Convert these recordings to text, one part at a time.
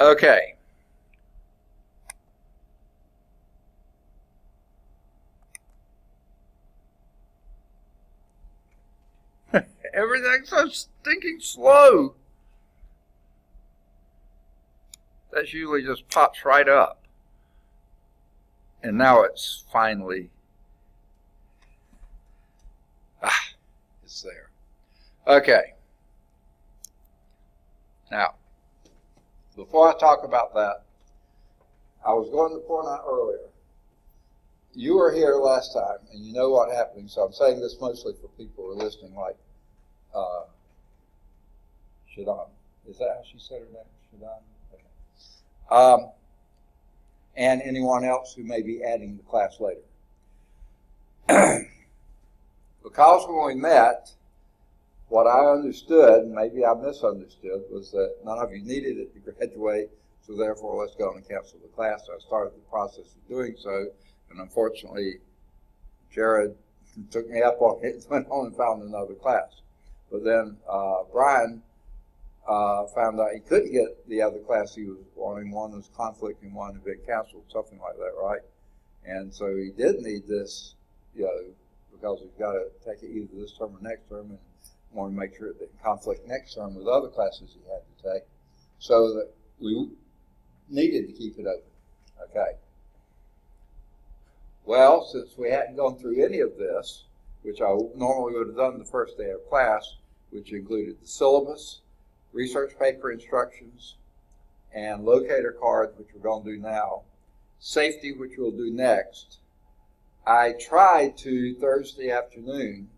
Okay. Everything's so stinking slow. That usually just pops right up. And now it's finally, it's there. Okay. Now, before I talk about that, I was going to point out earlier, you were here last time, and you know what happened, so I'm saying this mostly for people who are listening, like Shadon. Is that how she said her name? Shadon? Okay. And anyone else who may be adding to the class later. Because when we met, what I understood, and maybe I misunderstood, was that none of you needed it to graduate, so therefore let's go on and cancel the class. So I started the process of doing so, and unfortunately, Jared took me up on it, went on and found another class. But then Brian found out he couldn't get the other class he was wanting. One was conflicting, one had been canceled, something like that, right? And so he did need this, because he's got to take it either this term or next term, and want to make sure it didn't conflict next term with other classes he had to take, so that we needed to keep it open. Okay. Well, since we hadn't gone through any of this, which I normally would have done the first day of class, which included the syllabus, research paper instructions, and locator cards, which we're going to do now, safety, which we'll do next, I tried to Thursday afternoon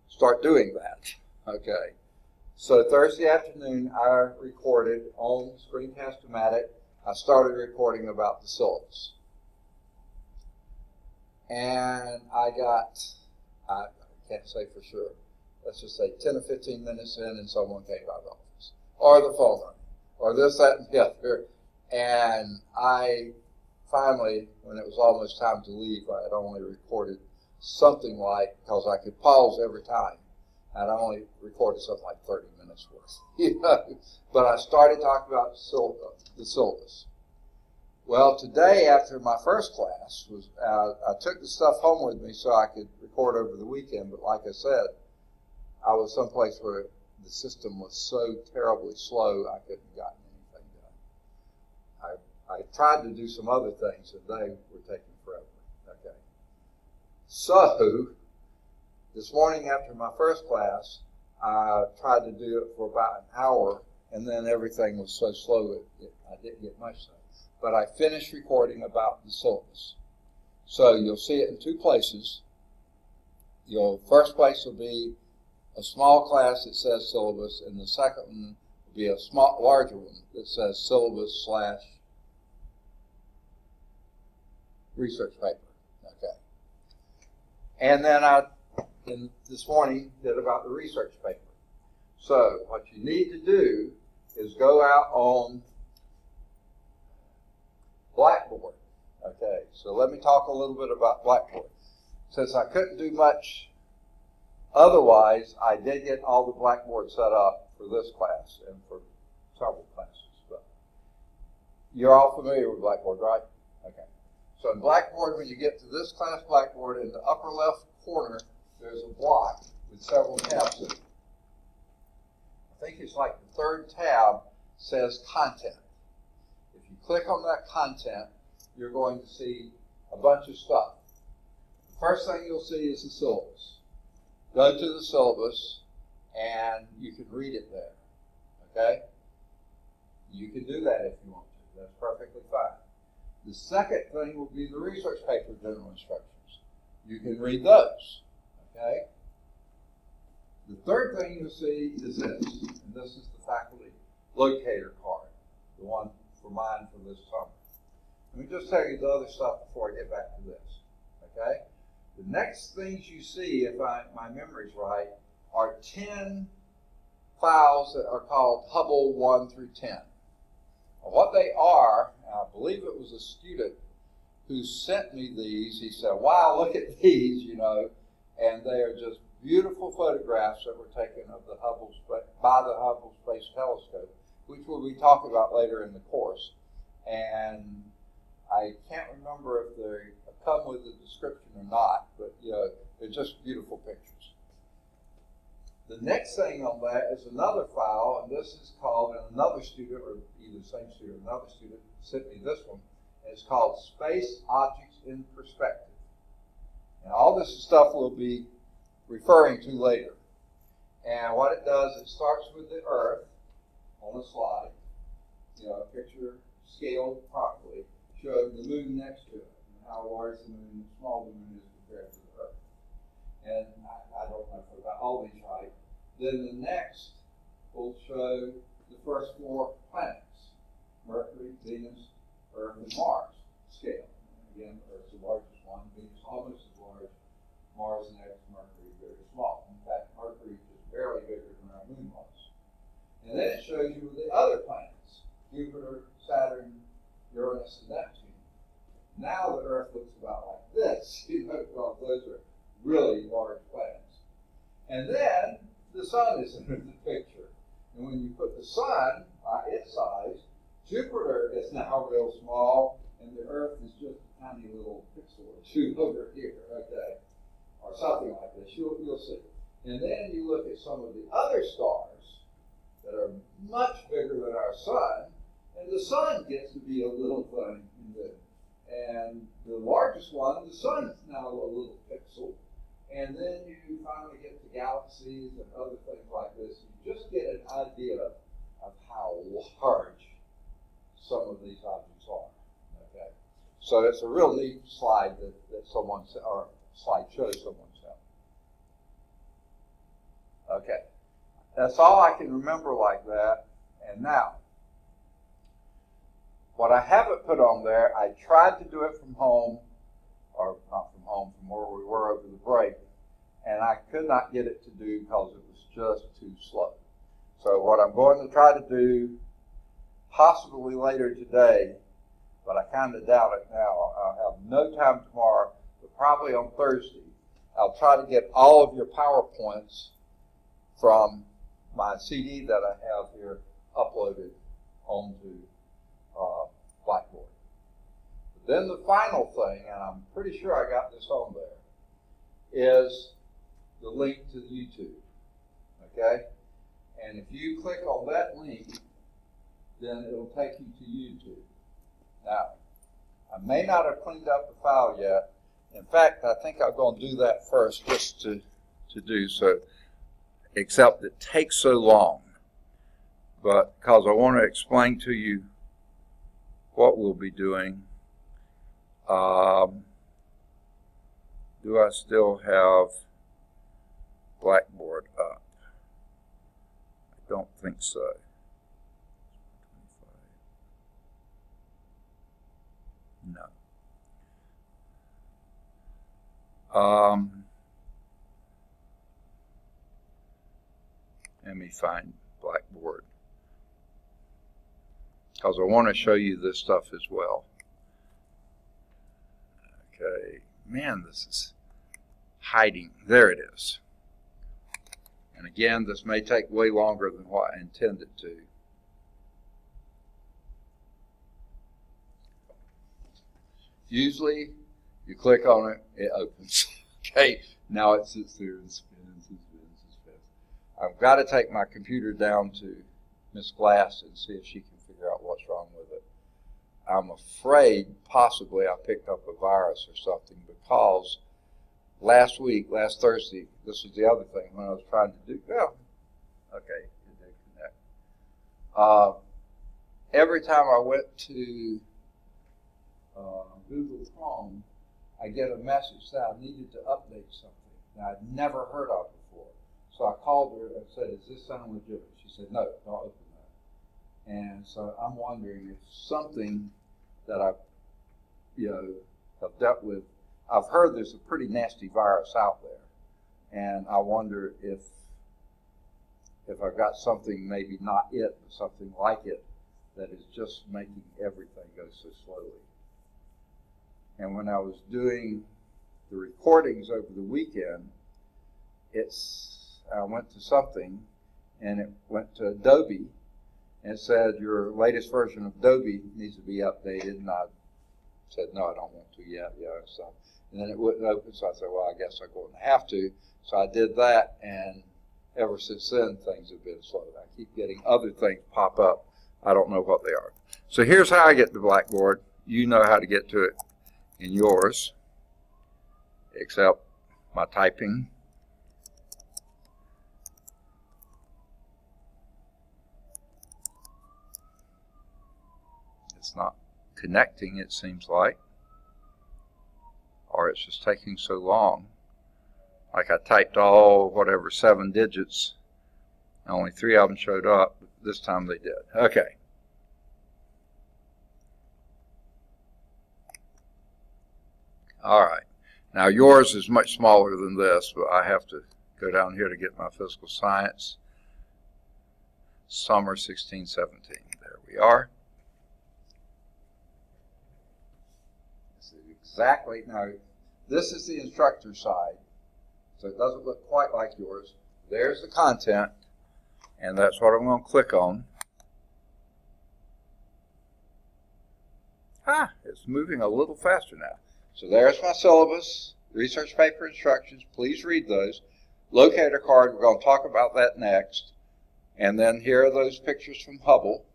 start doing that. Okay. So Thursday afternoon, I recorded on Screencast-O-Matic. I started recording about the syllabus. And I can't say for sure, let's just say 10 or 15 minutes in, and someone came by the office. Or the phone rang. Or this, that, and the other. And I finally, when it was almost time to leave, I had only recorded something like, because I could pause every time, I'd only recorded something like 30 minutes worth. But I started talking about the syllabus. Well, today, after my first class, I took the stuff home with me so I could record over the weekend, but like I said, I was someplace where the system was so terribly slow, I couldn't have gotten anything done. I tried to do some other things, and they were taking forever. Okay. So, this morning after my first class, I tried to do it for about an hour, and then everything was so slow I didn't get much done. But I finished recording about the syllabus. So you'll see it in two places. Your first place will be a small class that says syllabus, and the second one will be a larger one that says syllabus / research paper. Okay. And then this morning did about the research paper. So what you need to do is go out on Blackboard. Okay, so let me talk a little bit about Blackboard. Since I couldn't do much otherwise, I did get all the Blackboard set up for this class and for several classes. But you're all familiar with Blackboard, right? Okay. So in Blackboard, when you get to this class Blackboard, in the upper left corner, there's a block with several tabs in it. I think it's like the third tab says content. If you click on that content, you're going to see a bunch of stuff. The first thing you'll see is the syllabus. Go to the syllabus, and you can read it there. Okay? You can do that if you want to. That's perfectly fine. The second thing will be the research paper general instructions. You can read those. Okay? The third thing you'll see is this, and this is the faculty locator card, the one for mine for this summer. Let me just tell you the other stuff before I get back to this. Okay? The next things you see, if my memory's right, are 10 files that are called Hubble 1 through 10. Now, what they are, I believe it was a student who sent me these. He said, wow, look at these, and they are just beautiful photographs that were taken of by the Hubble Space Telescope. which we'll be talking about later in the course. And I can't remember if they come with a description or not, but they're just beautiful pictures. The next thing on that is another file, and this is called, and another student, or either the same student or another student sent me this one, and it's called Space Objects in Perspective. And all this stuff we'll be referring to later. And what it does, it starts with the Earth on a slide, a picture scaled properly, showing the moon next to it, and how large the moon and small the moon is compared to the Earth. And I don't know if I got all these right. Then the next will show the first 4 planets: Mercury, Venus, Earth, and Mars scale. And again, Earth's the largest one, Venus almost as large, Mars next, Mercury very small. In fact, Mercury is barely bigger than our moon was. And then it shows you the other planets: Jupiter, Saturn, Uranus, and Neptune. Now the Earth looks about like this, well, those are really large planets. And then the sun is in the picture. And when you put the sun by its size, Jupiter is now real small, and the Earth is just a tiny little pixel or 2 over here, okay? Or something like this. You'll see. And then you look at some of the other stars that are much bigger than our sun, and the sun gets to be a little thing in there. And the largest one, the sun is now a little pixel. And then you finally get to galaxies and other things like this. You just get an idea of how large some of these objects are. Okay, so it's a real neat slide that someone, or slideshow someone sent. Okay, that's all I can remember like that. And now, what I haven't put on there, I tried to do it from home, or not from home, from where we were over the break, and I could not get it to do because it was just too slow. So what I'm going to try to do, possibly later today, but I kind of doubt it now, I'll have no time tomorrow, but probably on Thursday, I'll try to get all of your PowerPoints from my CD that I have here uploaded onto Blackboard. But then the final thing, and I'm pretty sure I got this on there, is the link to YouTube, okay? And if you click on that link, then it'll take you to YouTube. Now, I may not have cleaned up the file yet. In fact, I think I'm going to do that first just to do so, except it takes so long. But because I want to explain to you what we'll be doing. Do I still have Blackboard up? I don't think so. No. Let me find Blackboard, because I want to show you this stuff as well. Okay, man, this is hiding. There it is. And again, this may take way longer than what I intended to. Usually, you click on it, it opens. Okay, now it sits there and spins and spins and spins. I've got to take my computer down to Miss Glass and see if she can figure out what's wrong with it. I'm afraid possibly I picked up a virus or something, because last Thursday, this was the other thing when I was trying to do, well, okay, it did connect. Every time I went to Google Chrome, I get a message that I needed to update something that I'd never heard of before. So I called her and said, "Does this sound legitimate?" She said, "No, don't open that." And so I'm wondering if something that I, have dealt with, I've heard there's a pretty nasty virus out there, and I wonder if I've got something, maybe not it, but something like it, that is just making everything go so slowly. And when I was doing the recordings over the weekend, I went to something, and it went to Adobe, and it said your latest version of Adobe needs to be updated, and I said, no, I don't want to yet. So, and then it wouldn't open, so I said, well, I guess I'm going to have to. So I did that, and ever since then, things have been slow. I keep getting other things pop up. I don't know what they are. So here's how I get to Blackboard. You know how to get to it in yours, except my typing. It's not connecting, it seems like, or it's just taking so long. Like I typed all, whatever, 7 digits, only 3 of them showed up. This time they did. Okay. All right. Now yours is much smaller than this, but I have to go down here to get my physical science. Summer 16-17. There we are. Exactly. Now, this is the instructor side, so it doesn't look quite like yours. There's the content, and that's what I'm going to click on. It's moving a little faster now. So there's my syllabus, research paper instructions. Please read those. Locator card, we're going to talk about that next. And then here are those pictures from Hubble.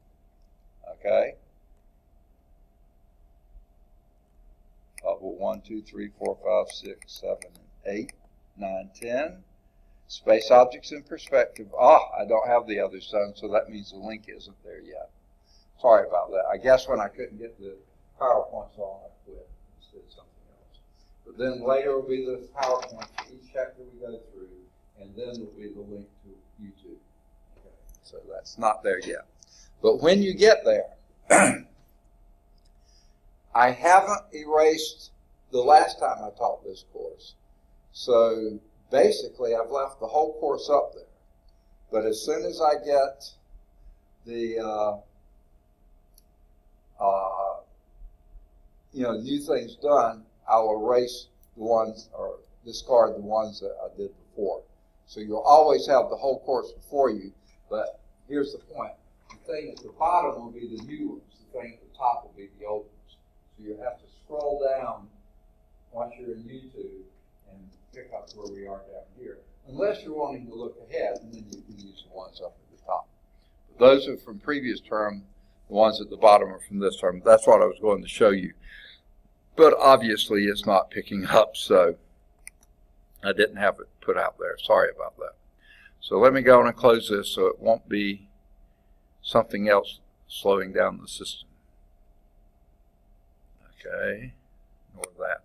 Okay. Hubble 1, 2, 3, 4, 5, 6, 7, 8, 9, 10. Space objects in perspective. I don't have the others done, so that means the link isn't there yet. Sorry about that. I guess when I couldn't get the PowerPoints on, I quit and did something else. But then later will be the PowerPoint for each chapter we go through, and then will be the link to YouTube. Okay. So that's not there yet. But when you get there, I haven't erased the last time I taught this course. So basically, I've left the whole course up there. But as soon as I get the new things done, I'll erase the ones or discard the ones that I did before. So you'll always have the whole course before you. But here's the point. The thing at the bottom will be the new ones. The thing at the top will be the old ones. So you have to scroll down once you're in YouTube and pick up where we are down here. Unless you're wanting to look ahead, and then you can use the ones up at the top. But those are from previous term. The ones at the bottom are from this term. That's what I was going to show you. But obviously it's not picking up, so I didn't have it put out there. Sorry about that. So let me go on and close this so it won't be something else slowing down the system. Okay, ignore that.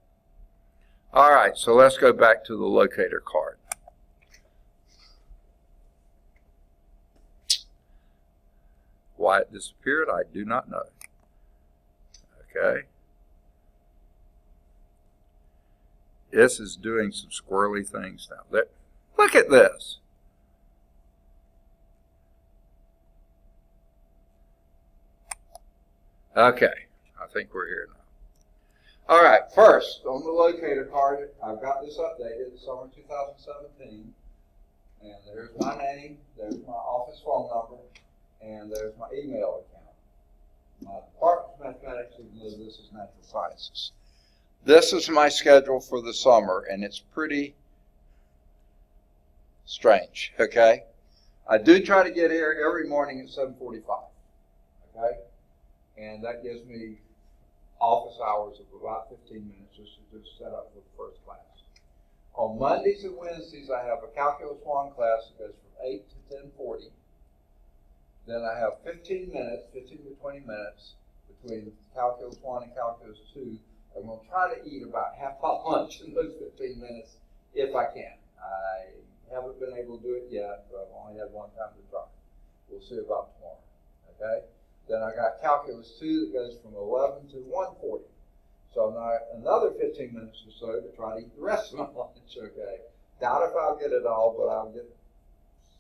All right, so let's go back to the locator card. Why it disappeared, I do not know. Okay. This is doing some squirrely things now. There, look at this. Okay, I think we're here now. All right, first, on the locator card, I've got this updated, summer 2017. And there's my name, there's my office phone number, and there's my email account. My department of mathematics, even though this is natural sciences. This is my schedule for the summer, and it's pretty strange, okay? I do try to get here every morning at 7:45, okay? And that gives me office hours of about 15 minutes just to do set up for the first class. On Mondays and Wednesdays, I have a Calculus 1 class that goes from 8 to 10:40. Then I have 15 to 20 minutes between Calculus 1 and Calculus 2. I'm going to try to eat about half my lunch in those 15 minutes if I can. I haven't been able to do it yet, but I've only had one time to try. We'll see about tomorrow, okay? Then I got Calculus 2 that goes from 11 to 1:40. So now another 15 minutes or so to try to eat the rest of my lunch, okay? Doubt if I'll get it all, but I'll get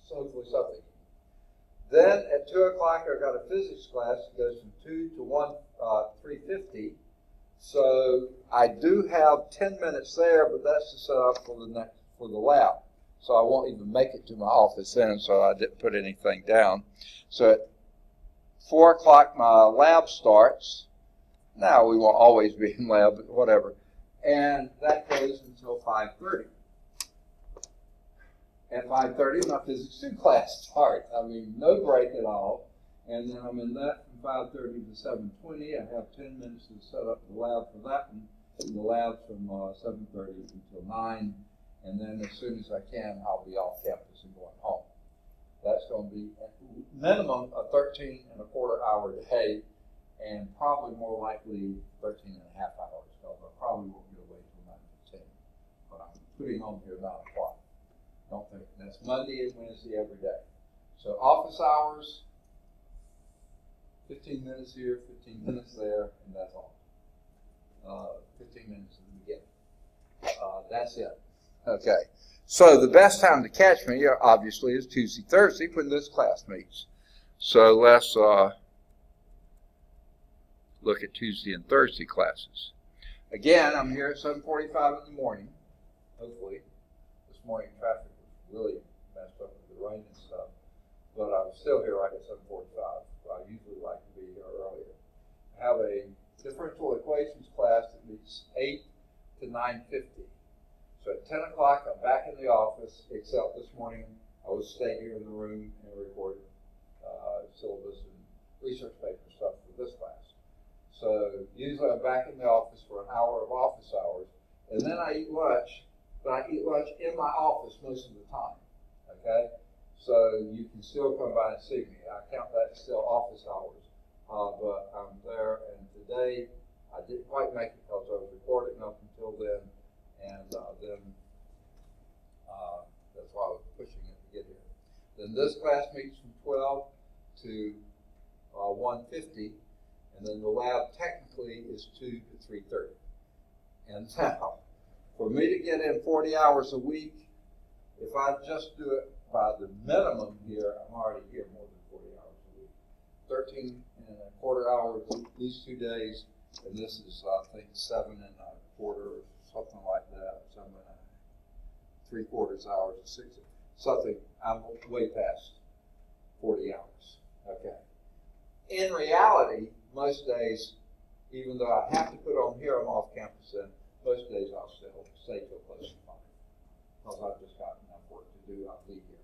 hopefully something. Then at 2 o'clock, I've got a physics class that goes from 2 to 3:50. So I do have 10 minutes there, but that's to set up for the lab. So I won't even make it to my office then, so I didn't put anything down. So at 4 o'clock my lab starts. Now we won't always be in lab, but whatever. And that goes until 5:30. At 5:30, my physics 2 class starts. I mean, no break at all. And then I'm in that from 5:30 to 7:20. I have 10 minutes to set up the lab for that one. The lab's from 7:30 until 9. And then as soon as I can, I'll be off campus and going home. That's going to be minimum a 13.25 hour day, and probably more likely 13.5 hours, because I probably won't get away till 9:15. But I'm putting on here 9 o'clock. Don't think that's Monday and Wednesday every day. So office hours, 15 minutes here, 15 minutes there, and that's all. 15 minutes in the beginning. That's it. Okay. So the best time to catch me, obviously, is Tuesday, Thursday, when this class meets. So let's look at Tuesday and Thursday classes. Again, I'm here at 7:45 in the morning, hopefully. This morning traffic was really messed up with the rain and stuff, but I was still here right at 7:45. I usually like to be here earlier. I have a differential equations class that meets 8 to 9:50. So at 10 o'clock, I'm back in the office, except this morning I was staying here in the room and recording syllabus and research paper stuff for this class. So usually I'm back in the office for an hour of office hours, and then I eat lunch, but I eat lunch in my office most of the time, okay? So you can still come by and see me. I count that as still office hours, but I'm there, and today I didn't quite make it because I was recording up until then, and then that's why I was pushing it to get here. Then this class meets from 12 to 1:50, and then the lab technically is 2 to 3:30. And now, for me to get in 40 hours a week, if I just do it by the minimum here, I'm already here more than 40 hours a week. 13.25 hours these 2 days, and this is, I think, 7.25, something like that, 7.75 hours, 6, something. I'm way past 40 hours. Okay. In reality, most days, even though I have to put on here, I'm off campus, then most days I'll still stay till close to 5, because I've just got enough work to do. I'll be here.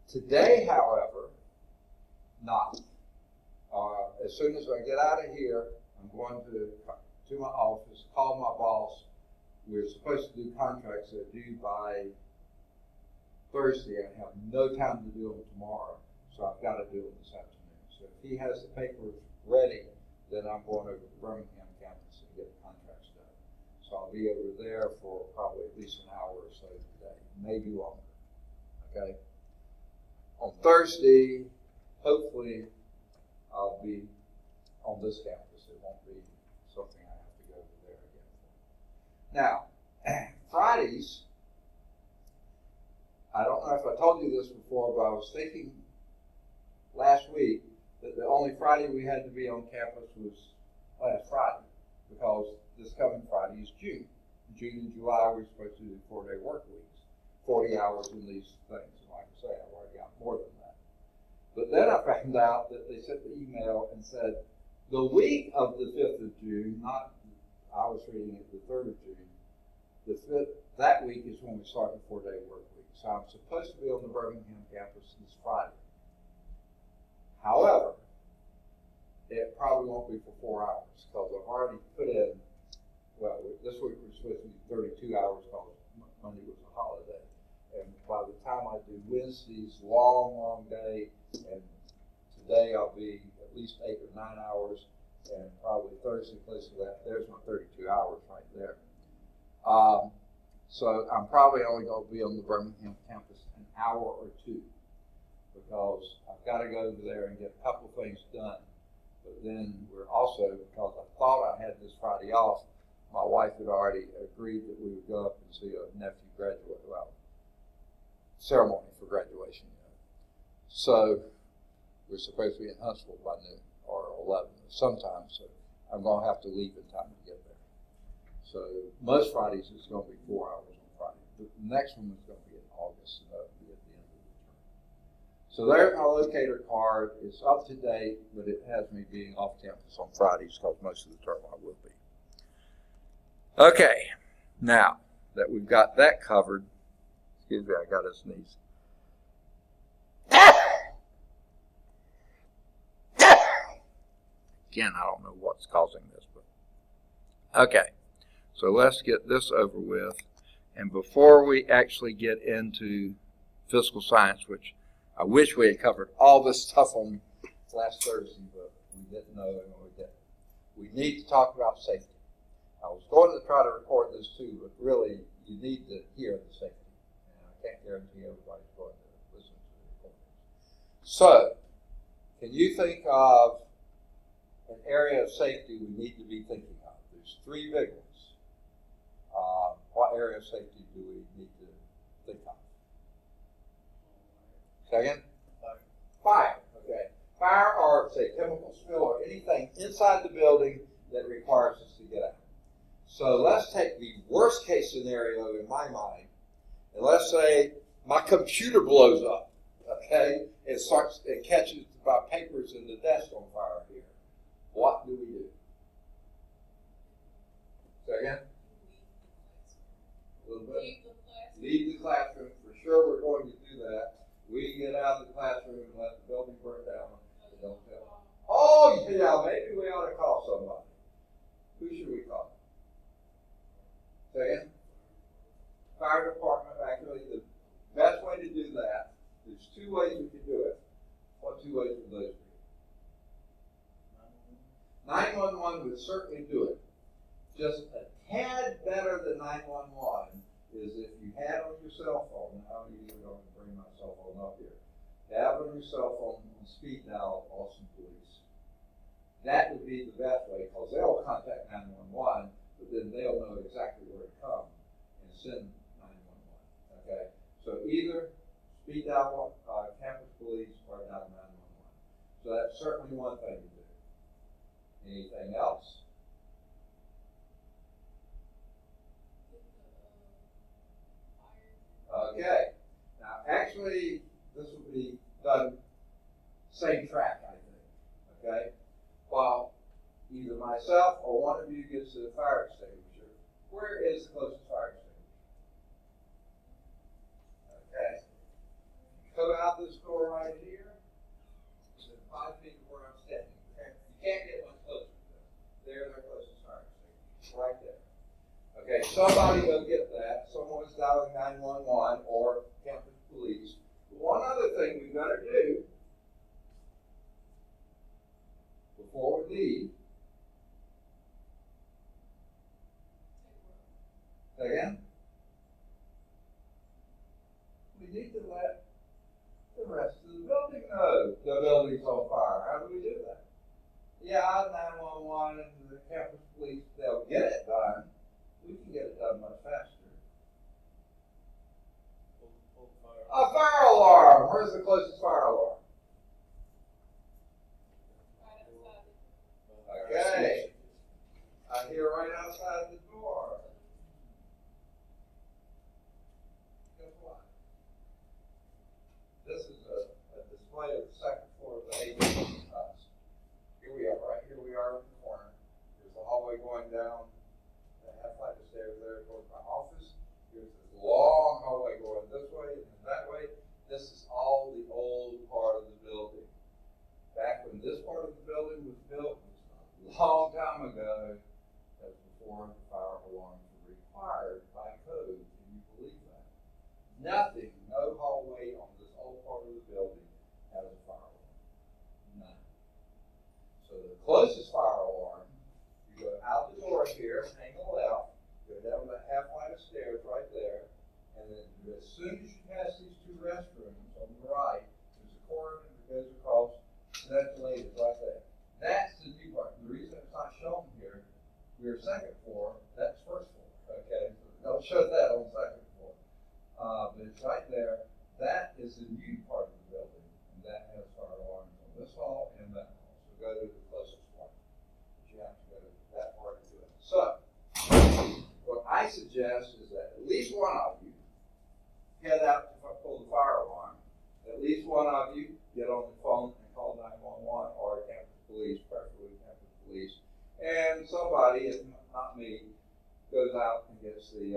Today, however, not. As soon as I get out of here, I'm going to my office, call my boss. We're supposed to do contracts that are due by Thursday. I have no time to do them tomorrow, so I've got to do them this afternoon. So if he has the papers ready, then I'm going over to Birmingham campus and get the contracts done. So I'll be over there for probably at least an hour or so today, maybe longer. Okay? On Thursday, hopefully, I'll be on this campus. It won't be something I have to go over there again for. Now, Fridays, I don't know if I told you this before, but I was thinking last week that the only Friday we had to be on campus was last Friday, because this coming Friday is June. June and July, we're supposed to do 4-day work weeks, 40 hours in these things. And like I say, I've already got more than that. But then I found out that they sent the email and said the week of the 5th of June, not, I was reading it the 3rd of June, the 5th, that week is when we start the 4-day work week. So I'm supposed to be on the Birmingham campus this Friday. However, it probably won't be for 4 hours, because I've already put in, well, this week we're supposed to be 32 hours because Monday was a holiday. And by the time I do Wednesday's long day, and today I'll be at least 8 or 9 hours, and probably Thursday, close to that, there's my 32 hours right there. So I'm probably only going to be on the Birmingham campus an hour or 2, because I've got to go over there and get a couple of things done. But then we're also, because I thought I had this Friday off, my wife had already agreed that we would go up and see a nephew graduate, well, ceremony for graduation. So we're supposed to be in Huntsville by noon or 11 or sometime, so I'm going to have to leave in time to get there. So most Fridays it's going to be 4 hours on Friday. The next one is going to be in August, and that'll be at the end of the term. So there's my locator card. It's up to date, but it has me being off campus on Fridays because most of the term I will be. Okay, now that we've got that covered, excuse me, I got a sneeze. Again, I don't know what's causing this, but okay. So let's get this over with. And before we actually get into physical science, which I wish we had covered all this stuff on last Thursday, but we didn't know and we didn't. We need to talk about safety. I was going to try to record this too, but really you need to hear the safety. And I can't guarantee everybody's going to listen to the recording. So, can you think of an area of safety we need to be thinking of? There's three big ones. What area of safety do we need to think of? Second? Fire. Okay. Fire or, say, chemical spill or anything inside the building that requires us to get out. So let's take the worst case scenario in my mind, and let's say my computer blows up, okay? It catches my papers in the desk on fire here. What do we do? Say again? A little bit. Leave the classroom. For sure we're going to do that. We get out of the classroom and let the building burn down. Don't tell. Oh, yeah, maybe we ought to call somebody. Who should we call? Say again? Fire department. Actually, the best way to do that, there's two ways we can do it. What two ways would those be? 911 would certainly do it. Just a tad better than 911 is if you had on your cell phone. How many of you are going to bring my cell phone up here? Have on your cell phone on speed dial Austin Police. That would be the best way because they'll contact 911, but then they'll know exactly where to come and send 911. Okay, so either speed dial campus police or dial 911. So that's certainly one thing to do. Anything else? Okay. Now, actually, this will be done same track, I think. Okay. While either myself or one of you gets to the fire extinguisher, where is the closest fire extinguisher? Okay. Come out this door right here. Within 5 feet of where I'm standing. Okay? You can't get much closer to them. They're their closest fire extinguisher. Right there. Okay, somebody will get that. Someone's dialing 911 or campus police. But one other thing we've got to do before we leave. Again? We need to let the rest of the building know the building's on fire. How do we do that? Yeah, 911 and the campus police, they'll get it done. We can get it done much faster. A fire alarm. Where's the closest fire alarm? Okay. I hear right outside the door. Guess what? This is a display of the second floor of the AV house. Here we are, right here we are in the corner. There's a hallway going down. Flight of stairs there towards my office. Here's this long hallway going this way and that way. This is all the old part of the building. Back when this part of the building was built, a long time ago, that was before the fire alarms were required by code. Can you believe that? Nothing, no hallway on this old part of the building has a fire alarm. None. So the closest fire alarm, you go out the door here, hang a left, go down the half flight of stairs right there, and then as soon as you pass these two restrooms on the right, there's a corridor that goes across, and that's laid right there. That's the new part. The reason it's not shown here, we're second floor, that's first floor. Okay, so don't show that on second floor. But it's right there. That is the new part of the building, and that has fire alarms on this hall and that hall. So go to the closest one. You have to go to that part to do it. So, what I suggest is that at least one of you head out to pull the fire alarm. At least each one of you get on the phone and call 911 or campus police, preferably campus police, and somebody, if not me, goes out and gets the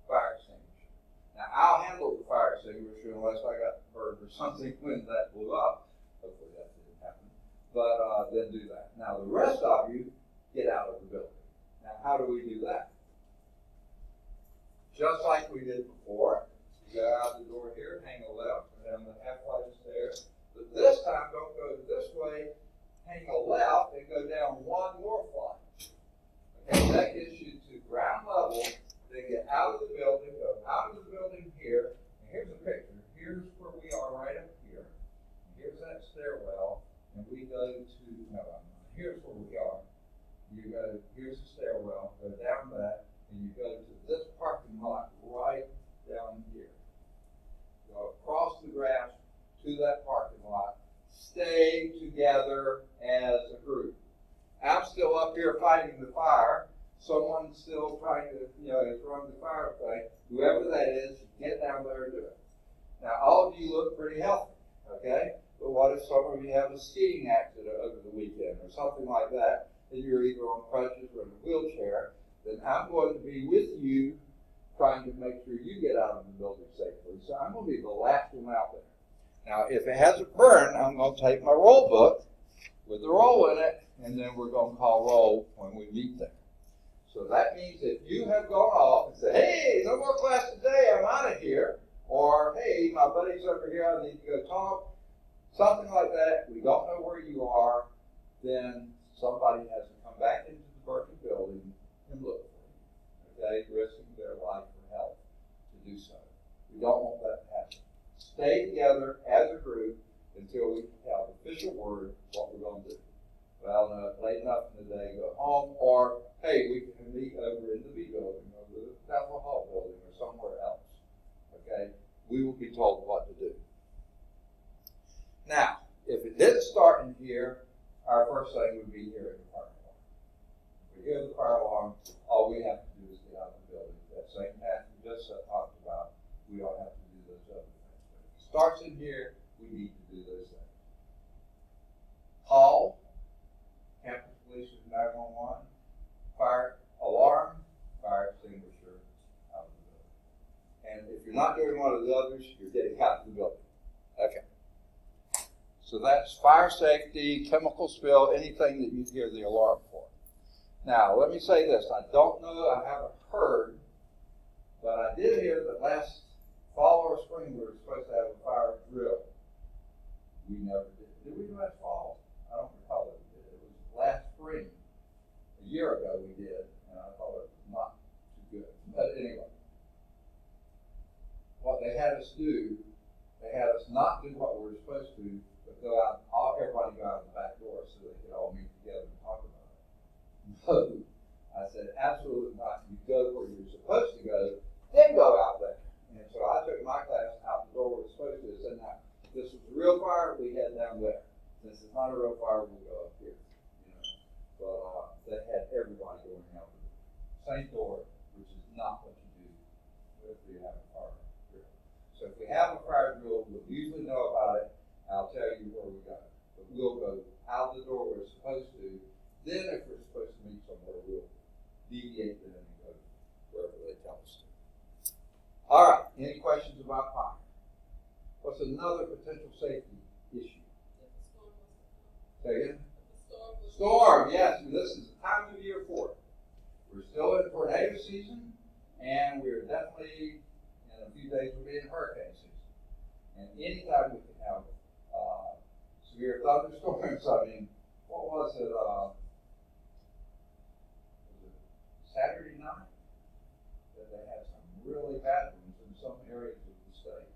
fire extinguisher. Now, I'll handle the fire extinguisher unless I got burned or something when that blew up. Hopefully that didn't happen. But then do that. Now, the rest of you get out of the building. Now, how do we do that? Just like we did before. You go out the door here, hang a left, and down the half flight of stairs. But this time, don't go this way, hang a left, and go down one more flight. Okay, that gets you to ground level. Then get out of the building, go out of the building here. And here's a picture. Here's where we are right up here. Here's that stairwell. And we go to, here's where we are. You go, here's the stairwell, go down that, and you go to this parking lot right down here. Go across the grass to that parking lot. Stay together as a group. I'm still up here fighting the fire. Someone's still trying to, run the fire thing. Whoever that is, get down there and do it. Now, all of you look pretty healthy, okay? But what if some of you have a skiing accident over the weekend or something like that, and you're either on crutches or in a wheelchair? Then I'm going to be with you trying to make sure you get out of the building safely. So I'm going to be the last one out there. Now, if it hasn't burned, I'm going to take my roll book with the roll in it, and then we're going to call roll when we meet there. So that means if you have gone off and said, hey, no more class today, I'm out of here, or hey, my buddy's over here, I need to go talk, something like that, we don't know where you are, then somebody has to come back into the burning building and look for you, okay, risking their life or health to do so. We don't want that to happen. Stay together as a group until we have official word what we're going to do. Well, no, it's late enough in the day, go home, or hey, we can meet over in the B building, or the Chapel Hall building, or somewhere else. Okay? We will be told what to do. Now, if it didn't start in here, our first thing would be hearing the fire alarm. If we hear the fire alarm, all we have to do is get out of the building. That same path we just talked about, we don't have to do those other things. But if it starts in here, we need to do those things. Call campus police 911, fire alarm, fire extinguisher out of the building. And if you're not doing one of the others, you're getting out of the building. Okay. So that's fire safety, chemical spill, anything that you hear the alarm for. Now, let me say this. I don't know, I haven't heard, but I did hear that last fall or spring we were supposed to have a fire drill. We never did. Did we last fall? I don't recall that we did. It was last spring. A year ago we did, and I thought it was not too good. But anyway, what they had us do, they had us not do what we were supposed to, but go out, everybody go out the back door so they could all meet together and talk about it. No, I said, absolutely not. You go where you're supposed to go, then go out there. And so I took my class out the door where it's supposed to. I said, now, if this was a real fire, we head down there. Since it's not a real fire, we'll go up here. But they had everybody going out the same door, which is not what you do if you have a fire drill. So if we have a fire drill, we'll usually know about it. I'll tell you where we go. But we'll go out the door where it's supposed to. Then if we're supposed to meet somewhere, we'll deviate then and go wherever they tell us to. All right, any questions about fire? What's another potential safety issue? Say again? Storm, yes. This is the time of year for it. We're still in tornado season, and we're definitely, in a few days, we'll be in hurricane season. And anytime we can have severe thunderstorms, I mean, what was it Saturday night? That they had some really bad ones in some areas of the state.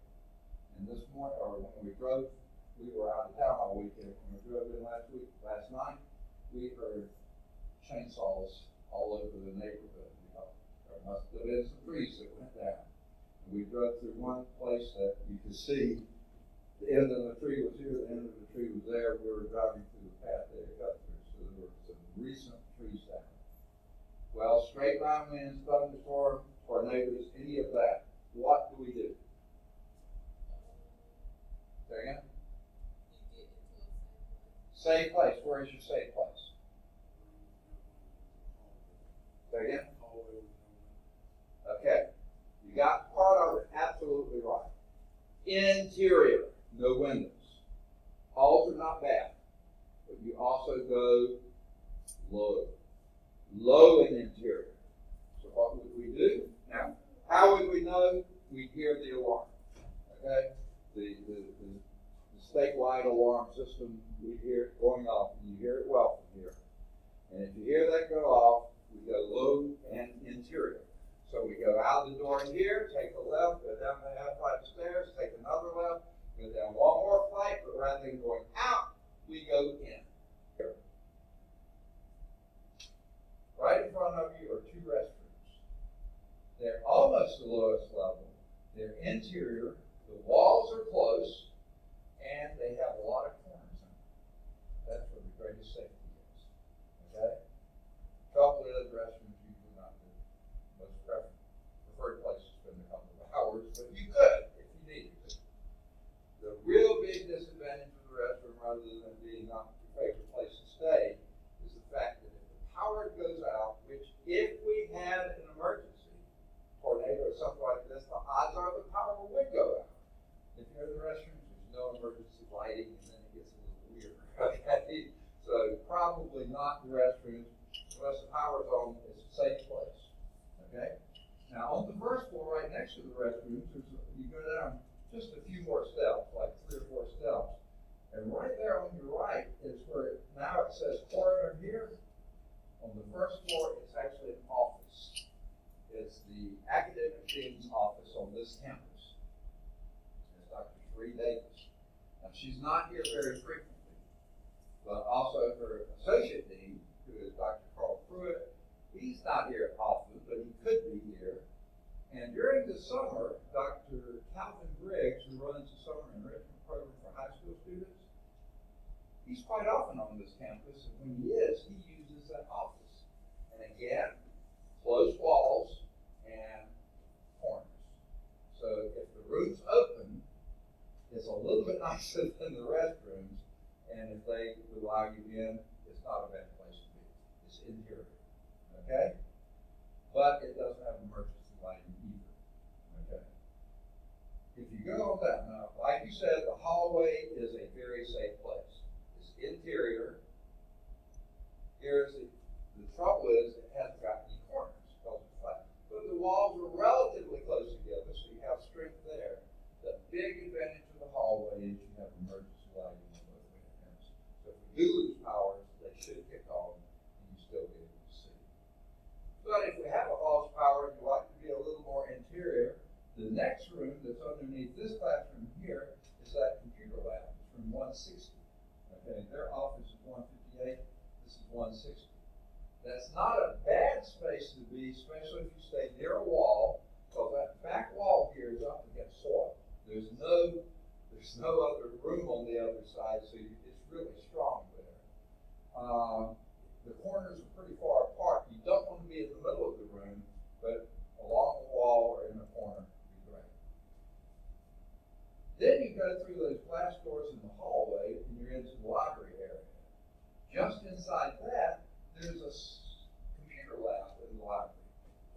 And this morning, or when we drove, we were out of town all weekend. When we drove in last night, we heard chainsaws all over the neighborhood. There must have been some trees that went down. And we drove through one place that you could see the end of the tree was here, the end of the tree was there. We were driving through the path they had cut through, so there were some recent trees down. Well, straight line winds, thunderstorm, tornadoes, any of that, what do we do? Safe place. Where is your safe place? Say again? Okay. You got part of it absolutely right. Interior, no windows. Halls are not bad, but you also go low. Low in interior. So what would we do? Now, how would we know? We hear the alarm. Okay? The statewide alarm system, we hear it going off, and you hear it well from here. And if you hear that go off, we go low and interior. So we go out the door here, take a left, go down the half flight of stairs, take another left, go down one more flight, but rather than going out, we go in. Right in front of you are two restrooms. They're almost the lowest level. They're interior. The walls are close, and they have a lot of corners in them. That's where the greatest safety is. Okay? Trouble is, restrooms usually not the most preferred place to spend a couple of hours, but you could if you needed to. The real big disadvantage of the restroom, rather than being not your favorite place to stay, is the fact that if the power goes out, which if we had an emergency, tornado or something like this, the odds are the power would go out. If you're in the restrooms, there's no emergency lighting, and then it gets a little weird. Okay? So probably not the restrooms, unless the power's on. It's a safe place. Okay? Now on the first floor, right next to the restrooms, you go down just a few more steps, like 3 or 4 steps, and right there on your right is where now it says coroner here. On the first floor, it's actually an office. It's the academic dean's office on this campus. It's Dr. Sheree Davis. Now, she's not here very frequently, but also her associate dean, who is Dr. Carl Pruitt, he's not here often, but he could be here. And during the summer, Dr. Calvin Briggs, who runs the summer enrichment program for high school students, he's quite often on this campus, and when he is, he uses that office. And again, closed walls and corners. So if the room's open, it's a little bit nicer than the restrooms, and if they allow you in, it's not a bad place to be. It's interior. Okay? But it doesn't have emergency lighting either. Okay? If you go on that now, like you said, the hallway is a very safe place. It's interior. Here's the trouble is it hasn't got any corners because it's flat. But the walls are relatively close together, so you have strength there. The big advantage of the hallway is you have emergency lighting on both ends. So if we do lose power, they should kick on and you still be able to see. But if we have a lost power and you like to be a little more interior, the next room that's underneath this classroom here is that computer lab. It's room 160. Okay, their office is 158. This is 160. That's not a bad space to be, especially if you stay near a wall, because that back wall here is up against soil. There's no other room on the other side, so it's really strong there. The corners are pretty far apart. You don't want to be in the middle of the room, but along the wall or in the corner would be great. Then you go through those glass doors in the hallway, and you're into the library area. Just inside that, there's a computer lab in the library.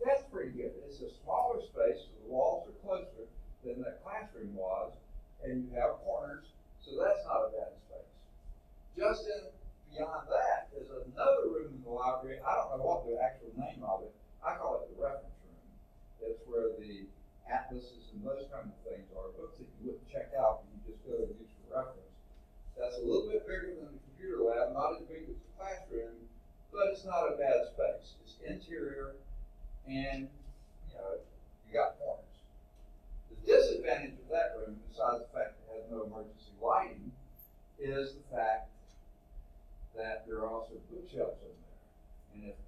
That's pretty good. It's a smaller space, so the walls are closer than that classroom was, and you have corners, so that's not a bad space. Just beyond that is another room in the library. I don't know what the actual name of it. I call it the reference room. It's where the atlases and those kind of things are, books that you wouldn't check out and you just go and use for reference. That's a little bit bigger than the computer lab, not as big as the classroom, but it's not a bad space. It's interior, and you got corners. The disadvantage of that room, besides the fact that it has no emergency lighting, is the fact that there are also bookshelves in there. And if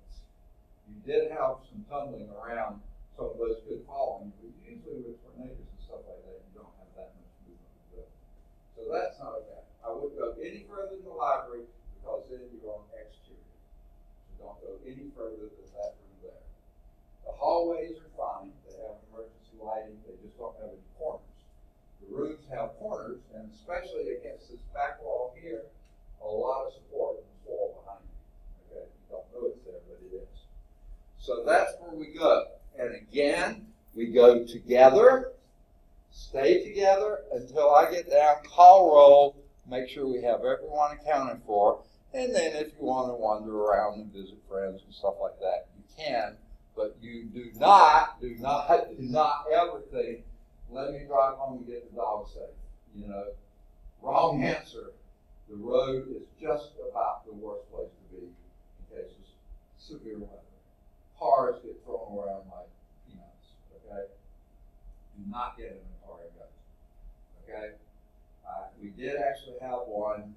you did have some tumbling around, some of those could fall on you, but usually with tornadoes and stuff like that, you don't have that much movement of the building. So that's not a bad. I wouldn't go any further in the library because then you're on exterior. Don't go any further than that room there. The hallways are fine. They have emergency lighting. They just don't have any corners. The rooms have corners, and especially against this back wall here, a lot of support in the soil behind you. Okay, you don't know it's there, but it is. So that's where we go. And again, we go together, stay together until I get down, call roll, make sure we have everyone accounted for. And then if you want to wander around and visit friends and stuff like that, you can. But you do not ever think, let me drive home and get the dog safe. You know, wrong answer. The road is just about the worst place to be in case of severe weather. Cars get thrown around like peanuts, okay? Do not get in a car and go, okay? We did actually have one.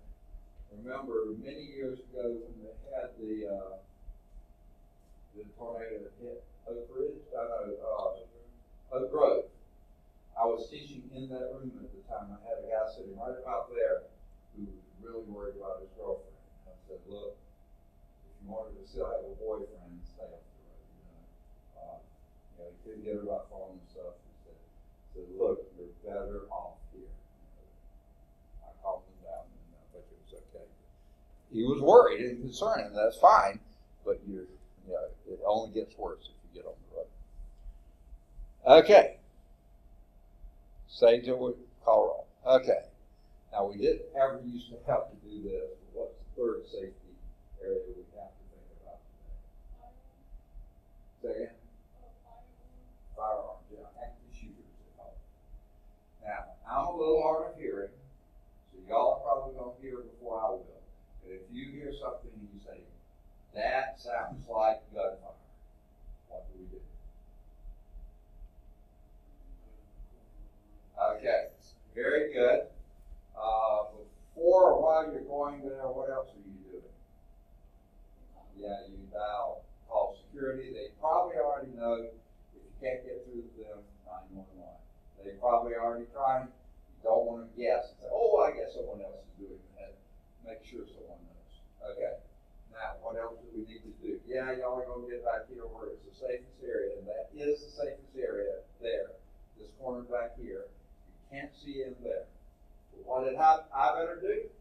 Remember, many years ago when they had the tornado that hit Oak Grove. I was teaching in that room at the time. I had a guy sitting right about there who was really worried about his girlfriend. I said, look, if you wanted to still have a boyfriend, stay off the road. You couldn't get her by phone and stuff. He said, look, you're better off here. I calmed him down, but it was okay. He was worried and concerned, and that's fine, but it only gets worse if you get on the road. Okay. Stay till we call roll. Okay. Now, we didn't ever used to have to do this. What's the third safety area we have to think about today? Say again? Firearms, yeah. Active shooters. Now, I'm a little hard of hearing, so y'all are probably going to hear it before I will. But if you hear something and you say, that sounds like gunfire, what do we do? Okay, very good. Before or while you're going there, what else are you doing? Yeah, you call security. They probably already know if you can't get through to them, 911. They probably already tried. You don't want to guess and say, oh, I guess someone else is doing that. Make sure someone knows. Okay. Now, what else do we need to do? Yeah, y'all are going to get back here where it's the safest area, and that is the safest area there. This corner back here. Can't see in there. So what did I better do?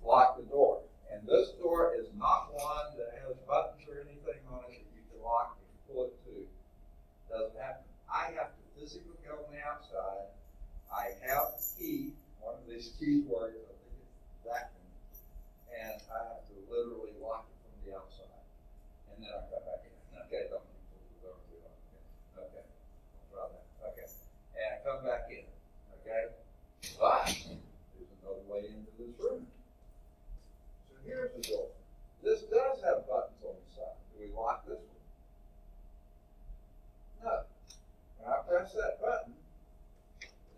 Lock the door. And this door is not one that has buttons or anything on it that you can lock and pull it to. Doesn't happen. I have to physically go on the outside. I have a key. One of these keys works. I think it's that one. And I have to literally lock it from the outside. And then I come back in. Okay, don't need to pull the door too long. Okay. I'll try that. Okay. And I come back in, okay? But there's another way into this room. So here's the door. This does have buttons on the side. Do we lock this one? No. When I press that button,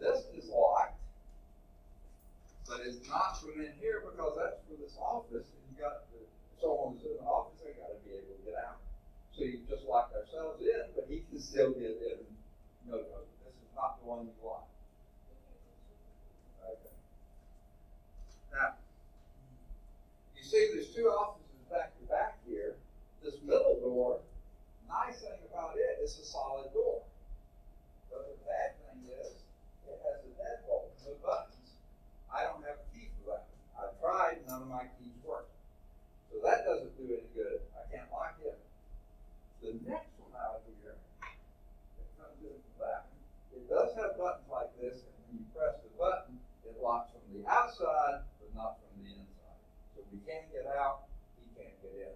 this is locked, but it's not from in here because that's for this office. And you got if someone's in the office, they got to be able to get out. So you just locked ourselves in, but he can still get in. No. Not the one you want. Okay. Now, you see there's two offices back to back here. This middle door, nice thing about it, it's a solid door. But the bad thing is, it has a deadbolt, no buttons. I don't have a key for that. I tried, none of my keys work. So that doesn't do any good. I can't lock it. The next one out here, that comes in from that, it does have buttons like this, and when you press the button, it locks from the outside, but not from the inside. So we can't get out, he can't get in.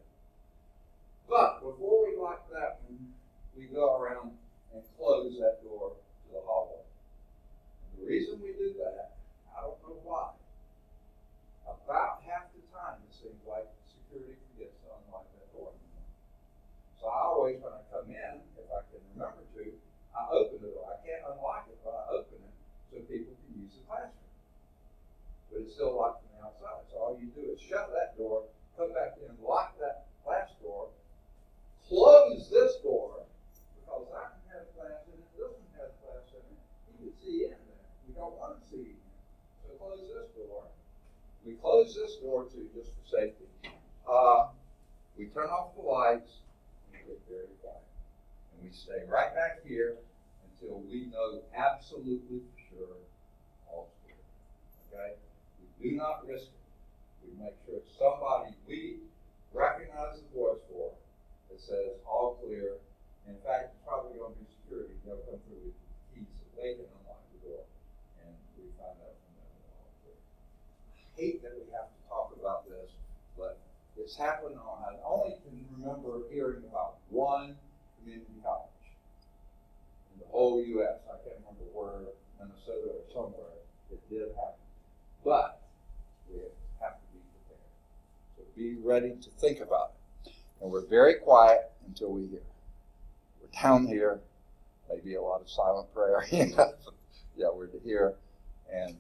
But before we lock that one, we go around and close that door to the hallway. And the reason we do that, I don't know why. About half the time, it seems like security forgets to unlock that door. So I always, when I come in, if I can remember to, I open the door. I can't unlock it, but I open it so people can use the classroom. But it's still locked from the outside. So all you do is shut that door, come back in, lock that last door, close this door, because that one has glass in it, this one has glass in it. You can see in there. We don't want to see in there. So close this door. We close this door too, just for safety. We turn off the lights, and we get very quiet. And we stay right back here until we know absolutely for sure all's clear. Okay? We do not risk it. We make sure it's somebody we recognize the voice for that says all clear. In fact, it's probably going to be security. They'll come through with keys so they can unlock the door, and we find out from them that all clear. I hate that we have to talk about this, but it's happened on. I only can remember hearing about one community college in the whole U.S. I can't remember where, Minnesota or somewhere, it did happen. But we have to be prepared. So be ready to think about it. And we're very quiet until we hear. We're down here, maybe a lot of silent prayer. Yeah, we're to hear. And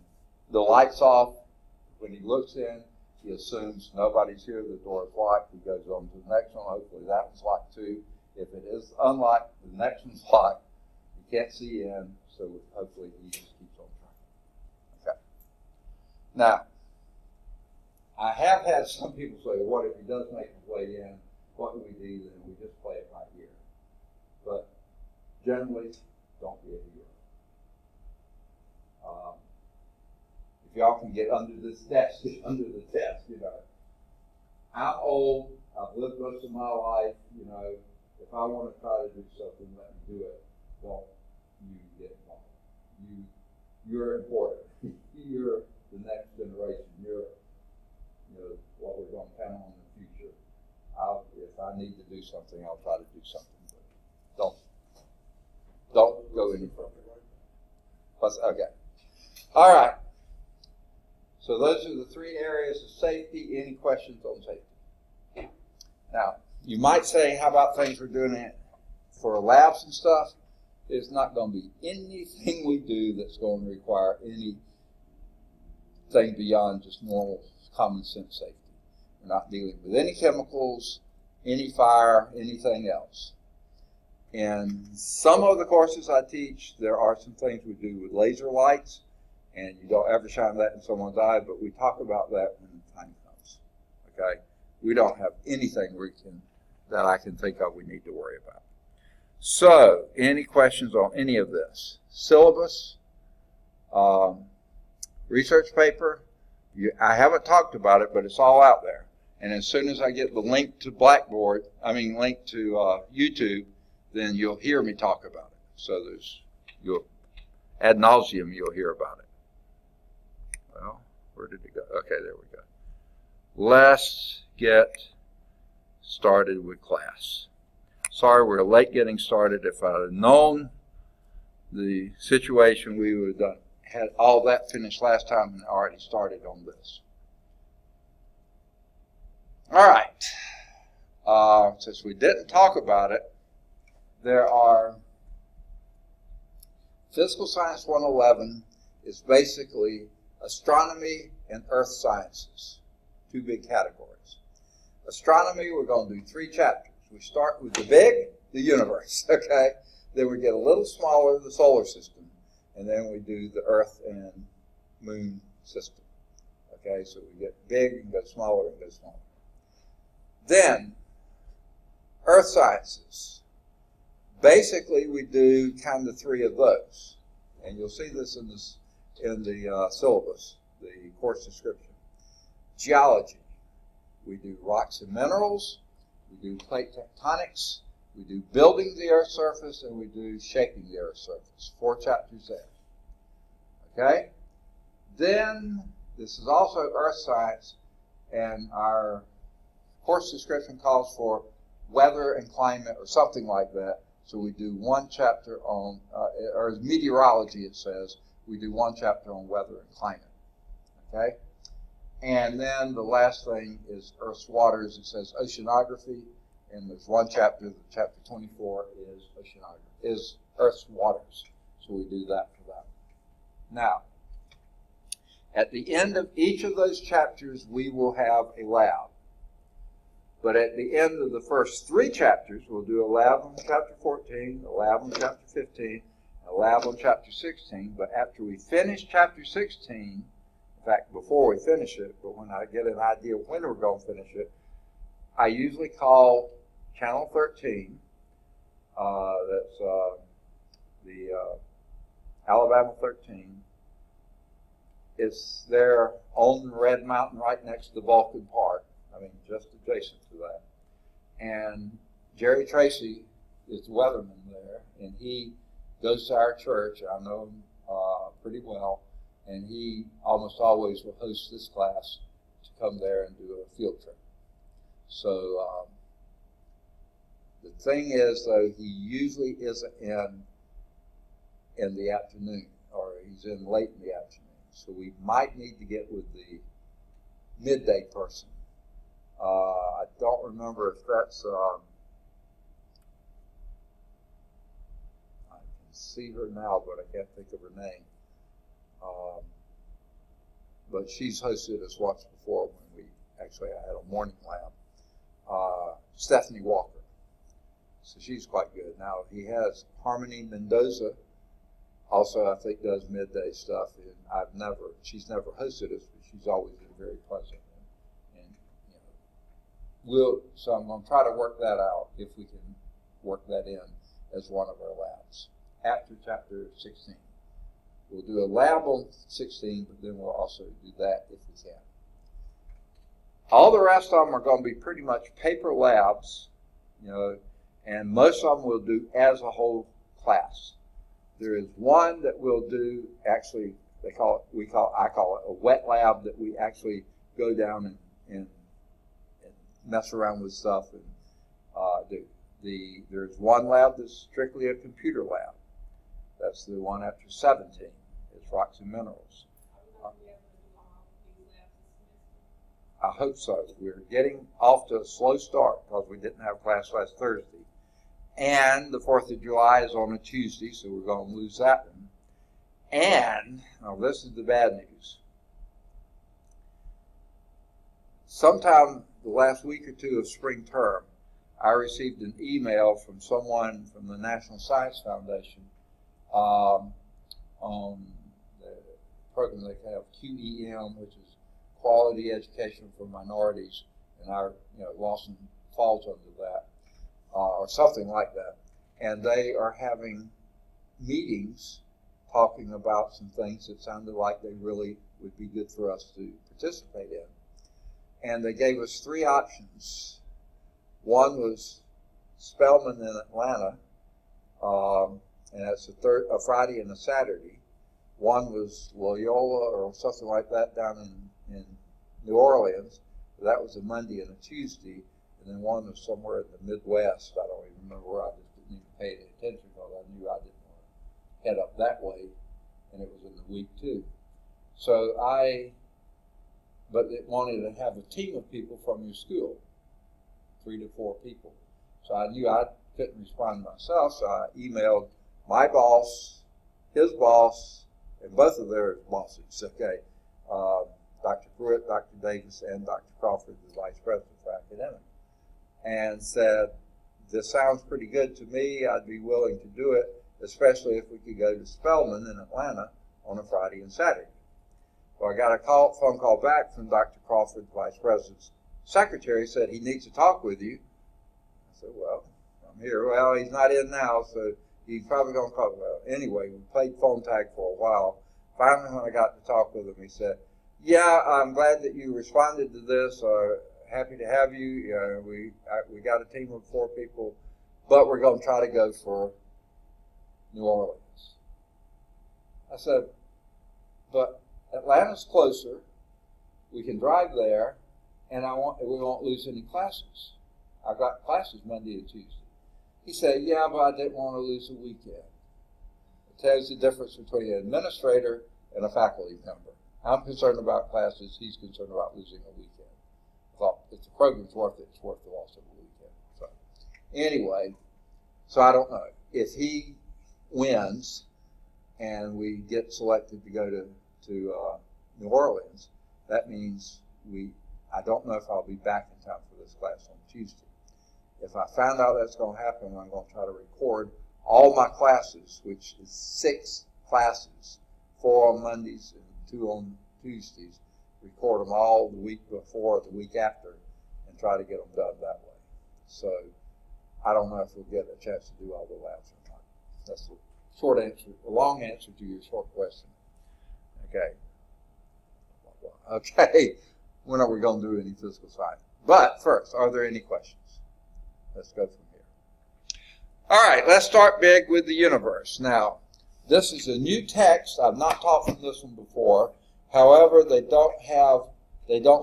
the light's off. When he looks in, he assumes nobody's here, the door is locked. He goes on to the next one. Hopefully that one's locked too. If it is unlocked, the next one's locked. You can't see in, so hopefully he just keeps on trying. Okay. Now, I have had some people say, what if he does make his way in? What do we do? Then we just play it by ear. But generally, don't be a hero. If y'all can get under this desk, get under the desk, I'm old. I've lived most of my life, If I want to try to do something, let me do it. Don't you get involved. You're important. You're the next generation. You're, what we're going to count on in the future. If I need to do something, I'll try to do something. But don't go any further. Okay. All right. So those are the three areas of safety. Any questions on safety? Now, you might say, how about things we're doing it for labs and stuff? There's not going to be anything we do that's going to require anything beyond just normal common sense safety. We're not dealing with any chemicals, any fire, anything else. In some of the courses I teach, there are some things we do with laser lights, and you don't ever shine that in someone's eye, but we talk about that when the time comes. Okay? We don't have anything that I can think of we need to worry about. So, any questions on any of this? Syllabus, research paper. I haven't talked about it, but it's all out there. And as soon as I get the link to link to YouTube, then you'll hear me talk about it. So ad nauseum, you'll hear about it. Well, where did it go? Okay, there we go. Let's get started with class. Sorry, we're late getting started. If I'd have known the situation, we would have had all that finished last time and already started on this. All right. Since we didn't talk about it, there are Physical Science 111 is basically astronomy and earth sciences, two big categories. Astronomy, we're going to do 3 chapters. We start with the big, the universe, okay? Then we get a little smaller, the solar system, and then we do the Earth and Moon system, okay? So we get big and go smaller and go smaller. Then, earth sciences. Basically, we do kind of 3 of those, and you'll see this in the syllabus, the course description. Geology. We do rocks and minerals. We do plate tectonics. We do building the Earth's surface, and we do shaping the Earth's surface. 4 chapters there. Okay? Then, this is also earth science, and our course description calls for weather and climate or something like that. So we do 1 chapter on, or as meteorology it says, we do 1 chapter on weather and climate. Okay? And then the last thing is Earth's waters. It says oceanography, and there's 1 chapter, chapter 24 is oceanography, is Earth's waters. So we do that for that. Now, at the end of each of those chapters, we will have a lab. But at the end of the first 3 chapters, we'll do a lab on chapter 14, a lab on chapter 15, a lab on chapter 16. But after we finish chapter 16, in fact, before we finish it, but when I get an idea when we're going to finish it, I usually call Channel 13, that's the Alabama 13, It's there on Red Mountain right next to Vulcan Park. I mean, just adjacent to that. And Jerry Tracy is the weatherman there, and he goes to our church. I know him pretty well, and he almost always will host this class to come there and do a field trip. So the thing is, though, he usually isn't in the afternoon, or he's in late in the afternoon. So we might need to get with the midday person. I don't remember if that's, I can see her now, but I can't think of her name. But she's hosted us once before when we actually had a morning lab. Stephanie Walker. So she's quite good. Now he has Harmony Mendoza. Also, I think does midday stuff, and she's never hosted us, but she's always been very pleasant. And so I'm going to try to work that out if we can work that in as one of our labs after chapter 16. We'll do a lab on 16, but then we'll also do that if we can. All the rest of them are going to be pretty much paper labs, and most of them we'll do as a whole class. There is one that we'll do, actually, I call it a wet lab, that we actually go down and mess around with stuff and do. There's one lab that's strictly a computer lab. That's the one after 17. It's rocks and minerals. I hope so. We're getting off to a slow start because we didn't have class last Thursday. And the 4th of July is on a Tuesday, so we're going to lose that one. And, now this is the bad news. Sometime the last week or two of spring term, I received an email from someone from the National Science Foundation on the program they have, QEM, which is Quality Education for Minorities, and our, Lawson falls under that. Or something like that. And they are having meetings talking about some things that sounded like they really would be good for us to participate in. And they gave us 3 options. One was Spelman in Atlanta, and that's a Friday and a Saturday. One was Loyola or something like that down in New Orleans. That was a Monday and a Tuesday. And then one was somewhere in the Midwest. I don't even remember where. I just didn't even pay any attention because I knew I didn't want to head up that way, and it was in the week too. So but it wanted to have a team of people from your school, 3 to 4 people. So I knew I couldn't respond myself, so I emailed my boss, his boss, and both of their bosses, okay, Dr. Pruitt, Dr. Davis, and Dr. Crawford, the vice president for academics, and said, this sounds pretty good to me. I'd be willing to do it, especially if we could go to Spelman in Atlanta on a Friday and Saturday. Well, I got a phone call back from Dr. Crawford, the vice president's secretary, said he needs to talk with you. I said, well, I'm here. Well, he's not in now, so he's probably going to call. Well, anyway, we played phone tag for a while. Finally, when I got to talk with him, he said, yeah, I'm glad that you responded to this. Happy to have you. We got a team of 4 people, but we're going to try to go for New Orleans. I said, but Atlanta's closer. We can drive there, and we won't lose any classes. I've got classes Monday and Tuesday. He said, yeah, but I didn't want to lose a weekend. It tells the difference between an administrator and a faculty member. I'm concerned about classes. He's concerned about losing a weekend. I thought if the program's worth it, it's worth the loss of a weekend. So anyway, so I don't know. If he wins and we get selected to go to New Orleans, that means I don't know if I'll be back in time for this class on Tuesday. If I find out that's going to happen, I'm going to try to record all my classes, which is 6 classes, 4 on Mondays and 2 on Tuesdays, record them all the week before or the week after and try to get them done that way. So I don't know if we'll get a chance to do all the labs or not. That's the short answer, the long answer to your short question. Okay. blah. Okay, when are we going to do any physical science? But first, are there any questions? Let's go from here. All right, let's start big with the universe. Now, this is a new text. I've not taught from this one before. However, they don't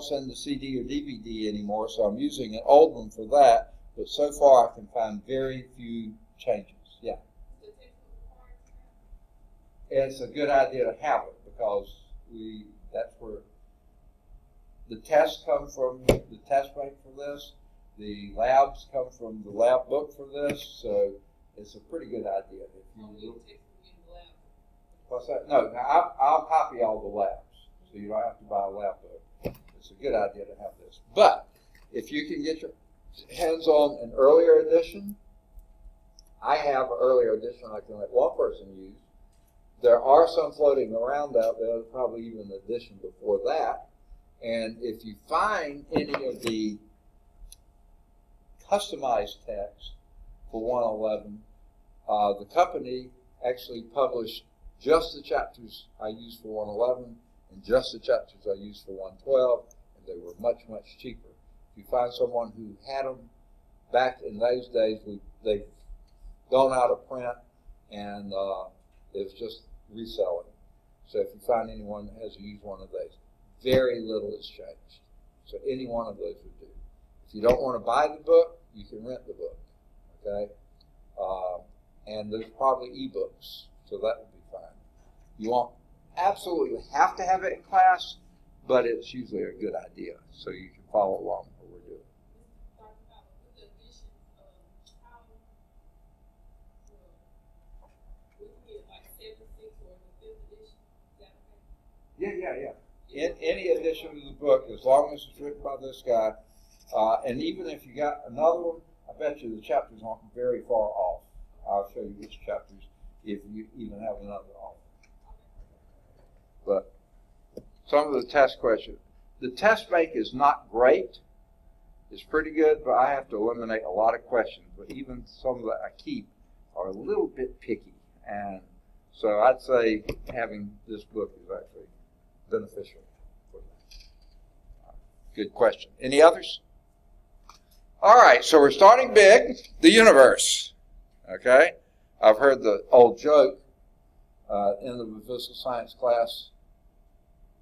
send the CD or DVD anymore, so I'm using an old one for that. But so far, I can find very few changes. Yeah. It's a good idea to have it because that's where the tests come from, the test bank for this. The labs come from the lab book for this, so it's a pretty good idea. What's that? No, I'll copy all the labs, so you don't have to buy a lab book. It's a good idea to have this. But if you can get your hands on an earlier edition, I have an earlier edition I can let one person use. There are some floating around out there, probably even an edition before that. And if you find any of the customized text for 111, the company actually published just the chapters I used for 111 and just the chapters I used for 112, and they were much, much cheaper. If you find someone who had them back in those days, they've gone out of print, and it's just reselling. So if you find anyone that has used one of those, very little has changed. So any one of those would do. If you don't want to buy the book, you can rent the book, okay? And there's probably ebooks, so that would be fine. You won't absolutely have to have it in class, but it's usually a good idea, so you can follow along what we're doing. Yeah. In any edition of the book, as long as it's written by this guy, and even if you got another one, I bet you the chapters aren't very far off. I'll show you which chapters, if you even have another off. But some of the test questions. The test bank is not great. It's pretty good, but I have to eliminate a lot of questions. But even some that I keep are a little bit picky. And so I'd say having this book is actually beneficial for that. Good question. Any others? All right, so we're starting big, the universe. Okay? I've heard the old joke in the physical science class.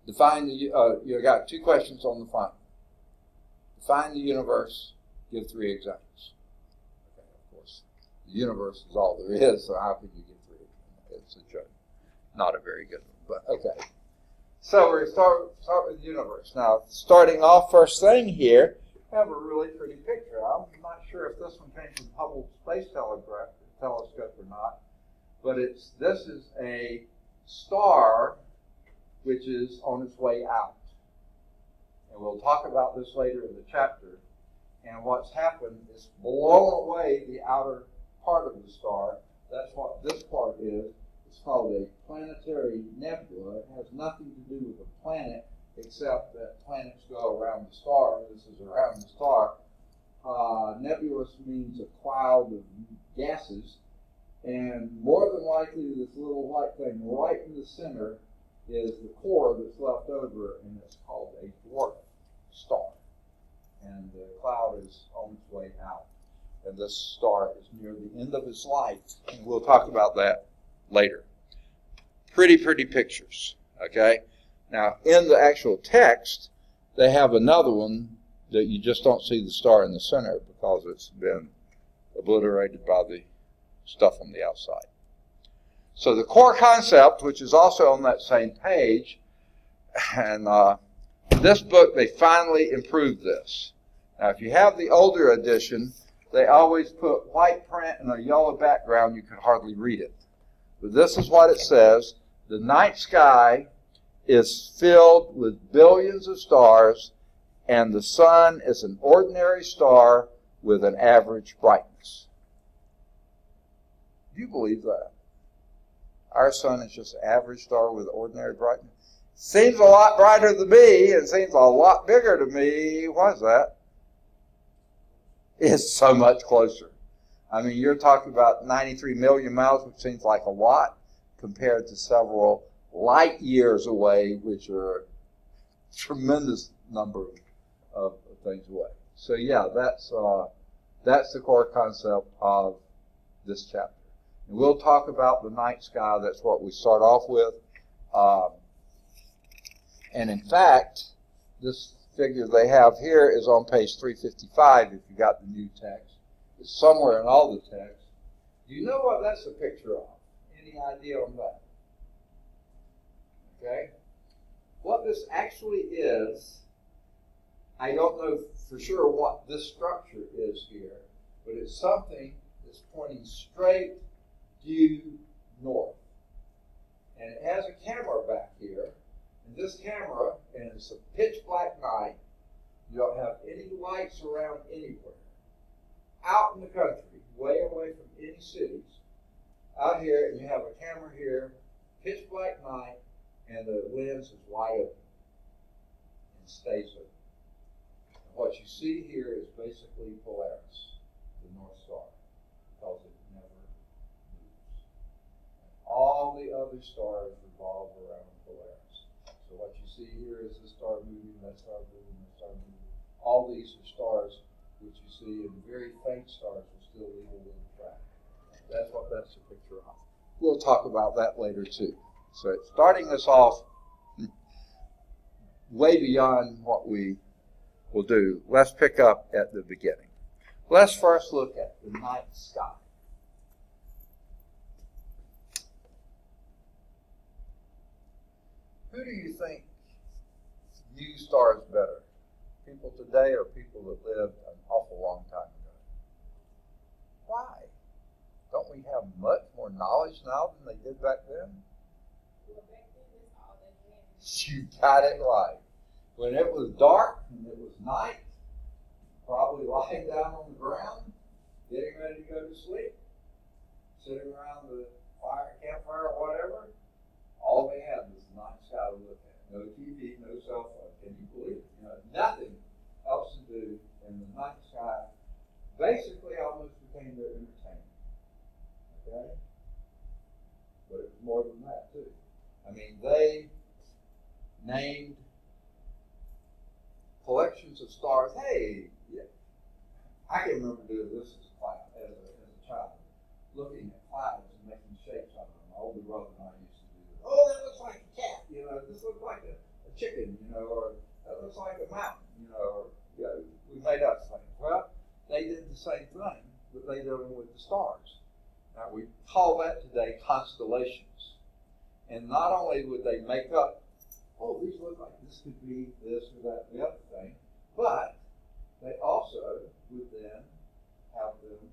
Define you got 2 questions on the final. Define the universe, give 3 examples. Okay, of course, the universe is all there is, so how could you give 3 examples? It's a joke. Not a very good one, but okay. So we're going to start with the universe. Now, starting off first thing here, we have a really pretty picture. I'm not sure if this one came from Hubble Space Telescope or not, but this is a star which is on its way out. And we'll talk about this later in the chapter. And what's happened is blown away the outer part of the star. That's what this part is. It's called a planetary nebula. It has nothing to do with a planet, except that planets go around the star. This is around the star. Nebulous means a cloud of gases. And more than likely, this little white thing right in the center is the core that's left over, and it's called a dwarf star. And the cloud is on its way out. And this star is near the end of its life. And we'll talk about that later. Pretty pictures, okay? Now, in the actual text, they have another one that you just don't see the star in the center because it's been obliterated by the stuff on the outside. So the core concept, which is also on that same page, and this book, they finally improved this. Now, if you have the older edition, they always put white print and a yellow background. You could hardly read it. But this is what it says. The night sky is filled with billions of stars, and the sun is an ordinary star with an average brightness. Do you believe that? Our sun is just an average star with ordinary brightness. Seems a lot brighter to me, and seems a lot bigger to me. Why is that? It's so much closer. I mean, you're talking about 93 million miles, which seems like a lot, compared to several light years away, which are tremendous number of things away. So yeah, that's the core concept of this chapter. And we'll talk about the night sky. That's what we start off with. And in fact, this figure they have here is on page 355 if you got the new text. It's somewhere in all the text. Do you know what that's a picture of? Any idea on that? Okay? What this actually is, I don't know for sure what this structure is here, but it's something that's pointing straight due north. And it has a camera back here. And this camera, and it's a pitch black night, you don't have any lights around anywhere. Out in the country, way away from any cities, out here, and you have a camera here, pitch black night, and the lens is wide open and stays open. And what you see here is basically Polaris, the North Star, because it never moves. And all the other stars revolve around Polaris. So what you see here is this star moving, that star moving, that star moving. All these are stars which you see, and very faint stars will still leave a little track. That's what that's a picture of. We'll talk about that later too. So it's starting us off way beyond what we will do. Let's pick up at the beginning. Let's first look at the night sky. Who do you think view stars better? People today or people that lived an awful long time ago? Why? Don't we have much more knowledge now than they did back then? Well, back then, that's all they had. You got it right. When it was dark and it was night, probably lying down on the ground, getting ready to go to sleep, sitting around the campfire or whatever, all they had was the night sky to look at. No TV, no cell phone. Can you believe it? Nothing else to do, and the night sky basically almost became their entertainment. Okay? But it was more than that, too. I mean, they named collections of stars. Hey, yeah, I can remember doing this as a child, looking at clouds and making shapes out of them. My older brother and I used to do this. Oh, that looks like a cat. This looks like a chicken, or that looks like a mountain, or we made up things. Well, they did the same thing, but they did it with the stars. Now, we call that today constellations. And not only would they make up, oh, these look like this could be this or that, the other thing, but they also would then have them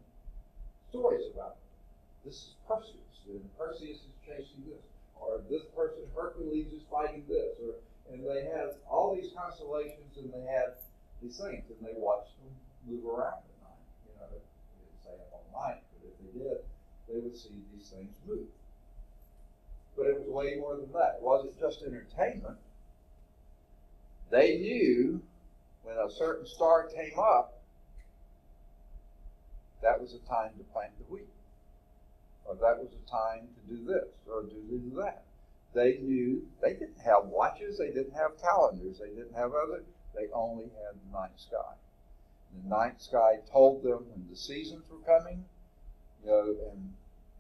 stories about them. This is Perseus, and Perseus is chasing this, or this person, Hercules, is fighting this, and they had all these constellations, and they had these things, and they watched them move around at night. They didn't stay up all night, but if they did, they would see these things move. But it was way more than that. It wasn't just entertainment. They knew when a certain star came up, that was a time to plant the wheat, or that was a time to do this, or to do that. They knew. They didn't have watches. They didn't have calendars. They didn't have they only had the night sky. The night sky told them when the seasons were coming, and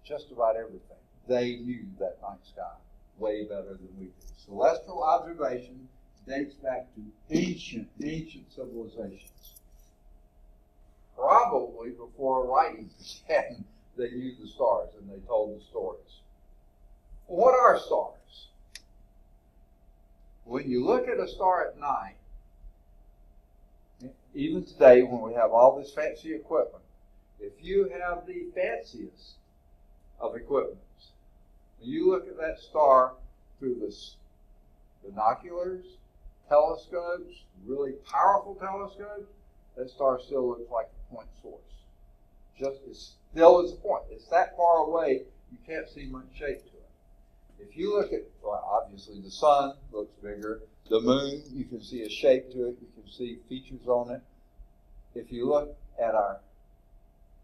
just about everything. They knew that night sky way better than we do. Celestial observation dates back to ancient civilizations. Probably before writing began, they knew the stars and they told the stories. What are stars? When you look at a star at night, even today when we have all this fancy equipment, if you have the fanciest of equipment, when you look at that star through the binoculars, telescopes, really powerful telescopes, that star still looks like a point source. It still is a point. It's that far away, you can't see much shape to it. If you look at, obviously the sun looks bigger. The moon, you can see a shape to it. You can see features on it. If you look at our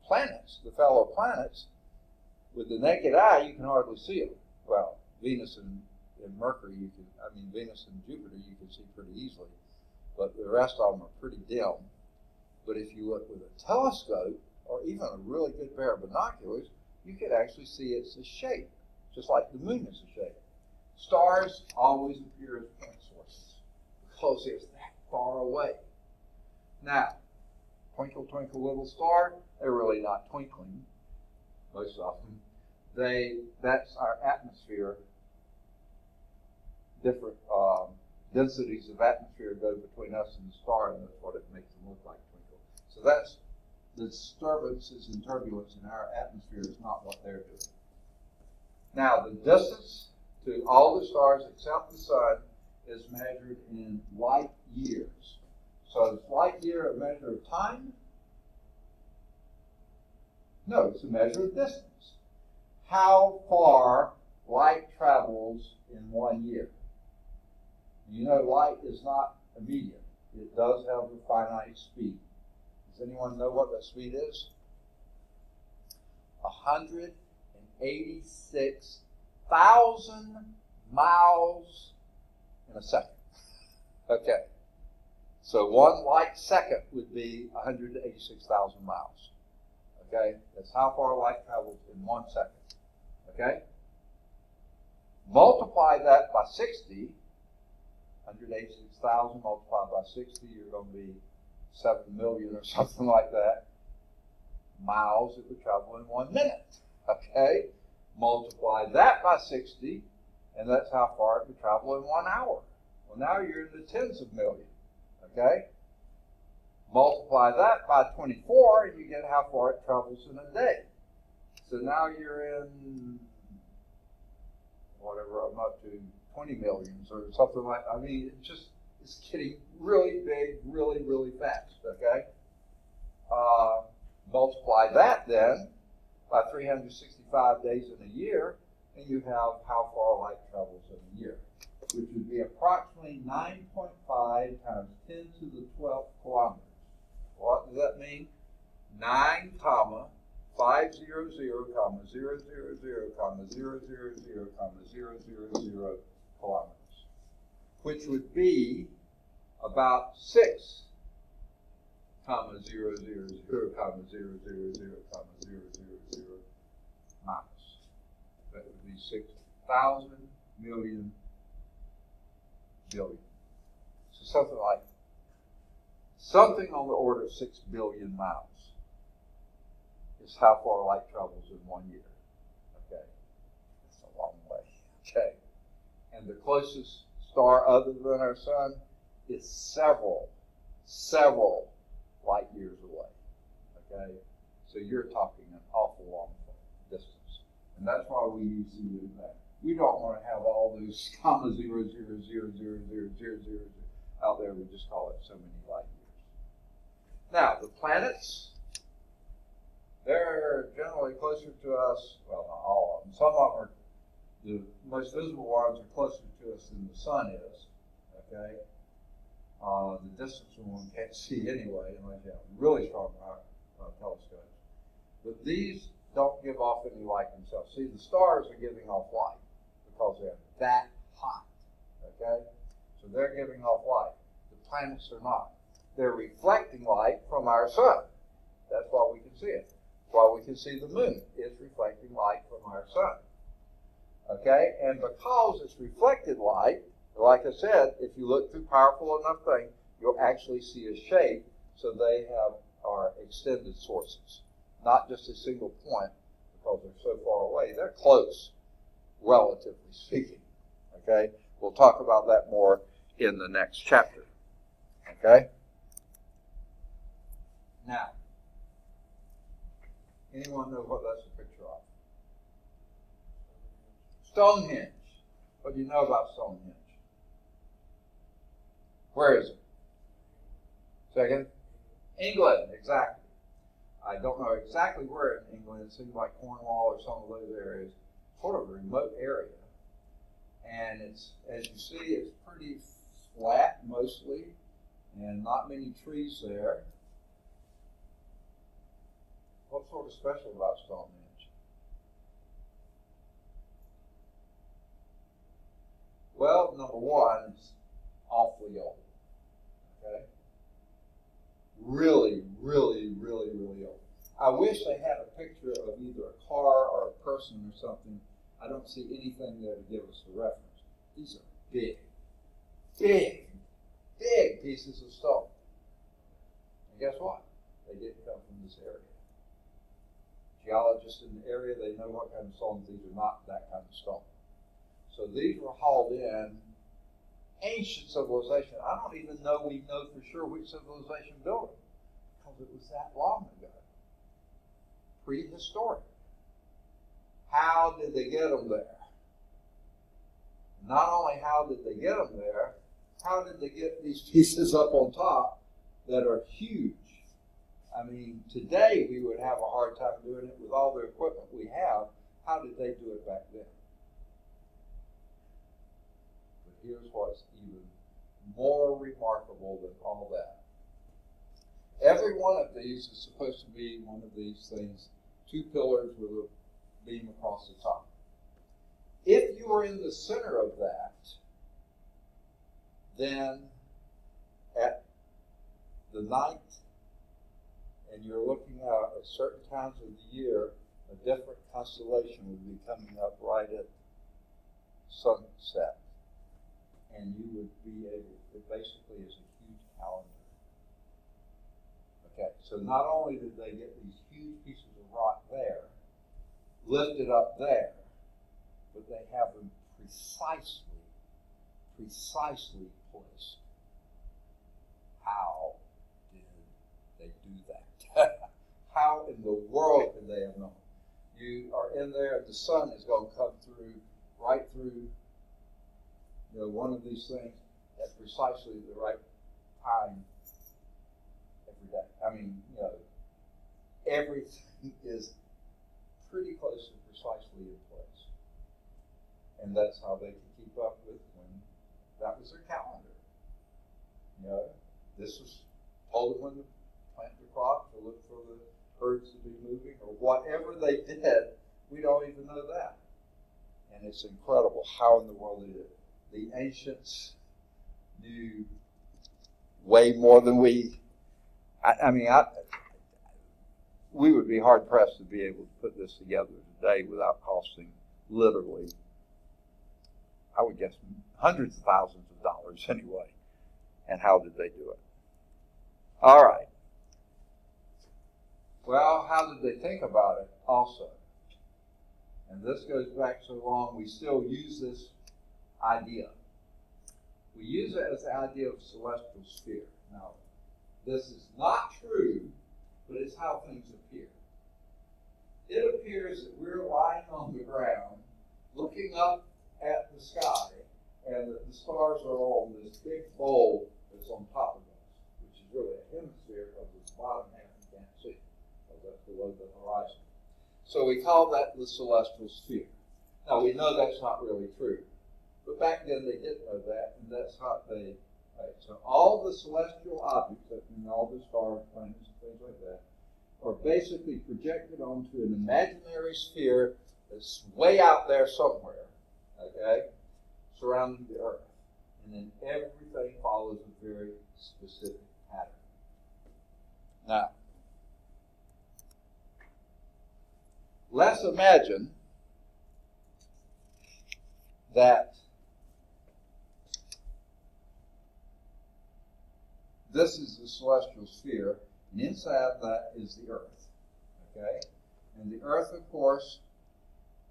planets, the fellow planets, with the naked eye, you can hardly see them. Well, Venus in Mercury, Venus and Jupiter, you can see pretty easily, but the rest of them are pretty dim. But if you look with a telescope, or even a really good pair of binoculars, you can actually see it's a shape, just like the moon is a shape. Stars always appear as point sources because it's that far away. Now, twinkle, twinkle, little star, they're really not twinkling, most of them. That's our atmosphere. Different densities of atmosphere go between us and the star, and that's what it makes them look like twinkle. So that's the disturbances and turbulence in our atmosphere is not what they're doing. Now, the distance to all the stars except the sun is measured in light years. So is light year a measure of time? No, it's a measure of distance. How far light travels in 1 year. You know, light is not immediate. It does have a finite speed. Does anyone know what that speed is? 186,000 miles in a second. Okay. So 1 light second would be 186,000 miles. Okay? That's how far light travels in 1 second. Okay? Multiply that by 60. 186,000 multiplied by 60, you're going to be 7 million or something like that miles it would travel in 1 minute. Okay? Multiply that by 60, and that's how far it would travel in 1 hour. Well, now you're in the tens of millions. Okay? Multiply that by 24, and you get how far it travels in a day. So now you're in whatever I'm up to, 20 millions or something like that. It's getting really big, really, really fast. Okay? Multiply that then by 365 days in a year, and you have how far light travels in a year, which would be approximately 9.5 times 10 to the 12th kilometers. What does that mean? 9, 500, 000, 000, 000, kilometers, which would be about 6, 000, 000, 000, 000 miles. That would be 6,000 million billion. So something on the order of 6 billion miles is how far light travels in 1 year. Okay? That's a long way. Okay? And the closest star other than our sun is several light years away. Okay? So you're talking an awful long distance. And that's why we use that. We don't want to have all those comma 0, 0, 0, 0, 0, 0, 0, 0 out there. We just call it so many light years. Now, the planets, they're generally closer to us, well, not all of them. Some of them are, the most visible ones are closer to us than the sun is. Okay? The distance one can't see anyway, unless you have really strong telescopes. But these don't give off any light themselves. See, the stars are giving off light because they're that hot. Okay? So they're giving off light. The planets are not. They're reflecting light from our sun. That's why we can see it. That's why we can see the moon. It's reflecting light from our sun. Okay? And because it's reflected light, like I said, if you look through powerful enough thing, you'll actually see a shape. So they are extended sources, not just a single point because they're so far away. They're close, relatively speaking. Okay? We'll talk about that more in the next chapter. Okay? Now, anyone know what that's a picture of? Stonehenge. What do you know about Stonehenge? Where is it? Second? England, exactly. I don't know exactly where in England. It seems like Cornwall or some of those areas. Sort of a remote area. And it's, as you see, it's pretty flat mostly, and not many trees there. What's sort of special about Stonehenge? telescope number one is awfully old. Okay? Really, really, really, really old. I wish they had a picture of either a car or a person or something. I don't see anything there to give us a reference. These are big, big, big pieces of stone. And guess what? They didn't come from this area. Geologists in the area, they know what kind of stones. These are not that kind of stone. So these were hauled in. Ancient civilization. I don't even know we know for sure which civilization built them because it was that long ago. Prehistoric. How did they get them there? Not only how did they get them there, how did they get these pieces up on top that are huge? I mean, today we would have a hard time doing it with all the equipment we have. How did they do it back then? But here's what's even more remarkable than all that. Every one of these is supposed to be one of these things, two pillars with a beam across the top. If you are in the center of that, then at the night, and you're looking out at certain times of the year, a different constellation would be coming up right at sunset. And you would be able, it basically is a huge calendar. Okay, so not only did they get these huge pieces of rock there, lifted up there, but they have them precisely placed. How did they do that? How in the world could they have known? You are in there, the sun is going to come through, right through, one of these things at precisely the right time every day. I mean, everything is pretty close to precisely in place. And that's how they could keep up with when that was their calendar. This was told them when to plant the crop, to look for the herds to be moving, or whatever they did. We don't even know that. And it's incredible how in the world they did it. The ancients knew way more than we. We would be hard pressed to be able to put this together today without costing literally, I would guess, hundreds of thousands of dollars anyway. And how did they do it? All right. Well, how did they think about it also? And this goes back so long, we still use this idea. We use it as the idea of celestial sphere. Now, this is not true, but it's how things appear. It appears that we're lying on the ground, looking up at the sky, and that the stars are on this big bowl that's on top of us, which is really a hemisphere of the bottom half you can't see, because that's below the horizon. So we call that the celestial sphere. Now, we know that's not really true. But back then they didn't know that, and that's how they made. So all the celestial objects, that mean all the stars, planets, and things like that, are basically projected onto an imaginary sphere that's way out there somewhere, okay, surrounding the Earth. And then everything follows a very specific pattern. Now, let's imagine that this is the celestial sphere, and inside that is the Earth, okay? And the Earth, of course,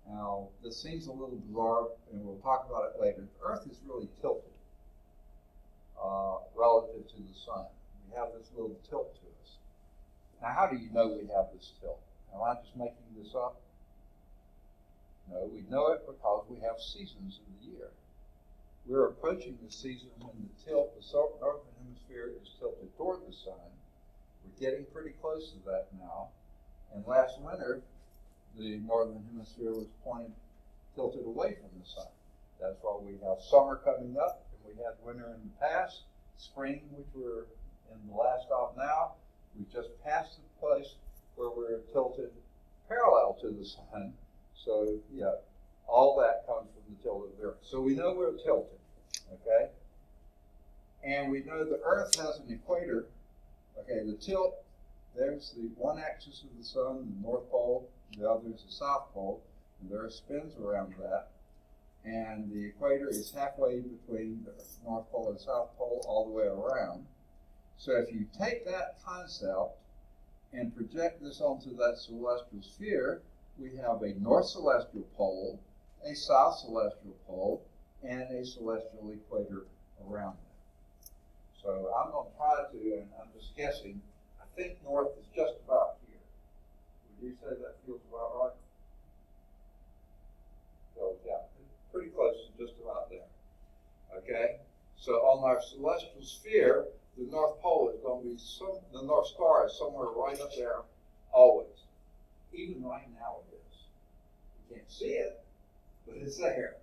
now this seems a little bizarre, and we'll talk about it later. The Earth is really tilted relative to the sun. We have this little tilt to us. Now, how do you know we have this tilt? Am I just making this up? No, we know it because we have seasons in the year. We're approaching the season when the northern hemisphere is tilted toward the sun. We're getting pretty close to that now. And last winter, the northern hemisphere was tilted away from the sun. That's why we have summer coming up, and we had winter in the past, spring, which we're in the last of now. We just passed the place where we're tilted parallel to the sun. So, yeah, all that comes from the tilt of the Earth. So we know we're tilted. Okay? And we know the Earth has an equator. Okay, the tilt, there's the one axis of the sun, the North Pole, the other is the South Pole, and there are spins around that. And the equator is halfway between the North Pole and South Pole all the way around. So if you take that concept and project this onto that celestial sphere, we have a North Celestial Pole, a South Celestial Pole, and a celestial equator around that. So I'm going to try to, and I'm just guessing, I think North is just about here. Would you say that feels about right? So yeah, pretty close to just about there. Okay? So on our celestial sphere, the North Pole is going to be the North Star is somewhere right up there, always. Even right now it is. You can't see it, but it's there.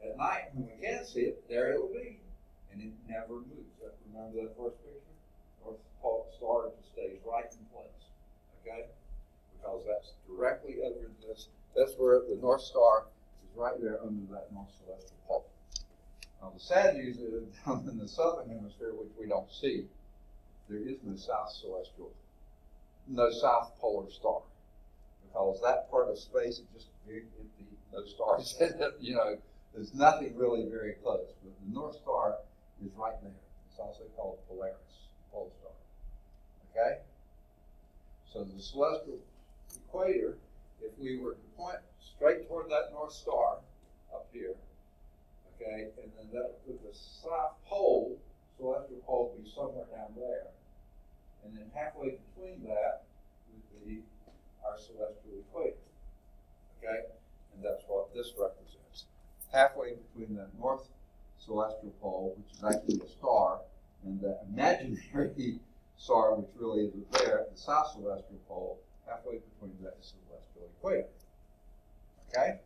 At night, when we can't see it, there it'll be. And it never moves. Remember that first picture? North Pole star just stays right in place. Okay? Because that's directly over this. That's where the North Star is right there under that North Celestial Pole. Now, the sad news is down in the southern hemisphere, which we don't see, there is no South Polar Star. Because that part of space is just very empty, no stars in it, you know. There's nothing really very close. But the North Star is right there. It's also called Polaris, Pole Star. Okay? So the celestial equator, if we were to point straight toward that North Star up here, okay, and then that would put the South Pole, celestial pole, would be somewhere down there. And then halfway between that would be our celestial equator. Okay? And that's what this represents. Halfway between the North Celestial Pole, which is actually a star, and the imaginary star, which really isn't there, the South Celestial Pole, halfway between that celestial equator. Okay?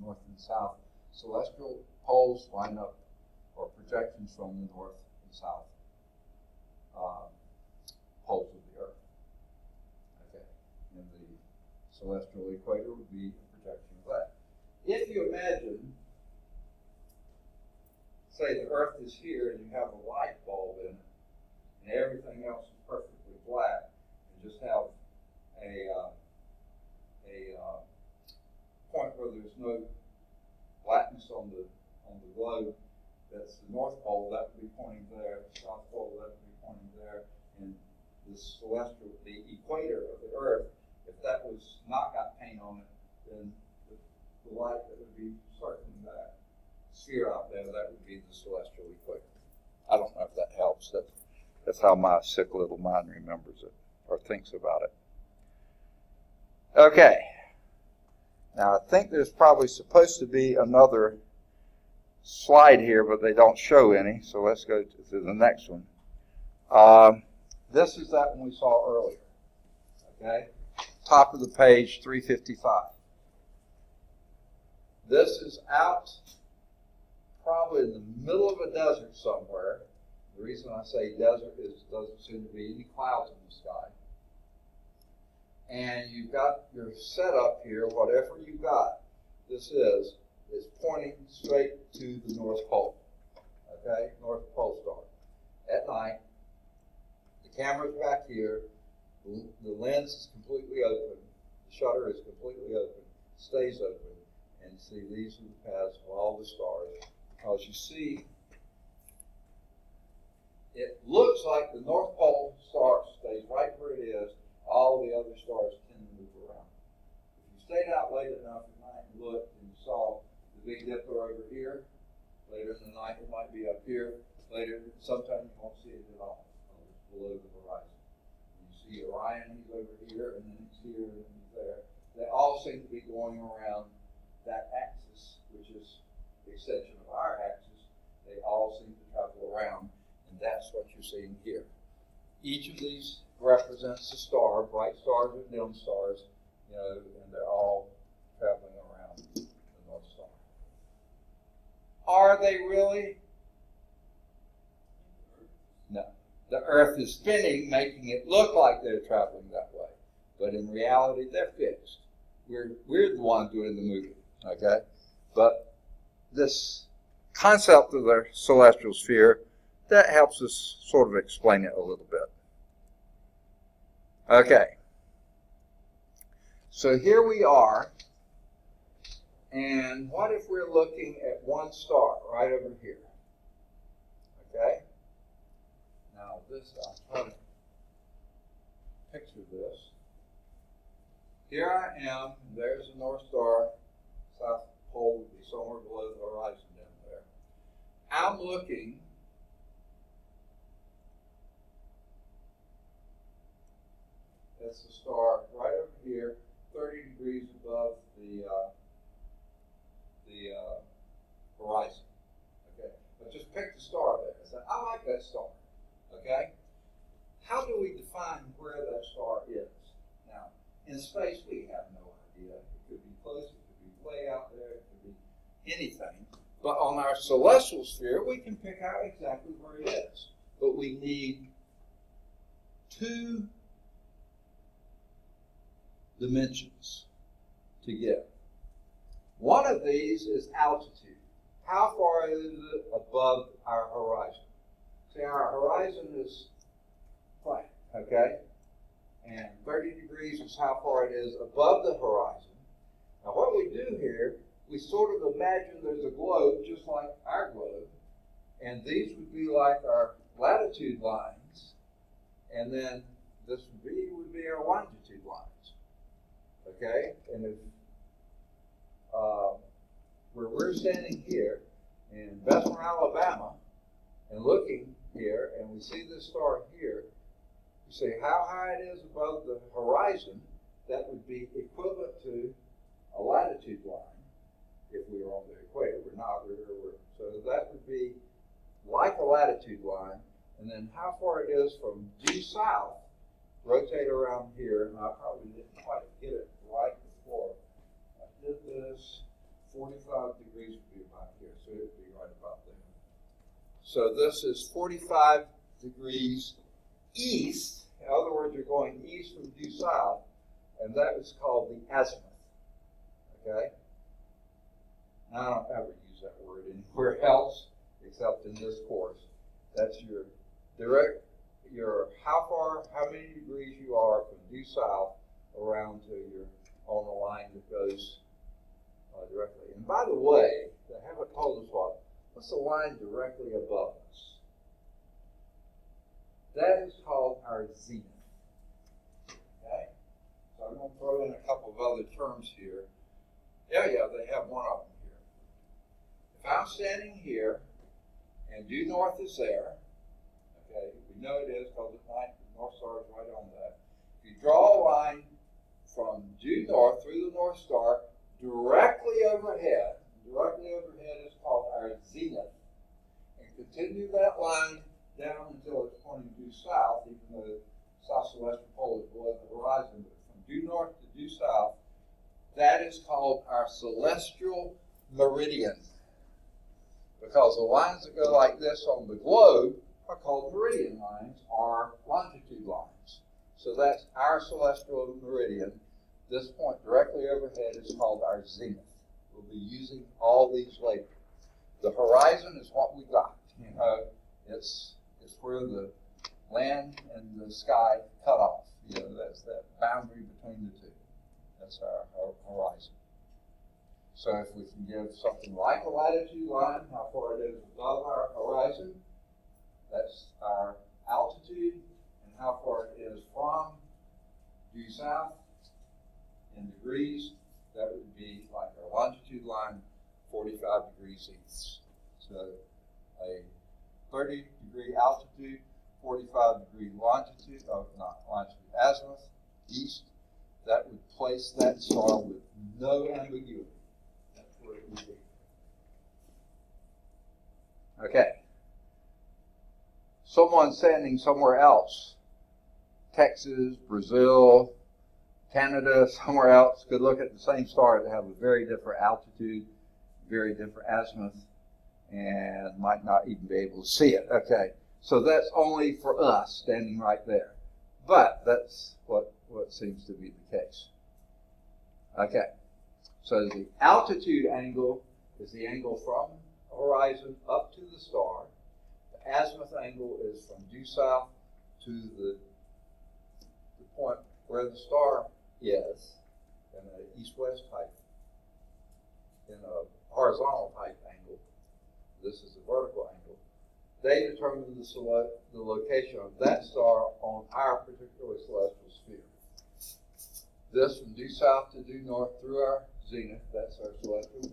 North and South celestial poles line up, or projections from the North and South poles of the Earth. Okay? And the celestial equator would be a projection of that. If you imagine, say the Earth is here and you have a light bulb in it, and everything else is perfectly black, and just have a point where there's no blackness on the globe, that's the North Pole, that would be pointing there, the South Pole, that would be pointing there, and the equator of the Earth, if that was not got paint on it, then the light that would be circling that sphere out there, that would be the celestial equator. I don't know if that helps. That's how my sick little mind remembers it or thinks about it. Okay. Now, I think there's probably supposed to be another slide here, but they don't show any, so let's go to the next one. This is that one we saw earlier. Okay? Top of the page, 355. This is out probably in the middle of a desert somewhere. The reason I say desert is there doesn't seem to be any clouds in the sky. And you've got your setup here, whatever you got, this is pointing straight to the North Pole. Okay? North Pole Star. At night, the camera's back here, the lens is completely open, the shutter is completely open, stays open, and see these are the paths of all the stars. Because you see, it looks like the North Pole star stays right where it is. All the other stars tend to move around. If you stayed out late enough at night and looked and you saw the Big Dipper over here, later in the night it might be up here. Later, sometimes you won't see it at all. It's below the horizon. You see Orion, he's over here, and then he's here, and he's there. They all seem to be going around that axis, which is the extension of our axis. They all seem to travel around, and that's what you're seeing here. Each of these represents a star, bright stars or dim stars, you know, and they're all traveling around the North Star. Are they really? No. The Earth is spinning, making it look like they're traveling that way. But in reality, they're fixed. We're the ones doing the moving, okay? But this concept of the celestial sphere, that helps us sort of explain it a little bit. Okay. So here we are, and what if we're looking at one star right over here? Okay? Now this, I'll try to picture this. Here I am, there's the North Star, South Pole would be somewhere below the horizon down there. I'm looking that's the star right over here, 30 degrees above the horizon. Okay, but just pick the star there. I said, I like that star. Okay, how do we define where that star is? Now, in space, we have no idea. It could be close, it could be way out there, it could be anything. But on our celestial sphere, we can pick out exactly where it is. But we need two dimensions to get. One of these is altitude. How far is it above our horizon? See, our horizon is flat, okay? And 30 degrees is how far it is above the horizon. Now what we do here, we sort of imagine there's a globe just like our globe, and these would be like our latitude lines, and then this would be our longitude lines. Okay, and if where we're standing here in Bessemer, Alabama, and looking here, and we see this star here, you say how high it is above the horizon, that would be equivalent to a latitude line if we were on the equator. We're not, so that would be like a latitude line, and then how far it is from due south, rotate around here, and I probably didn't quite get it right before I did this. 45 degrees would be about here, so it would be right about there. So this is 45 degrees east. In other words, you're going east from due south, and that is called the azimuth. Okay? Now, I don't ever use that word anywhere else except in this course. That's your direct, how many degrees you are from due south around to your on the line that goes directly. And by the way, they haven't told us what's the line directly above us? That is called our zenith. Okay? So I'm going to throw in a couple of other terms here. Yeah, they have one of them here. If I'm standing here and due north is there, okay, we know it is because the North Star is right on that. If you draw a line from due north through the North Star directly overhead is called our zenith. And continue that line down until it's pointing due south, even though the south celestial pole is below the horizon. But from due north to due south, that is called our celestial meridian. Because the lines that go like this on the globe are called meridian lines or longitude lines. So that's our celestial meridian. This point directly overhead is called our zenith. We'll be using all these later. The horizon is what we got. You know, it's where the land and the sky cut off. You know, that's that boundary between the two. That's our horizon. So if we can give something like a latitude line, how far it is above our horizon, that's our altitude, and how far it is from due south in degrees, that would be like our longitude line, 45 degrees east. So a 30 degree altitude, 45 degree longitude, azimuth, east, that would place that star with no ambiguity. That's where it would be. Okay. Someone standing somewhere else, Texas, Brazil, Canada, somewhere else, could look at the same star to have a very different altitude, very different azimuth, and might not even be able to see it. Okay, so that's only for us standing right there. But that's what seems to be the case. Okay, so the altitude angle is the angle from horizon up to the star. The azimuth angle is from due south to the point where the star is in an east-west type, in a horizontal type angle. This is a vertical angle. They determine the location of that star on our particular celestial sphere. This from due south to due north through our zenith, that's our celestial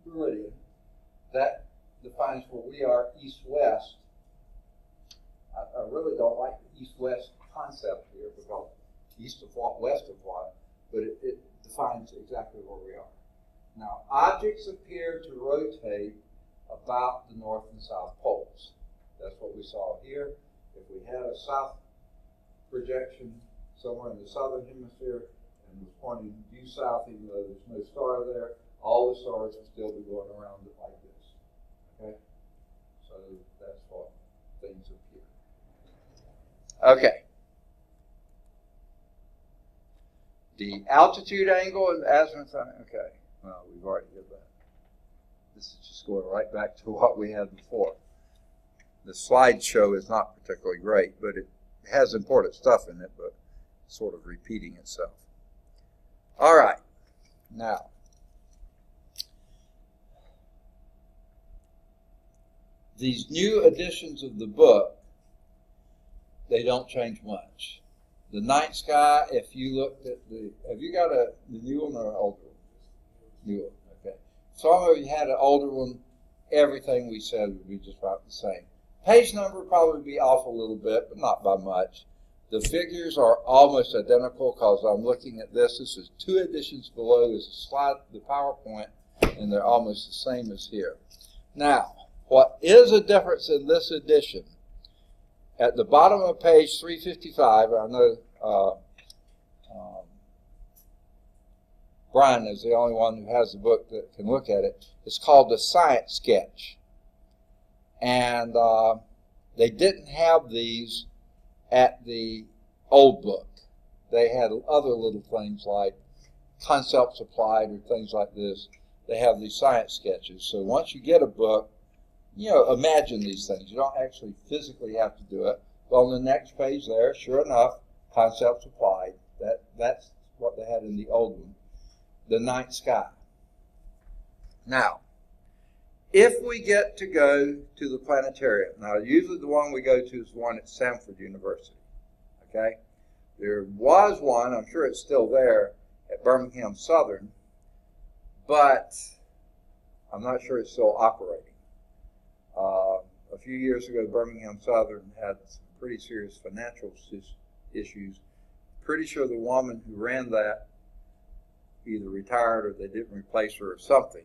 meridian. That defines where we are east-west. I really don't like the east-west concept here because east of what, west of what, but it defines exactly where we are. Now, objects appear to rotate about the north and south poles. That's what we saw here. If we had a south projection somewhere in the southern hemisphere and was pointing due south, even though there's no star there, all the stars would still be going around it like this. Okay? So that's what things appear. Okay. The altitude angle and azimuth angle. Okay. Well, we've already did that. This is just going right back to what we had before. The slideshow is not particularly great, but it has important stuff in it, but sort of repeating itself. All right. Now, these new editions of the book, they don't change much. The night sky, if you looked at have you got the new one or an older one? New one, okay. Some of you had an older one, everything we said would be just about the same. Page number would probably be off a little bit, but not by much. The figures are almost identical because I'm looking at this. This is 2 editions below. There's a slide, the PowerPoint, and they're almost the same as here. Now, what is a difference in this edition? At the bottom of page 355, I know Brian is the only one who has the book that can look at it. It's called the Science Sketch. And they didn't have these at the old book. They had other little things like concepts applied or things like this. They have these science sketches. So once you get a book, imagine these things. You don't actually physically have to do it. But on the next page there, sure enough, concepts applied. That's what they had in the old one. The night sky. Now, if we get to go to the planetarium, now usually the one we go to is the one at Stanford University, okay? There was one, I'm sure it's still there, at Birmingham Southern, but I'm not sure it's still operating. A few years ago, Birmingham Southern had some pretty serious financial issues. Pretty sure the woman who ran that either retired or they didn't replace her or something.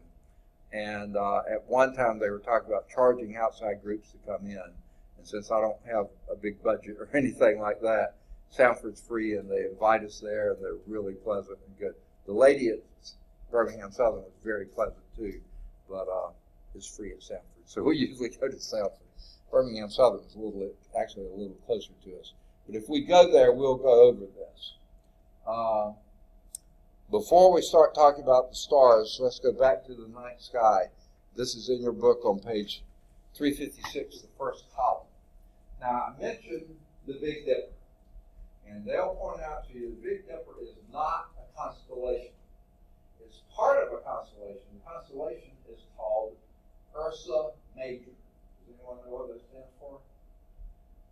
And at one time they were talking about charging outside groups to come in. And since I don't have a big budget or anything like that, Stanford's free and they invite us there and they're really pleasant and good. The lady at Birmingham Southern was very pleasant too, but it's free at Stanford. So we usually go to Stanford. Birmingham Southern is actually a little closer to us. But if we go there, we'll go over this. Before we start talking about the stars, let's go back to the night sky. This is in your book on page 356, the first column. Now, I mentioned the Big Dipper, and they'll point out to you the Big Dipper is not a constellation. It's part of a constellation. The constellation is called Ursa Major. Does anyone know what that stands for?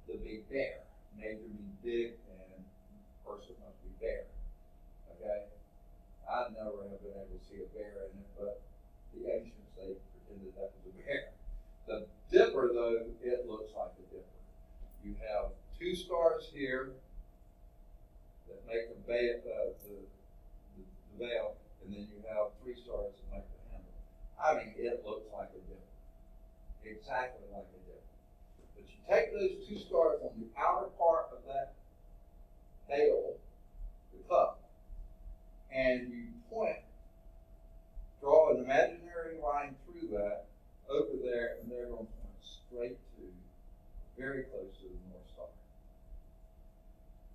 The Big Bear. Major means big, and Ursa must be bear. Okay? I never have been able to see a bear in it, but the ancients, they pretended that was a bear. The Dipper, though, it looks like a Dipper. You have 2 stars here that make the veil, and then you have 3 stars that make the handle. I mean, it looks like a Dipper. Exactly like a Dipper. But you take those 2 stars on the outer part of that veil, the cup, and you draw an imaginary line through that, over there, and they're going to point straight to, very close to the North Star.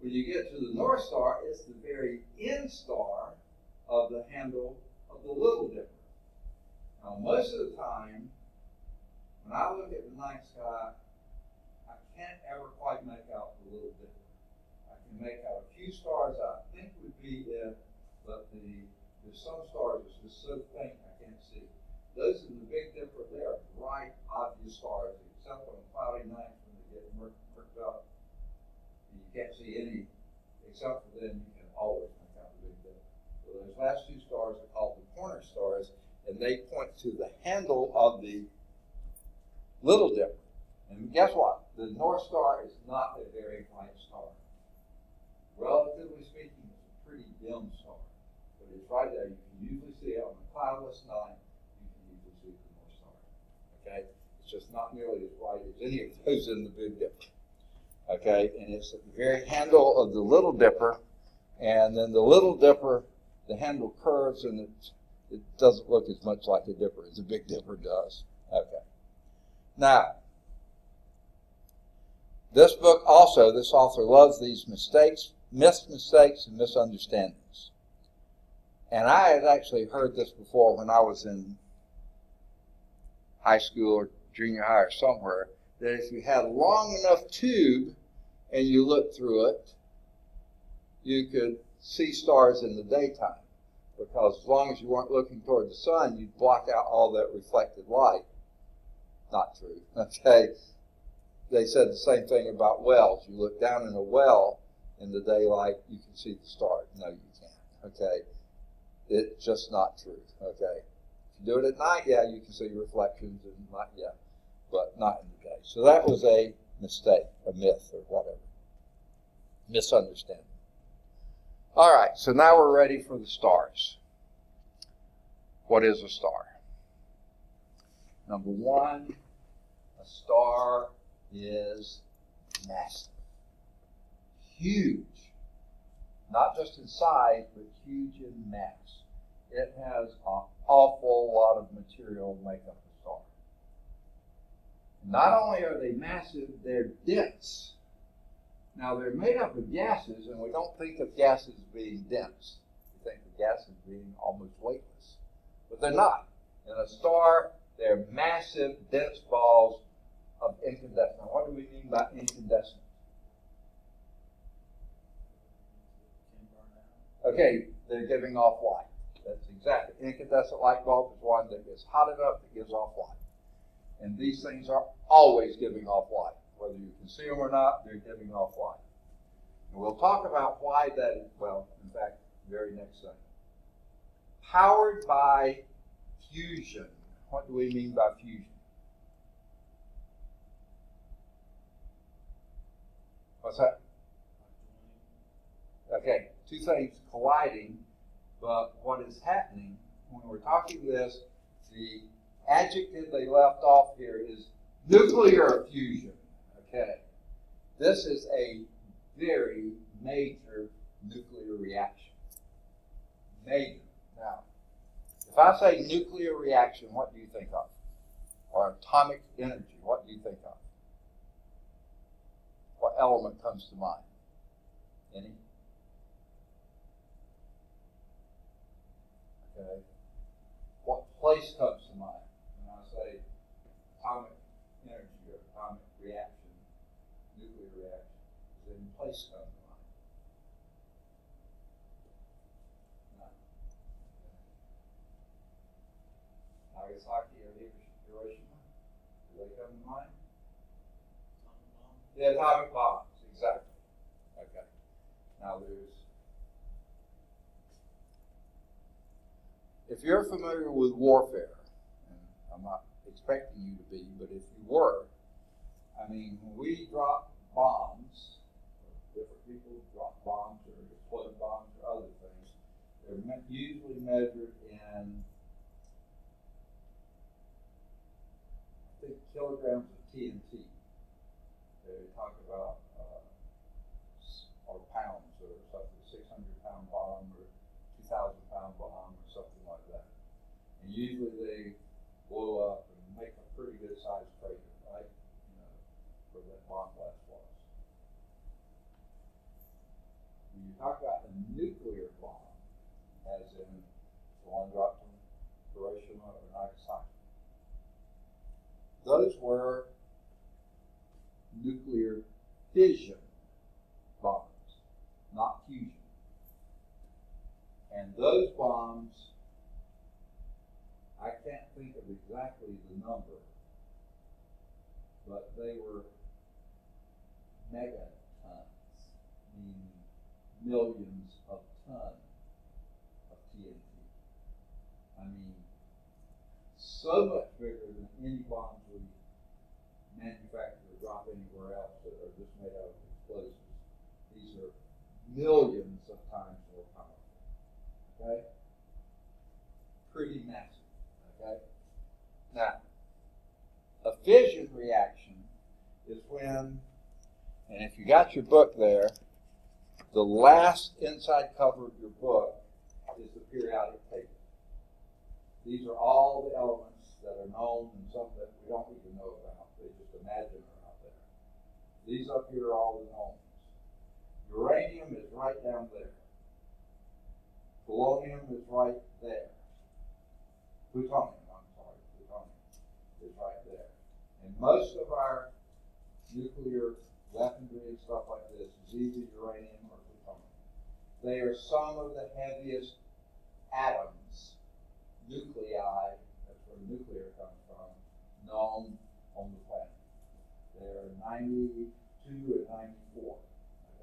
When you get to the North Star, it's the very end star of the handle of the Little Dipper. Now, most of the time, when I look at the night sky, I can't ever quite make out the little dipper. I can make out a few stars I think would be it, but there's some stars that's just so faint I can't see. Those in the Big Dipper, they are bright, obvious stars, except on cloudy nights when they get murked up. And you can't see any, except for then you can always make out the Big Dipper. So those last two stars are called the corner stars, and they point to the handle of the Little Dipper. And guess what? The North Star is not a very bright star. Relatively speaking, it's a pretty dim star. But it's right there. You can usually see it on a cloudless night. You can usually see the North Star. Okay? It's just not nearly as bright as any of those in the Big Dipper. Okay? And it's at the very handle of the Little Dipper. And then the Little Dipper, the handle curves, and it doesn't look as much like a dipper as the Big Dipper does. Okay. Now, this book also, this author loves these mistakes, missed mistakes, and misunderstandings. And I had actually heard this before when I was in high school or junior high or somewhere, that if you had a long enough tube and you looked through it, you could see stars in the daytime. Because as long as you weren't looking toward the sun, you'd block out all that reflected light. Not true, okay? They said the same thing about wells. You look down in a well in the daylight, you can see the stars. No, you can't, okay? It's just not true, okay? If you do it at night, yeah, you can see reflections, and not, yeah, but not in the day. So that was a mistake, a myth, or whatever. Misunderstanding. All right, so now we're ready for the stars. What is a star? Number one, a star is massive. Huge. Not just in size, but huge in mass. It has an awful lot of material to make up a star. Not only are they massive, they're dense. Now, they're made up of gases, and we don't think of gases being dense. We think of gases being almost weightless. But they're not. In a star, they're massive, dense balls of incandescent. Now, what do we mean by incandescent? Okay, they're giving off light. That's exactly. Incandescent light bulb is one that is hot enough that gives off light. And these things are always giving off light. Whether you can see them or not, they're giving off light. And we'll talk about why that is, well, in fact, the very next thing. Powered by fusion. What do we mean by fusion? What's that? Okay, two things colliding, but what is happening when we're talking this, the adjective they left off here is nuclear fusion. Okay, this is a very major nuclear reaction. Major. Now, if I say nuclear reaction, what do you think of? Or atomic energy, what do you think of? What element comes to mind? Any? Okay. What place comes to mind when I say atomic energy or atomic reaction, nuclear reaction? Does any place come to mind? No. Nagasaki or Hiroshima? Do they come to mind? The atomic bombs, exactly. Okay. Now if you're familiar with warfare, and I'm not expecting you to be, but if you were, I mean, when we drop bombs, different people drop bombs or explode bombs or other things, they're usually measured in, I think, kilograms of TNT. They talk about, or pounds or something, 600-pound bomb or 2,000-pound bomb or something like that. And usually they blow up and make a pretty good sized crater, right? You know, where that bomb blast was. When you talk about a nuclear bomb, as in the one dropped on Hiroshima or Nagasaki, those fission bombs, not fusion. And those bombs, I can't think of exactly the number, but they were megatons, meaning millions of tons of TNT. I mean, so much bigger than any bombs we manufacture or drop anywhere else that are just made out of explosives. These are millions of times more powerful. Okay? Pretty massive. Okay? Now, a fission reaction is when, and if you got your book there, the last inside cover of your book is the periodic table. These are all the elements that are known and some that we don't even know about. They just imagine are out there. These up here are all the knowns. Uranium is right down there. Polonium is right there. Plutonium is right there. And most of our nuclear weaponry and stuff like this is either uranium or plutonium. They are some of the heaviest atoms, nuclei, that's where nuclear comes from, known on the planet. There are 92 and 94.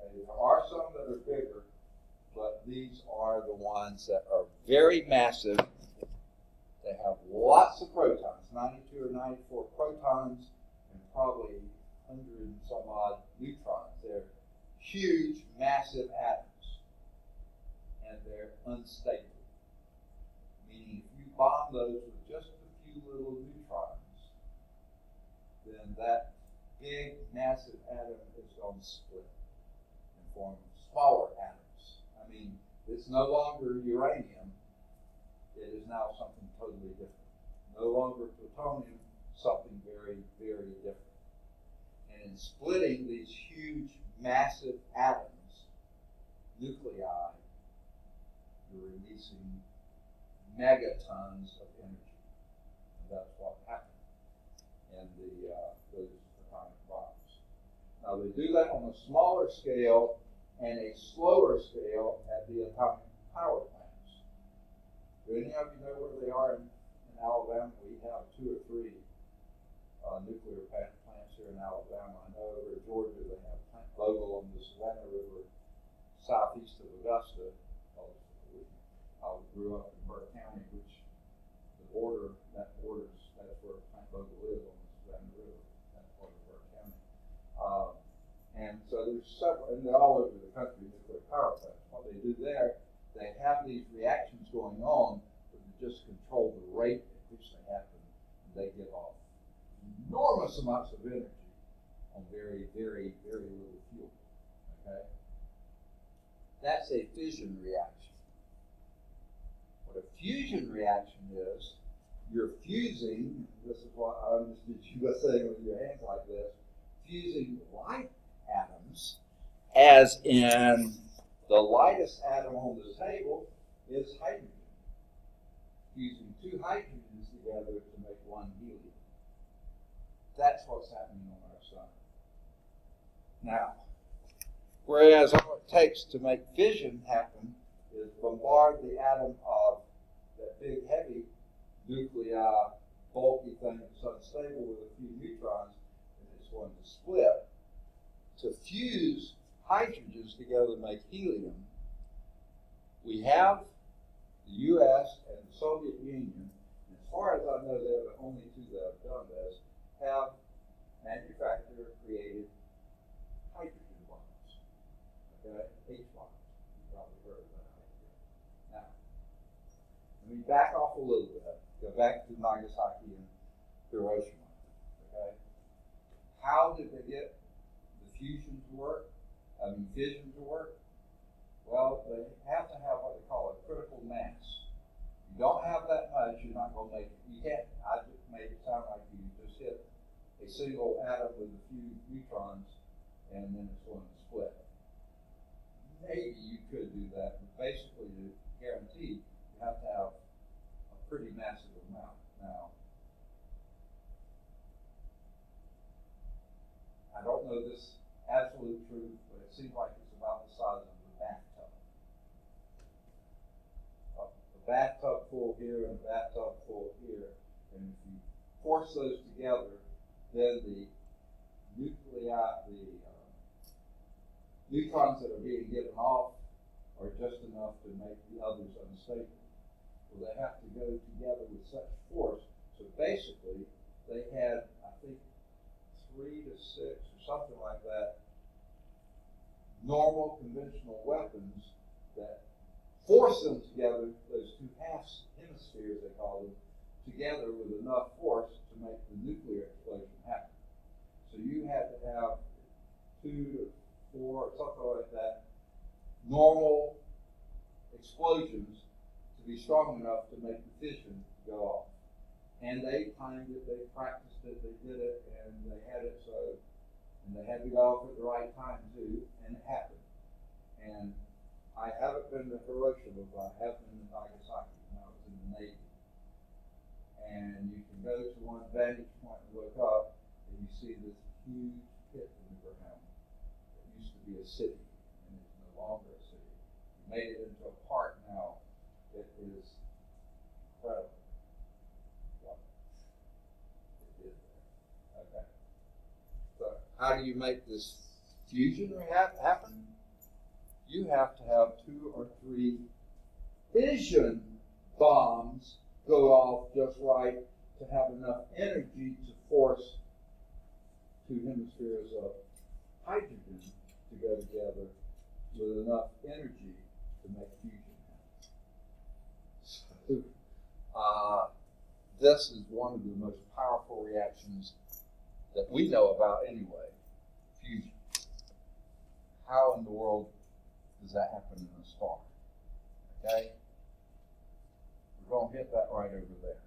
Okay? There are some that are bigger, but these are the ones that are very massive. They have lots of protons, 92 or 94 protons, and probably 100 and some odd neutrons. They're huge, massive atoms, and they're unstable. Meaning, if you bomb those with just a few little neutrons, then that big, massive atom is going to split and form smaller atoms. I mean, it's no longer uranium. It is now something totally different. No longer plutonium, something very, very different. And in splitting these huge, massive atoms, nuclei, you're releasing megatons of energy. And that's what happened in those atomic bombs. Now, they do that on a smaller scale and a slower scale at the atomic power plants. Do any of you know where they are in Alabama? We have 2 or 3 nuclear plants here in Alabama. I know over in Georgia they have Plant Vogtle on the Savannah River, southeast of Augusta. I grew up in Burke County, which that's where Plant Vogtle is on the Savannah River. That's part of Burke County. And so there's several, and they're all over the country, nuclear power plants. What they do there, they have these reactions going on, but they just control the rate at which they happen, and they give off enormous amounts of energy on very, very, very little fuel. Okay? That's a fission reaction. What a fusion reaction is, you're fusing, this is what I understood you were saying with your hands like this, fusing light atoms, as in the lightest atom on the table is hydrogen. Fusing 2 hydrogens together to make 1 helium. That's what's happening on our sun. Now, whereas all it takes to make fission happen is bombard the atom of that big, heavy nuclei, bulky thing that's unstable with a few neutrons, and it's going to split. To fuse hydrogens together to make helium, we have the U.S. and the Soviet Union, and as far as I know, they're the only 2 that have done this, have manufactured or created hydrogen bombs. Okay? H-bombs. You probably heard of that idea. Now, let me back off a little bit. Go back to Nagasaki and Hiroshima. Okay? How did they get the fission to work? Well, they have to have what they call a critical mass. You don't have that much, you're not going to make it. You can't, I just made it sound like you just hit a single atom with a few neutrons and then it's going to split. Maybe you could do that, but basically to guarantee, you have to have a pretty massive amount. Now, I don't know this absolute bathtub full here and a bathtub full here, and if you force those together, then the neutrons that are being given off are just enough to make the others unstable. Well, they have to go together with such force. So basically, they had, I think, 3 to 6 or something like that, normal conventional weapons that force them together, those two hemispheres, they call them, together with enough force to make the nuclear explosion happen. So you had to have 2 to 4 or something like that, normal explosions to be strong enough to make the fission go off. And they timed it, they practiced it, they did it, and they had it so, and they had to go off at the right time too, and it happened. And I haven't been to Hiroshima, but I have been to Nagasaki when I was in the Navy. And you can go to one vantage point and look up, and you see this huge pit in the ground. It used to be a city, and it's no longer a city. We made it into a park now. It is incredible. Okay. So how do you make this fusion happen? You have to have 2 or 3 fission bombs go off just right to have enough energy to force 2 hemispheres of hydrogen to go together with enough energy to make fusion happen. So, this is one of the most powerful reactions that we know about anyway, fusion. How in the world does that happen in a star? Okay? We're going to hit that right over there.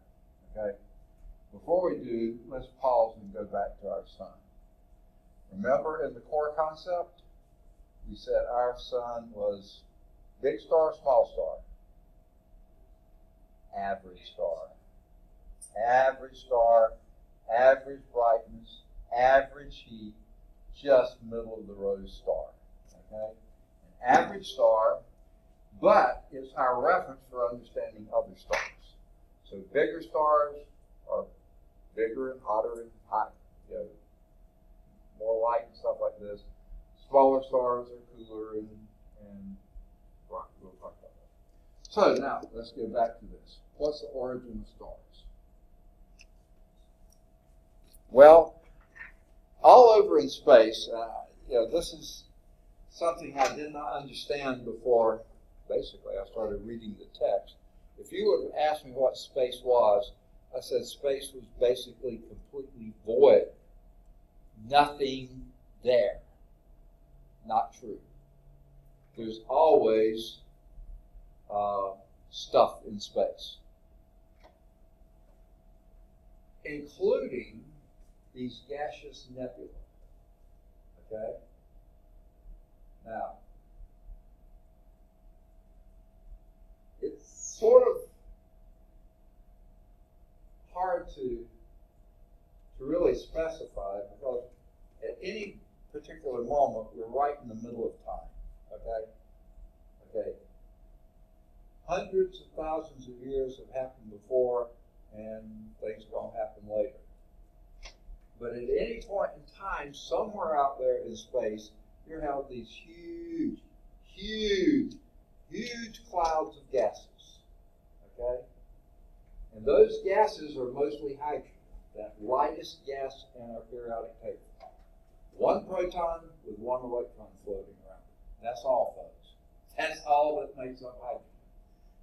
Okay? Before we do, let's pause and go back to our sun. Remember in the core concept, we said our sun was big star, small star, average star. Average star, average brightness, average heat, just middle of the road star. Okay? An average star, but it's our reference for understanding other stars. So bigger stars are bigger and hotter and hot, more light and stuff like this. Smaller stars are cooler and right, we'll talk about that. So now let's get back to this. What's the origin of stars? Well, all over in space, this is something I did not understand before, basically, I started reading the text. If you would have asked me what space was, I said space was basically completely void. Nothing there. Not true. There's always stuff in space, including these gaseous nebulae. Okay? Now, it's sort of hard to really specify because at any particular moment we're right in the middle of time. Okay? Hundreds of thousands of years have happened before, and things are going to happen later. But at any point in time, somewhere out there in space, you have these huge clouds of gases. Okay? And those gases are mostly hydrogen, that lightest gas in our periodic table. 1 proton with 1 electron floating around. That's all, folks. That's all that makes up hydrogen.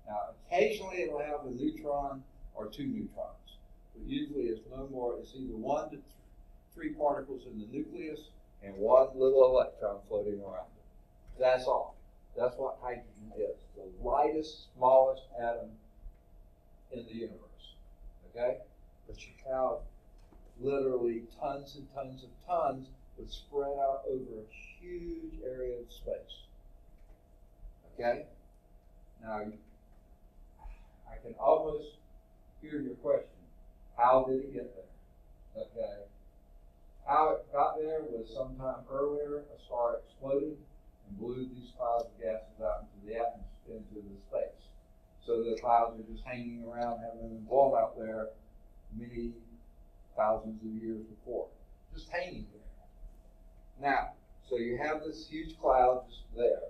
Now, occasionally it'll have a neutron or 2 neutrons, but usually it's no more. It's either 1 to 3 particles in the nucleus and 1 little electron floating around it. That's all. That's what hydrogen is. The lightest, smallest atom in the universe. Okay? But you have literally tons and tons of tons that spread out over a huge area of space. Okay? Now, I can almost hear your question. How did it get there? Okay? How it got there was sometime earlier, a star exploded and blew these clouds of gases out into the atmosphere, into the space. So the clouds are just hanging around, having been blown out there many thousands of years before. Just hanging there. Now, so you have this huge cloud just there.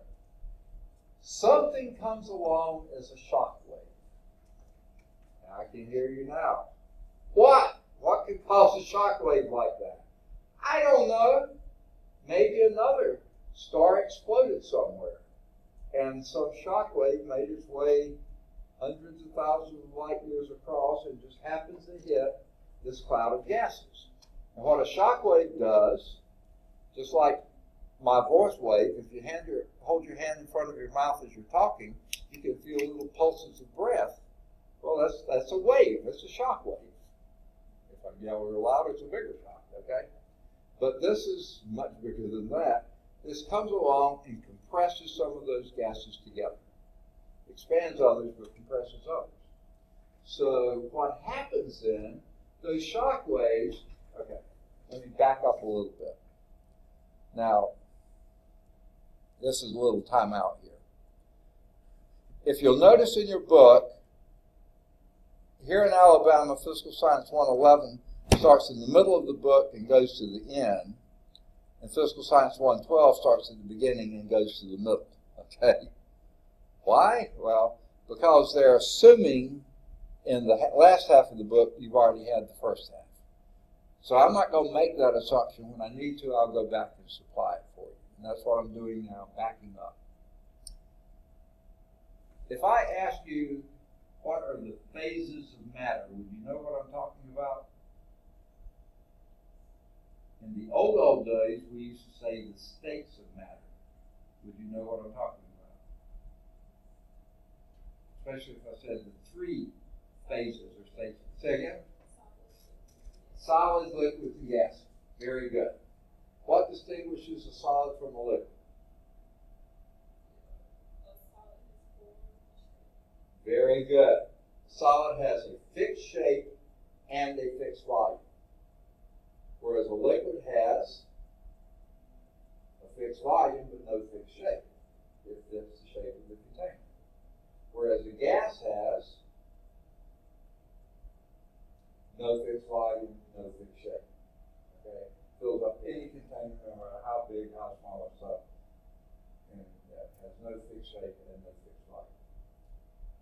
Something comes along as a shock wave. Now, I can hear you now. What? What could cause a shock wave like that? I don't know. Maybe another star exploded somewhere. And some shock wave made its way hundreds of thousands of light years across and just happens to hit this cloud of gases. And what a shock wave does, just like my voice wave, if you hold your hand in front of your mouth as you're talking, you can feel little pulses of breath. Well, that's a wave. That's a shock wave. If I yell real loud, it's a bigger shock, okay? But this is much bigger than that. This comes along and compresses some of those gases together. Expands others, but compresses others. So what happens then, those shock waves, okay, let me back up a little bit. Now, this is a little timeout here. If you'll notice in your book, here in Alabama, Physical Science 111 starts in the middle of the book and goes to the end. And Physical Science 112 starts at the beginning and goes to the middle. Okay? Why? Well, because they're assuming in the last half of the book you've already had the first half. So I'm not going to make that assumption. When I need to, I'll go back and supply it for you. And that's what I'm doing now, backing up. If I ask you, what are the phases of matter, would you know what I'm talking about? In the old days, we used to say the states of matter. Would you know what I'm talking about? Especially if I said the three phases or states. Say again? Solid, liquid, and gas. Very good. What distinguishes a solid from a liquid? Very good. Solid has a fixed shape and a fixed volume, whereas a liquid has a fixed volume but no fixed shape. It fits the shape of the container. Whereas a gas has no fixed volume, no fixed shape. Okay? Fills up any container, no matter how big, how small it's up. And has no fixed shape and no fixed volume.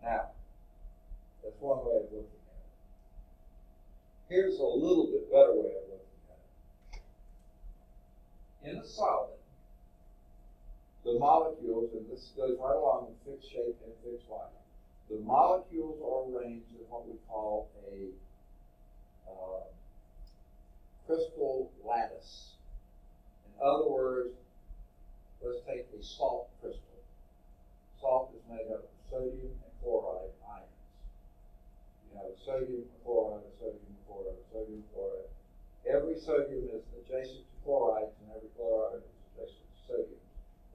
Now, that's one way of looking at it. Here's a little bit better way of looking at it. In a solid, the molecules, and this goes right along with fixed shape and fixed volume, the molecules are arranged in what we call a crystal lattice. In other words, let's take a salt crystal. Salt is made up of sodium and chloride ions. You have a sodium chloride, a sodium chloride, a sodium chloride. Every sodium is adjacent to chlorides, and every chloride is adjacent to sodium.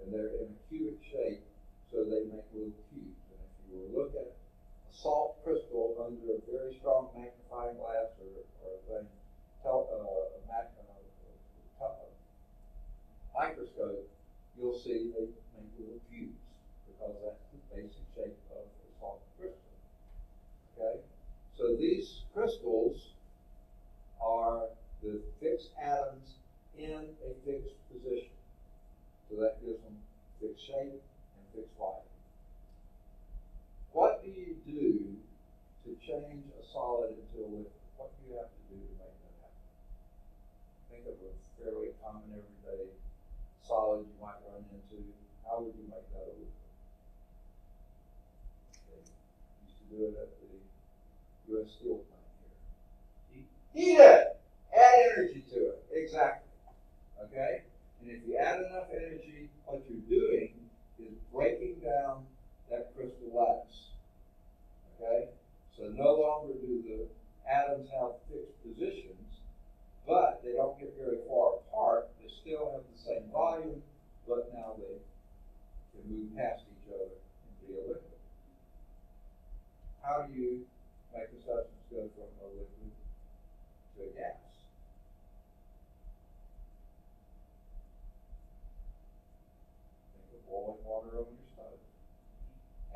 And they're in a cubic shape, so they make little cubes. And if you were to look at a salt crystal under a very strong magnifying glass or a thing, microscope, you'll see they make little cubes because that's the basic shape of a salt crystal. Okay? So these crystals are the fixed atoms in a fixed position. So that gives them fixed shape and fixed volume. What do you do to change a solid into a liquid? What do you have to do to make that happen? Think of a fairly common everyday solid you might run into. How would you make that a liquid? Okay. Used to do it at the U.S. Steel plant here. Heat it! Add energy to it. Exactly. Okay? And if you add enough energy, what you're doing is breaking down that crystal lattice. Okay? So no longer do the atoms have fixed positions, but they don't get very far apart. They still have the same volume, but now they can move past each other and be a liquid. How do you make a substance go from a liquid to a gas? Think of boiling water over your stove.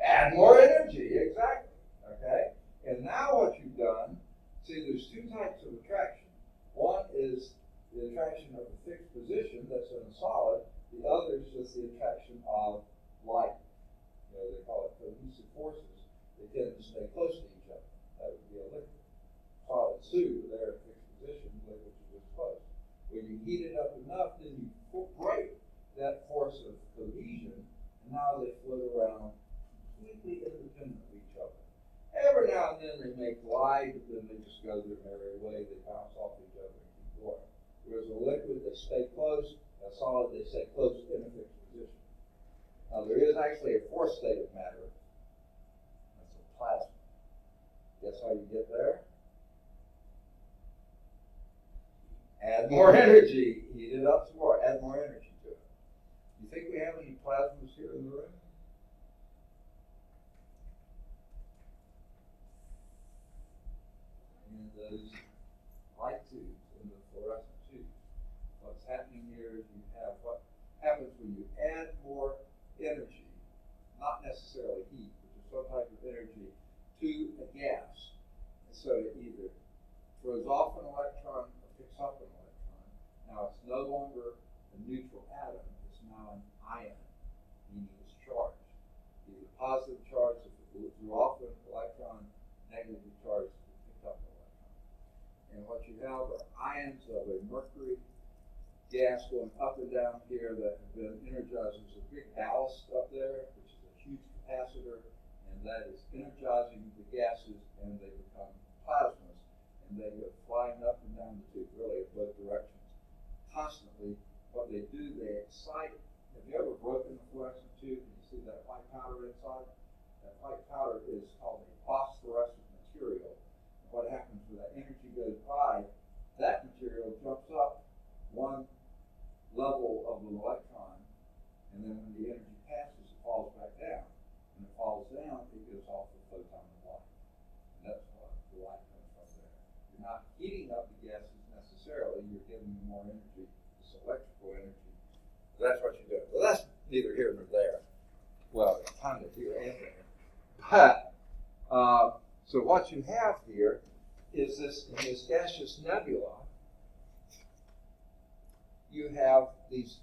Add more energy, exactly. Okay? And now what you've done, see, there's two types of attraction. One is the attraction of a fixed position that's in a solid. The other is just the attraction of light. You know, they call it cohesive forces. They tend to stay close to each other. That would be a liquid. Solid two, they're in a fixed position. Liquids are just close. When you heat it up enough, then you break that force of cohesion, and now they float around completely independent of each other. Every now and then they may glide, but then they just go their merry way. They bounce off each other and keep going. Whereas a liquid, they stay close. A solid, they stay close in a fixed position. Now there is actually a fourth state of matter. That's a plasma. Guess how you get there? Add more energy. Heat it up some more. Add more energy to it. You think we have any plasmas here in the room? In those light tubes, in the fluorescent tubes. What's happening here is you have what happens when you add more energy, not necessarily heat, but just some type of energy, to a gas. And so it either throws off an electron or picks up an electron. Now it's no longer a neutral atom, it's now an ion, meaning it's charged. Either positive charge if it threw off an electron, negatively charged if it picked up an electron. And what you have are ions of a mercury gas going up and down here that have been energized. There's a big ballast up there, which is a huge capacitor, and that is energizing the gases, and they become plasmas, and they go flying up and down the tube, really in both directions. Constantly, what they do, they excite. Have you ever broken a fluorescent tube and you see that white powder inside? That white powder is called a phosphorescent material. And what happens when that energy goes by, that material jumps up one level of an electron, and then when the energy passes, it falls back down. When it falls down, it goes off the photon of light. And that's what the light comes from there. You're not heating up the gases necessarily, you're giving them more energy, this electrical energy. So that's what you're doing. Well, that's neither here nor there. Well, it's kind of here and there. But, so what you have here is this gaseous nebula. You have these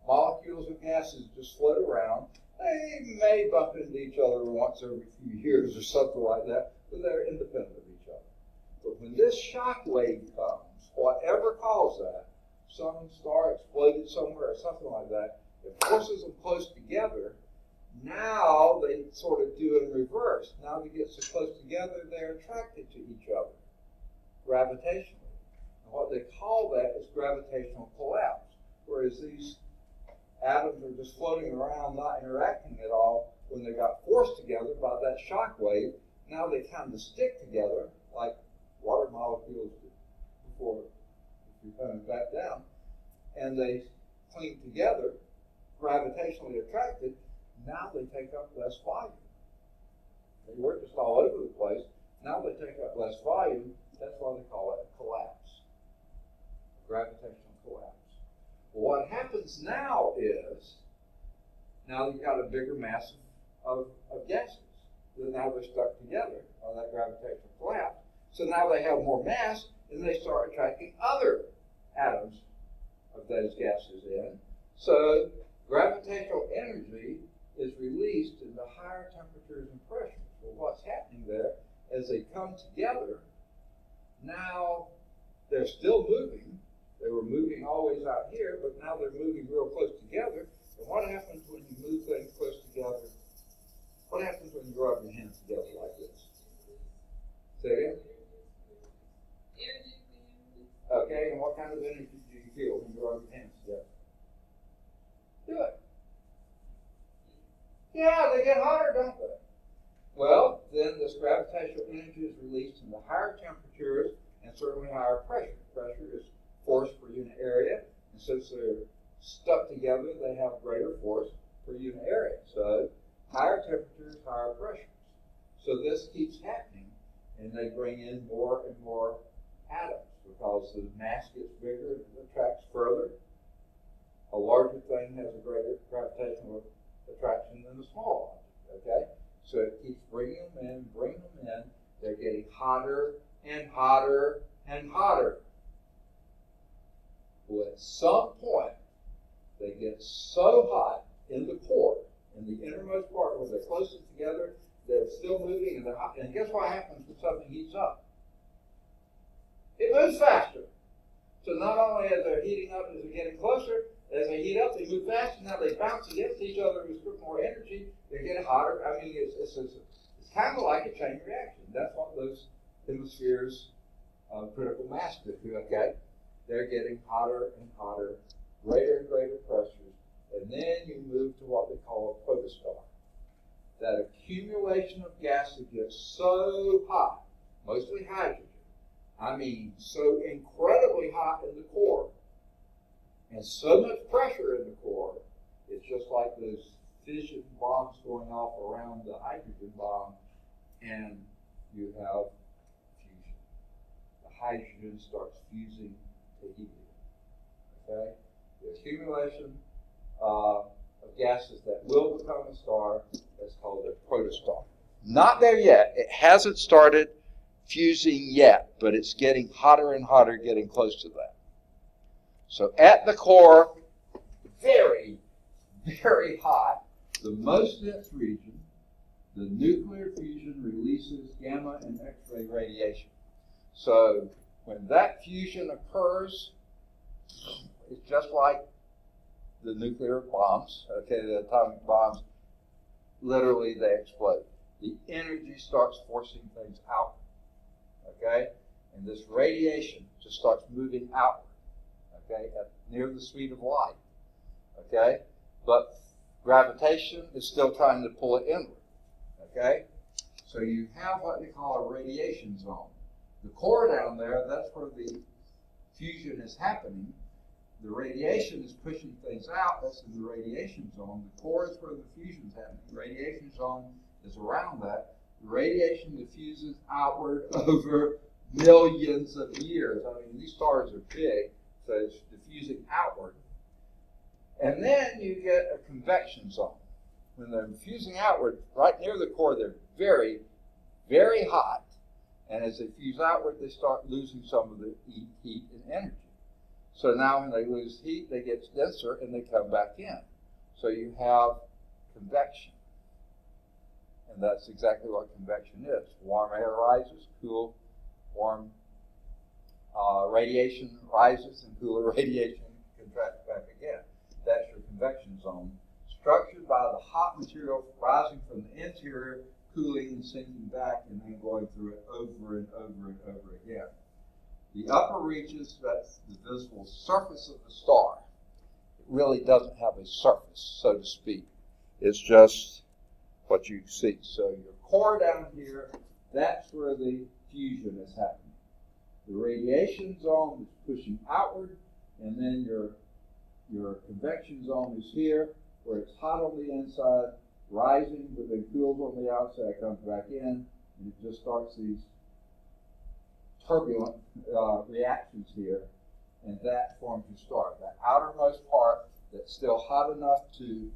molecules of gases just float around. They may bump into each other once every few years or something like that, but they're independent of each other. But when this shock wave comes, whatever caused that, some star exploded somewhere or something like that, it forces them close together. Now they sort of do it in reverse. Now they get so close together, they're attracted to each other gravitationally. And what they call that is gravitational collapse. Whereas these atoms are just floating around, not interacting at all, when they got forced together by that shock wave, now they kind of stick together like water molecules did before you're coming back down. And they cling together, gravitationally attracted. Now they take up less volume. They were just all over the place. Now they take up less volume. That's why they call it a collapse. Gravitational collapse. Well, what happens now is, now you've got a bigger mass of gases. So now they're stuck together on that gravitational collapse. So now they have more mass, and they start attracting other atoms of those gases in. So gravitational energy is released in the higher temperatures and pressures. Well, what's happening there, as they come together, now they're still moving. They were moving always out here, but now they're moving real close together. And what happens when you move things close together? What happens when you rub your hands together like this? Say again? Okay, and what kind of energy do you feel when you rub your hands together? Do it. Yeah, they get hotter, don't they? Well, then this gravitational energy is released in the higher temperatures and certainly higher pressure. Pressure is force per unit area, and since they're stuck together, they have greater force per unit area. So higher temperatures, higher pressures. So this keeps happening, and they bring in more and more atoms because the mass gets bigger, it attracts further. A larger thing has a greater gravitational attraction than a small object, okay? So it keeps bringing them in. They're getting hotter and hotter and hotter. Well, at some point, they get so hot in the core, in the innermost part where they're closest together, they're still moving and they're hot. And guess what happens when something heats up? It moves faster. So not only as they're heating up, as they're getting closer, as they heat up, they move faster. Now they bounce against each other with more energy. They get hotter. I mean, it's kind of like a chain reaction. That's what those hemispheres of critical mass do. Okay, they're getting hotter and hotter, greater and greater pressures, and then you move to what they call a protostar. That accumulation of gas that gets so hot, mostly hydrogen. I mean, so incredibly hot in the core, and so much pressure in the core, it's just like those fission bombs going off around the hydrogen bomb, and you have fusion. The hydrogen starts fusing to helium. Okay? The accumulation of gases that will become a star is called a protostar. Not there yet. It hasn't started fusing yet, but it's getting hotter and hotter, getting close to that. So at the core, very, very hot, the most dense region, the nuclear fusion releases gamma and X-ray radiation. So when that fusion occurs, it's just like the nuclear bombs, okay, the atomic bombs, literally they explode. The energy starts forcing things out, okay? And this radiation just starts moving outward, okay, near the speed of light, okay? But gravitation is still trying to pull it inward, okay? So you have what they call a radiation zone. The core down there, that's where the fusion is happening. The radiation is pushing things out. That's in the radiation zone. The core is where the fusion is happening. The radiation zone is around that. The radiation diffuses outward over millions of years. I mean, these stars are big, so it's diffusing outward. And then you get a convection zone. When they're diffusing outward, right near the core, they're very, very hot. And as they fuse outward, they start losing some of the heat and energy. So now when they lose heat, they get denser and they come back in. So you have convection. And that's exactly what convection is. Warm air rises, warm radiation rises, and cooler radiation contracts back again. That's your convection zone, structured by the hot material rising from the interior, cooling and sinking back, and then going through it over and over and over again. The upper reaches, that's the visible surface of the star. It really doesn't have a surface, so to speak. It's just what you see. So your core down here, that's where the fusion is happening. The radiation zone is pushing outward, and then your convection zone is here, where it's hot on the inside, rising, but then cools on the outside, comes back in, and it just starts these turbulent reactions here, and that forms your star. That outermost part that's still hot enough to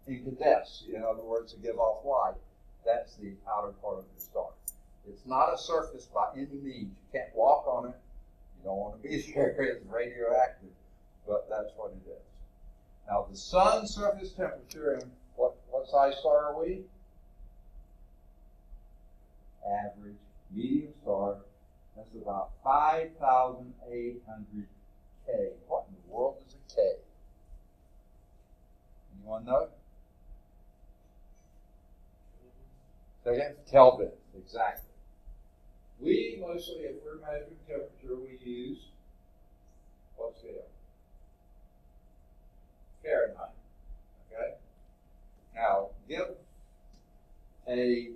incandesce, in other words, to give off light, that's the outer part of the star. It's not a surface by any means. You can't walk on it. You don't want to be there. It's radioactive, but that's what it is. Now, the sun's surface temperature, and what size star are we? Average, medium star. That's about 5,800 K. What in the world is a K? Anyone know? Second, Kelvin, exactly. We mostly, if we're measuring temperature, we use what scale? Fahrenheit. Okay? Now, give a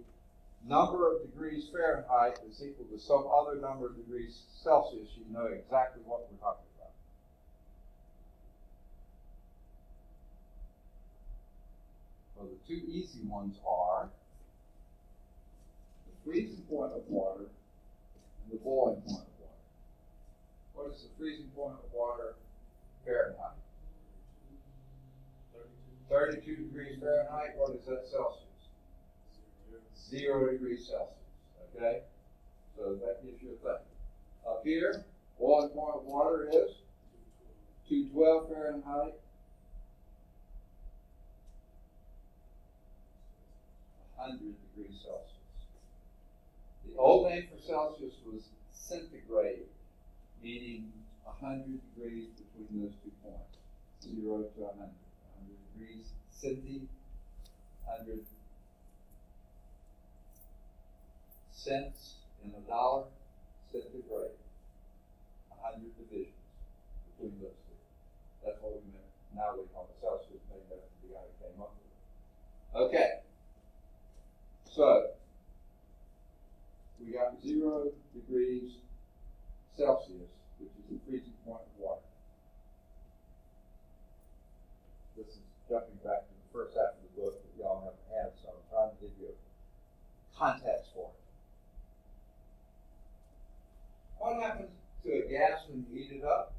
number of degrees Fahrenheit is equal to some other number of degrees Celsius, you know exactly what we're talking about. Well, the two easy ones are the freezing point of water and the boiling point of water. What is the freezing point of water Fahrenheit? 32 degrees Fahrenheit, what is that Celsius? 0 degrees Celsius, okay? So that gives you a thing. Up here, boiling point of water is 212 Fahrenheit. 100 degrees Celsius. The old name for Celsius was centigrade, meaning 100 degrees between those 2 points, 0 to 100. 100 degrees centi, 100 cents in a dollar, centigrade. 100 divisions between those two. That's what we meant. Now we call it Celsius, named after the guy who came up with it. Okay. So, we got 0 degrees Celsius, which is the freezing point of water. This is jumping back to the first half of the book that y'all haven't had, so I'm trying to give you context for it. What happens to a gas when you heat it up?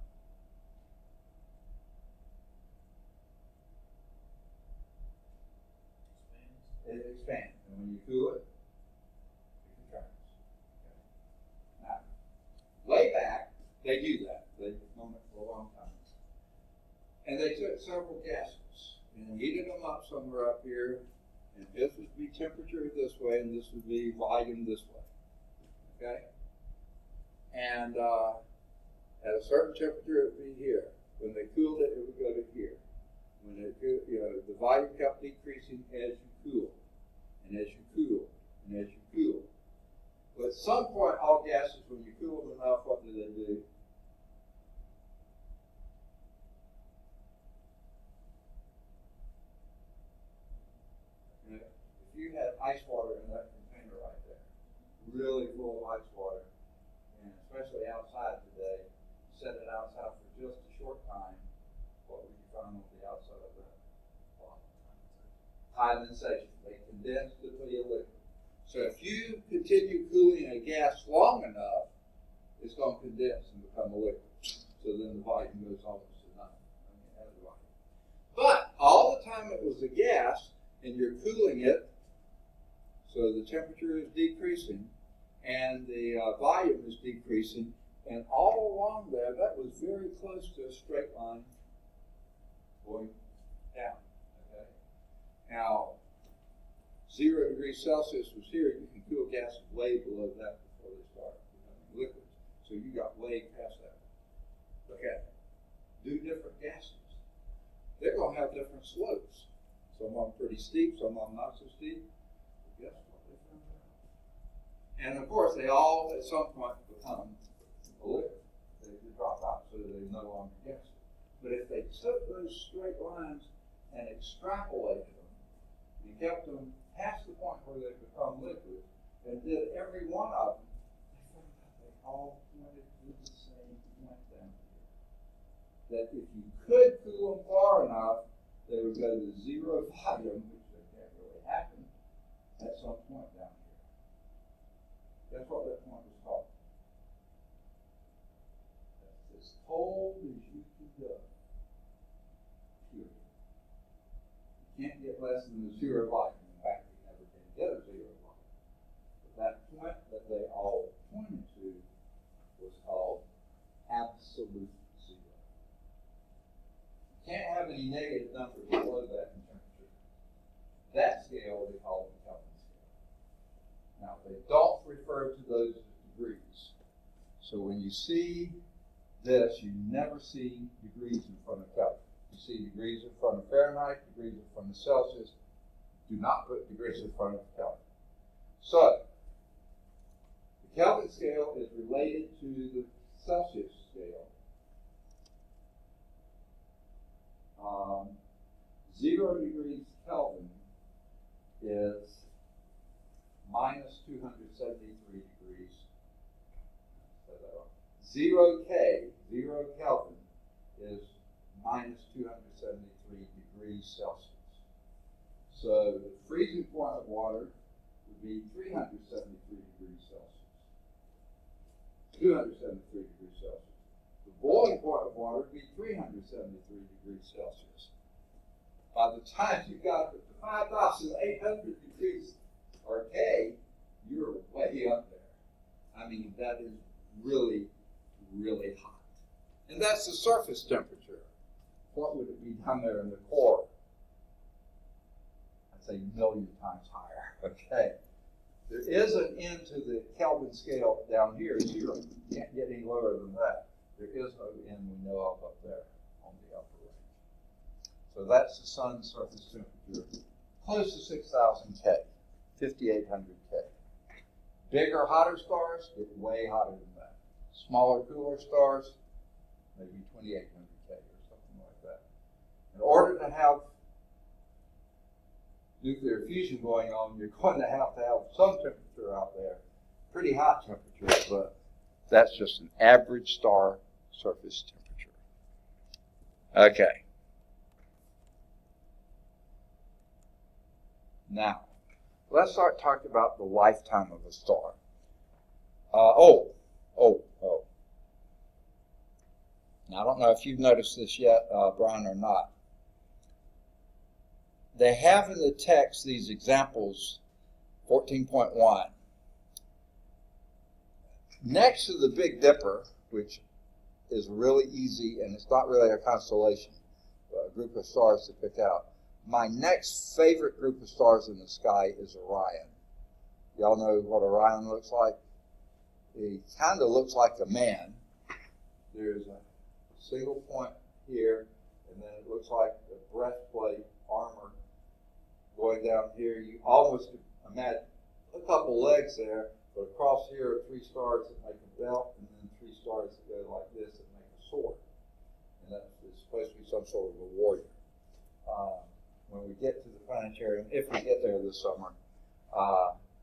It expands. And when you cool it, it contracts. Okay. Now, way back, they do that. They've known it for a long time. And they took several gases and heated them up somewhere up here. And this would be temperature this way, and this would be volume this way. Okay? And at a certain temperature, it would be here. When they cooled it, it would go to here. When it, the volume kept decreasing as you cool, and as you cool, and as you cool. But at some point, all gases, when you cool them enough, what do they do? If you had ice water in that container right there, really full of ice water, and especially outside today, set it outside for just a short time, what would you find on the outside of that? Condensation. They condense to be a liquid. So if you continue cooling a gas long enough, it's going to condense and become a liquid. So then the volume goes almost to nothing. But all the time it was a gas, and you're cooling it, so the temperature is decreasing, and the volume is decreasing, and all along there, that was very close to a straight line going down. Okay? Now, 0 degrees Celsius was here. You can cool gases way below that before they start becoming liquids. So you got way past that. Okay. Do different gases. They're going to have different slopes. Some of them pretty steep, some of them not so steep. But guess what they found out? And of course, they all at some point become a liquid. They drop out, so they no longer gases. But if they took those straight lines and extrapolated them, and kept them past the point where they become liquid, and did every one of them, they found out they all pointed to the same point down here. That if you could cool them far enough, they would go to 0 volume, which they can't really happen, at some point down here. That's what that point was called. That's as cold as you can go. Period. You can't get less than the 0 volume. In fact, you never can get a 0 volume. But that point that they all pointed to was called absolute zero. You can't have any negative numbers below that in temperature. That scale they call the Kelvin scale. Now, they don't refer to those as degrees. So when you see this, you never see degrees in front of Kelvin. You see degrees in front of Fahrenheit, degrees in front of Celsius. Do not put degrees in front of Kelvin. So, the Kelvin scale is related to the Celsius scale. 0 degrees Kelvin is minus 273 degrees. 0 Kelvin is minus 273 degrees Celsius. So the freezing point of water would be 373 degrees Celsius. 273 degrees Celsius. The boiling point of water would be 373 degrees Celsius. by the time you got up to 5,800 degrees or K, you're way up there. I mean, that is really, really hot. And that's the surface temperature. What would it be down there in the core? I'd say a million times higher, okay? There is an end to the Kelvin scale down here, 0. You can't get any lower than that. There is no end we know of up there on the upper range. So that's the sun's surface temperature, close to 6,000 K, 5,800 K. Bigger, hotter stars get way hotter than that. Smaller, cooler stars, maybe 2,800 K or something like that. In order to have nuclear fusion going on, you're going to have some temperature out there, pretty hot temperature, but that's just an average star surface temperature. Okay. Now, let's start talking about the lifetime of a star. Now, I don't know if you've noticed this yet, Brian, or not. They have in the text these examples, 14.1. Next to the Big Dipper, which is really easy, and it's not really a constellation, a group of stars to pick out. My next favorite group of stars in the sky is Orion. Y'all know what Orion looks like? He kind of looks like a man. There's a single point here, and then it looks like the breastplate armor going down here. You almost imagine a couple legs there, but across here are 3 stars that make a belt, and then 3 stars that go like this that make a sword. And that's supposed to be some sort of a warrior. When we get to the planetarium, if we get there this summer,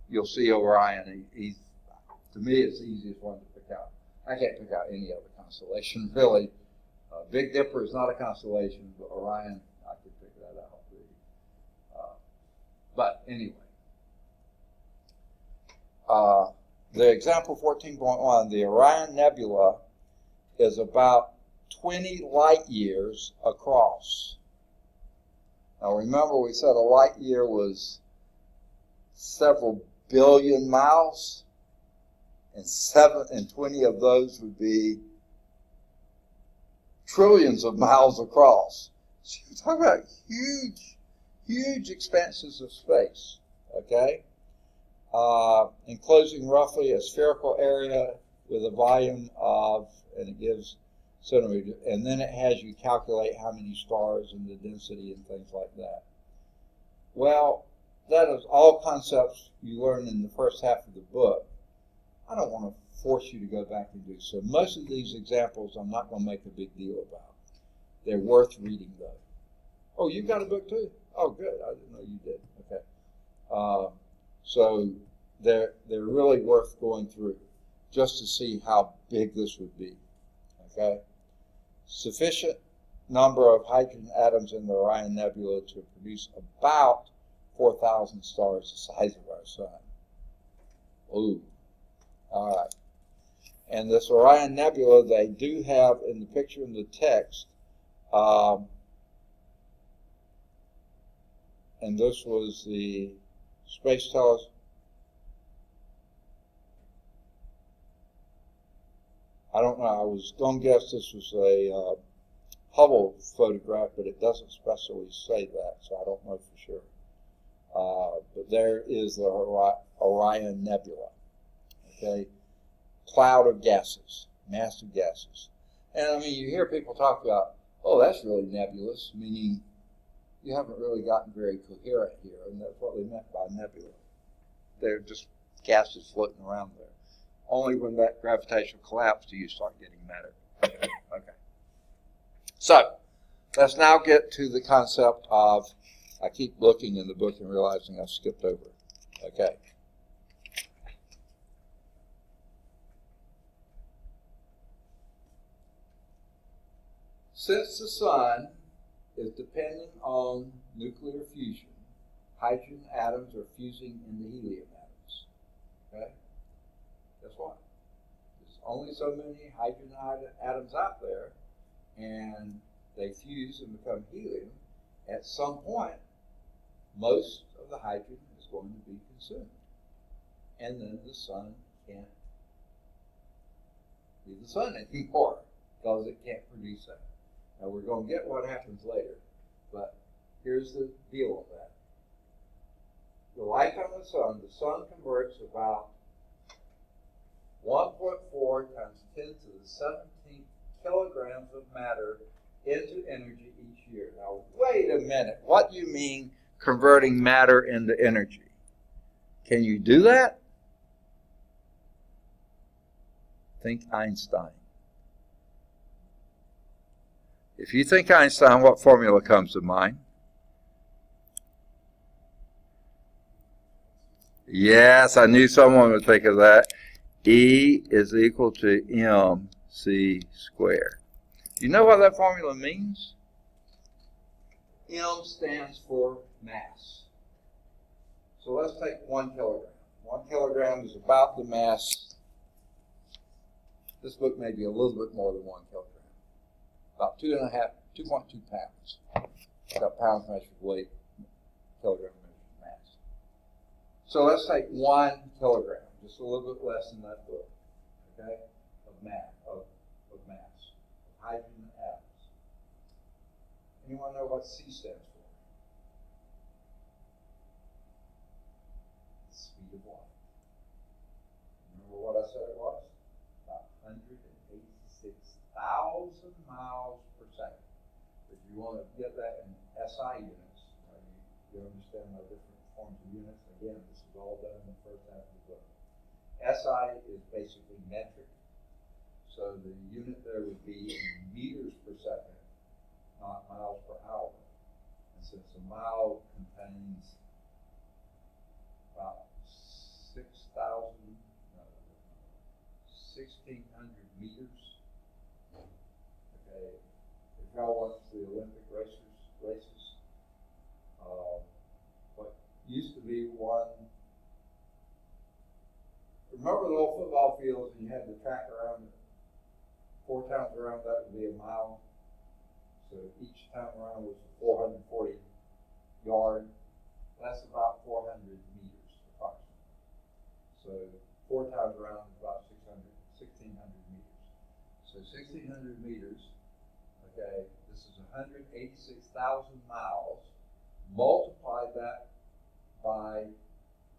you'll see Orion. He's, to me, it's the easiest one to pick out. I can't pick out any other constellation, really. Big Dipper is not a constellation, but Orion, I could pick that out. But anyway, the example 14.1, the Orion Nebula is about 20 light years across. Now remember, we said a light year was several billion miles, and 20 of those would be trillions of miles across. So you're talking about huge expanses of space, okay? Enclosing roughly a spherical area with a volume of, and it gives centimeters, and then it has you calculate how many stars and the density and things like that. Well, that is all concepts you learn in the first half of the book. I don't want to force you to go back and do so. Most of these examples I'm not going to make a big deal about. They're worth reading, though. Oh, you got a book too? Oh, good. I didn't know you did. Okay. So they're really worth going through just to see how big this would be. Okay? Sufficient number of hydrogen atoms in the Orion Nebula to produce about 4,000 stars the size of our sun. Ooh. All right. And this Orion Nebula, they do have in the picture in the text, and this was the space telescope. I don't know, I was going to guess this was a Hubble photograph, but it doesn't specifically say that, so I don't know for sure. But there is the Orion Nebula, okay? Cloud of gases, massive gases. And I mean, you hear people talk about, oh, that's really nebulous, meaning you haven't really gotten very coherent here, and that's what they meant by nebula. They're just gases floating around there. Only when that gravitational collapse do you start getting matter. Okay. So, let's now get to the concept of, I keep looking in the book and realizing I skipped over it. Okay. Since the sun is dependent on nuclear fusion, hydrogen atoms are fusing into helium atoms. Okay? Guess what? There's only so many hydrogen atoms out there, and they fuse and become helium, at some point, most of the hydrogen is going to be consumed. And then the sun can't be the sun anymore because it can't produce that. Now we're going to get what happens later, but here's the deal with that. The light on the sun converts about 1.4 times 10 to the 17th kilograms of matter into energy each year. Now, wait a minute. What do you mean converting matter into energy? Can you do that? Think Einstein. If you think Einstein, what formula comes to mind? Yes, I knew someone would think of that. E is equal to mc squared. Do you know what that formula means? M stands for mass. So let's take 1 kilogram. 1 kilogram is about the mass. This book may be a little bit more than 1 kilogram. About 2.2 pounds. Got pounds measured weight, kilogram measured mass. So let's take 1 kilogram, just a little bit less than that book, okay, of mass, of hydrogen atoms. Anyone know what C stands for? The speed of light. Remember what I said it was? About 186,000 miles per second. If you want to get that in SI units, you understand the different forms of units. Again, this is all done in the first half of the book. SI is basically metric. So the unit there would be in meters per second, not miles per hour. And since a mile contains about 1,600 meters, okay, if y'all watch the Olympic races, what used to be one, remember the old football fields and you had the track around it? 4 times around that would be a mile. So each time around was 440 yards. That's about 400 meters approximately. So 4 times around is about 1,600 meters. So 1,600 meters, okay, this is 186,000 miles. Multiply that by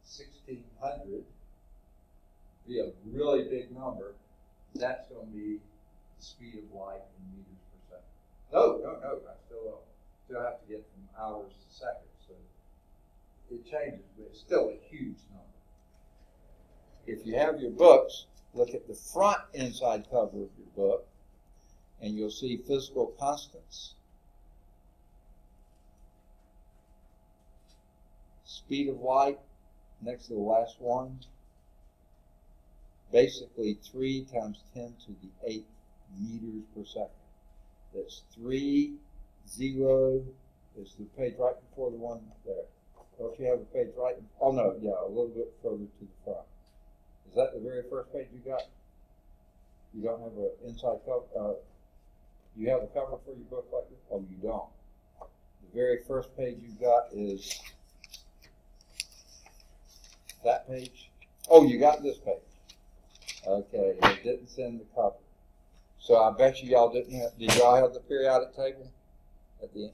1,600, be a really big number. That's going to be the speed of light in meters per second. No, I still have to get from hours to seconds. So it changes, but it's still a huge number. If you have your books, look at the front inside cover of your book, and you'll see physical constants. Speed of light, next to the last one, basically 3 times 10 to the 8th meters per second. That's 30, it's the page right before the one there. Don't you have a page right? Oh no, yeah, a little bit further to the front. Is that the very first page you got? You don't have an inside cover? You have a cover for your book like this? Oh, you don't. The very first page you got is that page? Oh, you got this page. Okay, it didn't send the cover. So I bet y'all did y'all have the periodic table at the end?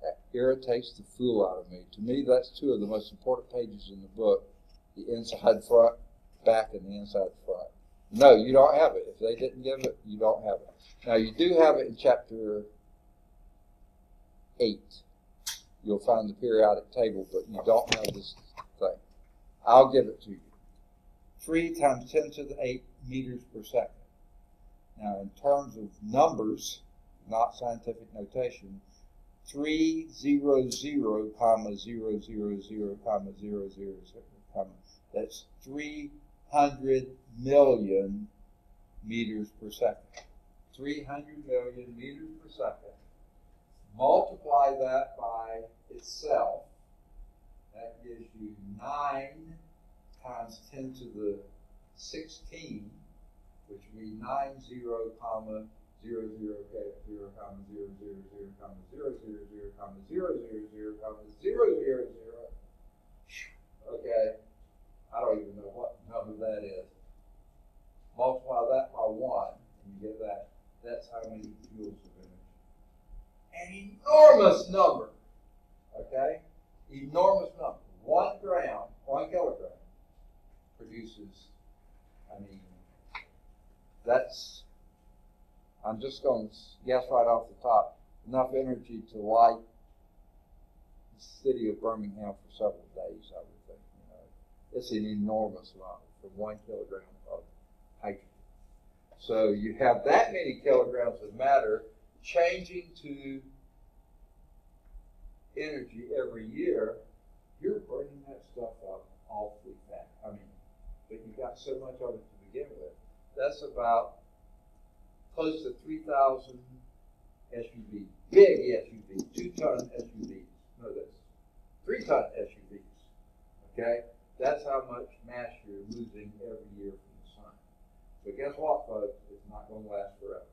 That irritates the fool out of me. To me, that's 2 of the most important pages in the book, the inside front, back, and the inside front. No, you don't have it. If they didn't give it, you don't have it. Now, you do have it in chapter 8. You'll find the periodic table, but you don't have this thing. I'll give it to you. 3 times 10 to the 8 meters per second. Now, in terms of numbers, not scientific notation, 300, 000, 000, that's 300 million meters per second. 300 million meters per second. Multiply that by itself. That gives you 9 times 10 to the 16, which would be 90, 0, 0, okay, 0, comma, 0, 0, 0, comma, 0, 0, 0, comma, 0, 0, 0, comma, 0, 0, 0. Okay, I don't even know what number that is. Multiply that by 1, and you get that. That's how many joules of energy. An enormous number. Okay? Enormous number. 1 gram, 1 kilogram produces, that's, I'm just going to guess right off the top, enough energy to light the city of Birmingham for several days, I would think. It's an enormous amount for 1 kilogram of hydrogen. So you have that many kilograms of matter changing to energy every year, you're burning that stuff up awfully fast. But you got so much of it to begin with. That's about close to 3,000 SUVs, big SUVs, 2-ton SUVs. No, that's 3-ton SUVs. Okay? That's how much mass you're losing every year from the sun. But guess what, folks? It's not going to last forever.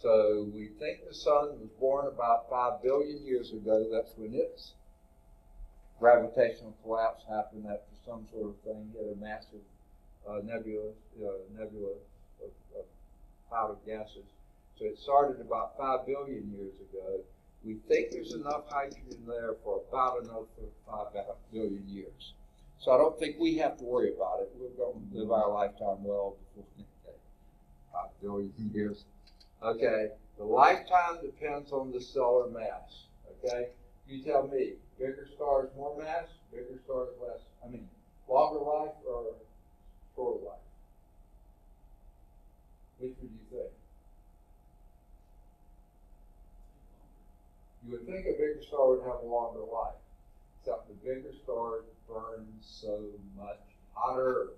So we think the sun was born about 5 billion years ago. That's when its gravitational collapse happened after some sort of thing. Hit a massive nebula of cloud of gases. So it started about 5 billion years ago. We think there's enough hydrogen there for about another 5 billion years. So I don't think we have to worry about it. We're going to live our lifetime well before 5 billion years. Okay, the lifetime depends on the stellar mass. Okay, you tell me, bigger stars more mass, bigger stars less. Longer life or shorter life? Which would you think? You would think a bigger star would have a longer life, except the bigger stars burn so much hotter,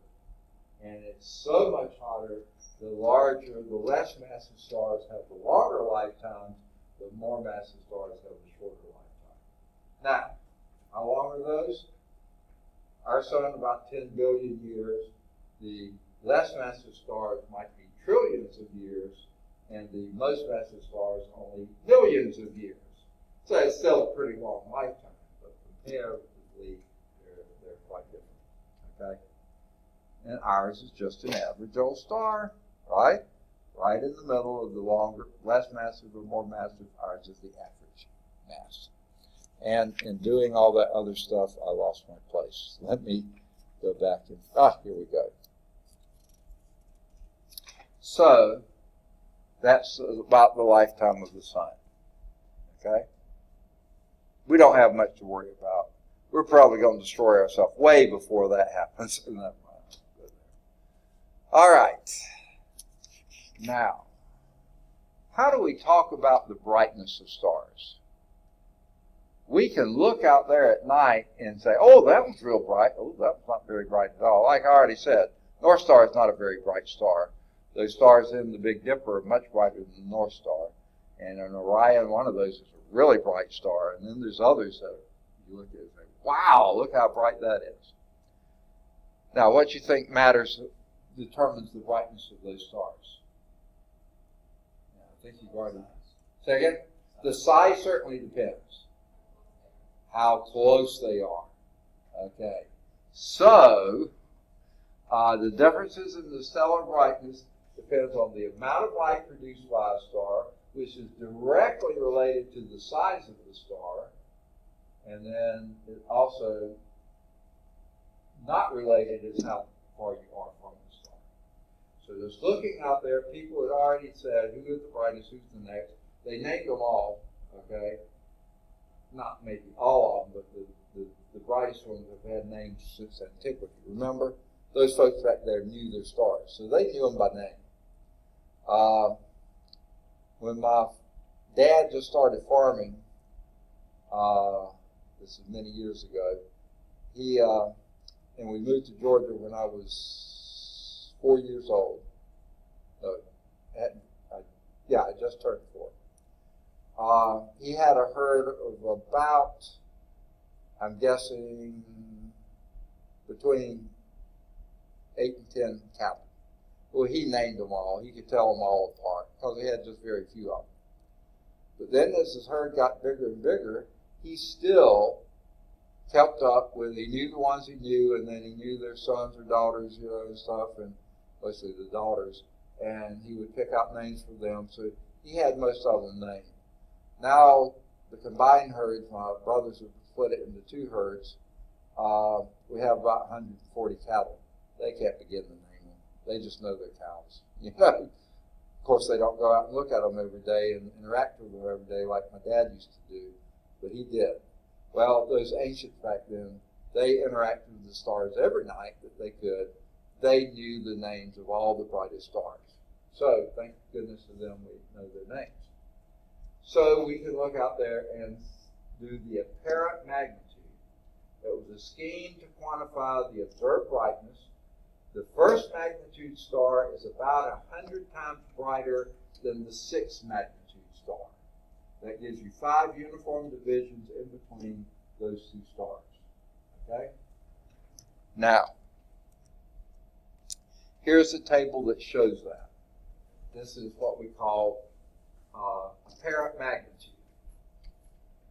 and it's so much hotter. The larger, the less massive stars have the longer lifetimes, the more massive stars have the shorter lifetime. Now, how long are those? Our sun about 10 billion years. The less massive stars might be trillions of years, and the most massive stars only millions of years. So it's still a pretty long lifetime, but comparatively, they're quite different. Okay? And ours is just an average old star, right? Right in the middle of the longer, less massive or more massive. Ours is the average mass. And in doing all that other stuff, I lost my place. Let me go back and, here we go. So, that's about the lifetime of the sun. Okay? We don't have much to worry about. We're probably going to destroy ourselves way before that happens. All right. Now, how do we talk about the brightness of stars? We can look out there at night and say, oh, that one's real bright. Oh, that one's not very bright at all. Like I already said, North Star is not a very bright star. Those stars in the Big Dipper are much brighter than the North Star. And an Orion, one of those, is a really bright star. And then there's others that you look at and say, wow, look how bright that is. Now, what you think determines the brightness of those stars? I think you've already. Say again? The size certainly depends. How close they are. Okay. So, the differences in the stellar brightness depends on the amount of light produced by a star, which is directly related to the size of the star, and then it also not related is how far you are from the star. So just looking out there, people had already said who is the brightest, who's the next. They named them all, okay? Not maybe all of them, but the brightest ones have had names since antiquity. Remember, those folks back there knew their stars, so they knew them by name. When my dad just started farming, this is many years ago, and we moved to Georgia when I was 4 years old. I just turned 4. He had a herd of about, I'm guessing, between 8 and 10 cattle. Well, he named them all. He could tell them all apart because he had just very few of them. But then as his herd got bigger and bigger, he still kept up with, he knew the ones he knew, and then he knew their sons or daughters, and stuff, and mostly the daughters, and he would pick out names for them. So he had most of them named. Now, the combined herds, my brothers have split it into two herds. We have about 140 cattle. They can't begin to name them. They just know they're cows. Of course, they don't go out and look at them every day and interact with them every day like my dad used to do, but he did. Well, those ancients back then, they interacted with the stars every night that they could. They knew the names of all the brightest stars. So, thank goodness to them, we know their names. So, we can look out there and do the apparent magnitude. It was a scheme to quantify the observed brightness. The first magnitude star is about 100 times brighter than the sixth magnitude star. That gives you 5 uniform divisions in between those two stars. Okay? Now, here's a table that shows that. This is what we call apparent magnitude.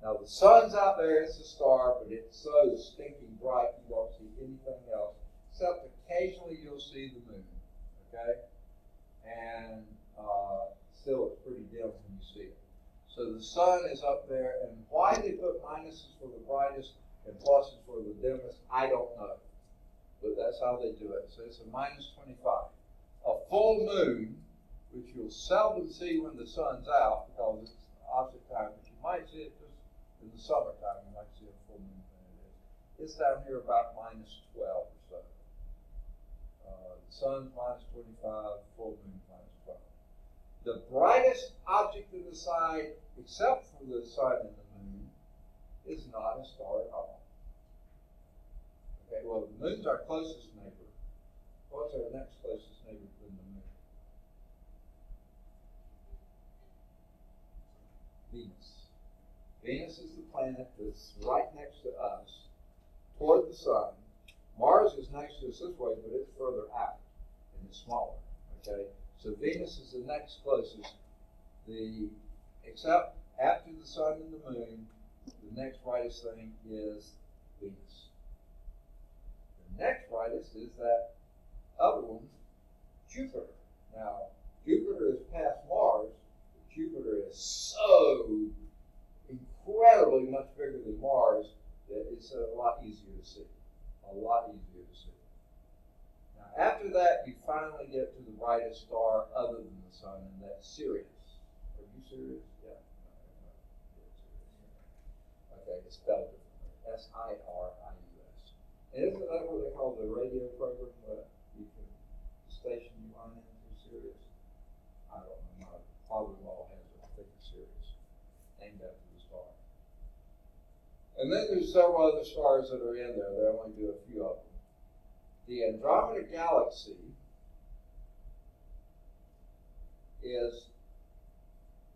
Now, the sun's out there, it's a star, but it's so stinking bright you won't see anything else, except occasionally you'll see the moon. Okay? And still it's pretty dim when you see it. So the sun is up there, and why they put minuses for the brightest and pluses for the dimmest, I don't know. But that's how they do it. So it's a minus 25. A full moon, which you'll seldom see when the sun's out because it's opposite time, but you might see it just in the summertime. You might see a full moon when it is. It's down here about minus 12 or so. The sun's minus 25, full moon minus 12. The brightest object in the sky, except for the sun and the moon, is not a star at all. Okay, well, the moon's our closest neighbor. What's our next closest neighbor than the moon? Venus. Venus is the planet that's right next to us, toward the sun. Mars is next to us this way, but it's further out and it's smaller. Okay, so Venus is the next closest. Except after the sun and the moon, the next brightest thing is Venus. The next brightest is that other one, Jupiter. Now, Jupiter is past Mars, but Jupiter is so incredibly much bigger than Mars that it's a lot easier to see. A lot easier to see. Now, after that, you finally get to the brightest star other than the sun, and that's Sirius. Are you serious? Yeah. Okay, it's spelled differently. S-I-R-I-U-S. And isn't that what they call the radio program? The station you line into, Sirius? I don't know. My father-in-law has a thing of Sirius, named after the star. And then there's several other stars that are in there. They only do a few of them. The Andromeda Galaxy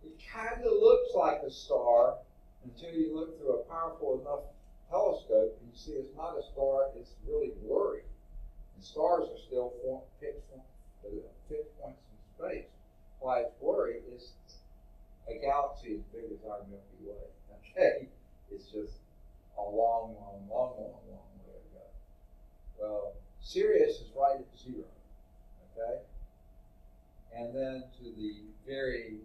it kind of looks like a star until you look through a powerful enough telescope and you see it's not a star, it's really blurry. And stars are still fixed points in space. Why it's blurry is a galaxy as big as our Milky Way. Okay? It's just a long way to go. Well, Sirius is right at 0. Okay? And then to the very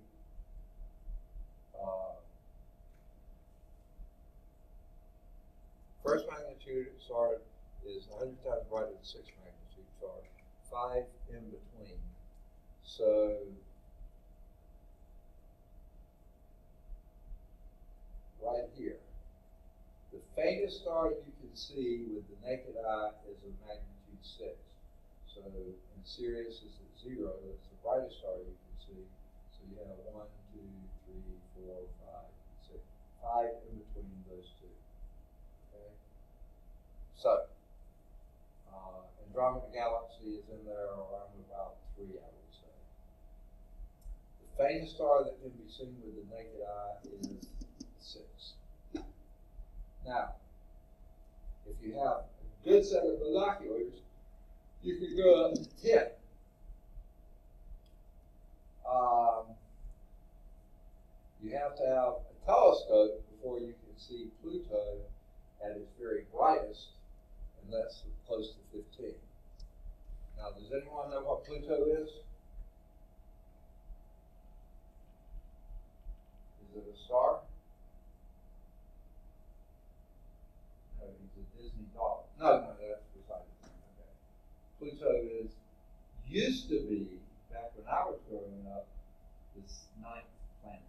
first magnitude star is 100 times brighter than 6th magnitude star, 5 in between. So right here, the faintest star you can see with the naked eye is a magnitude 6. So, and Sirius is at 0. That's the brightest star you can see. So you have 1, 2, 3, 4, 5, 6. 5 in between those two. Okay? So, Andromeda Galaxy is in there around about 3, I would say. The faintest star that can be seen with the naked eye is 6. Now, if you have a good set of binoculars, you could go up to 10. have a telescope before you can see Pluto at its very brightest, and that's close to 15. Now, does anyone know what Pluto is? Is it a star? No, he's a Disney doll. No, that's beside the point. Okay. Pluto used to be, back when I was growing up, this 9th planet.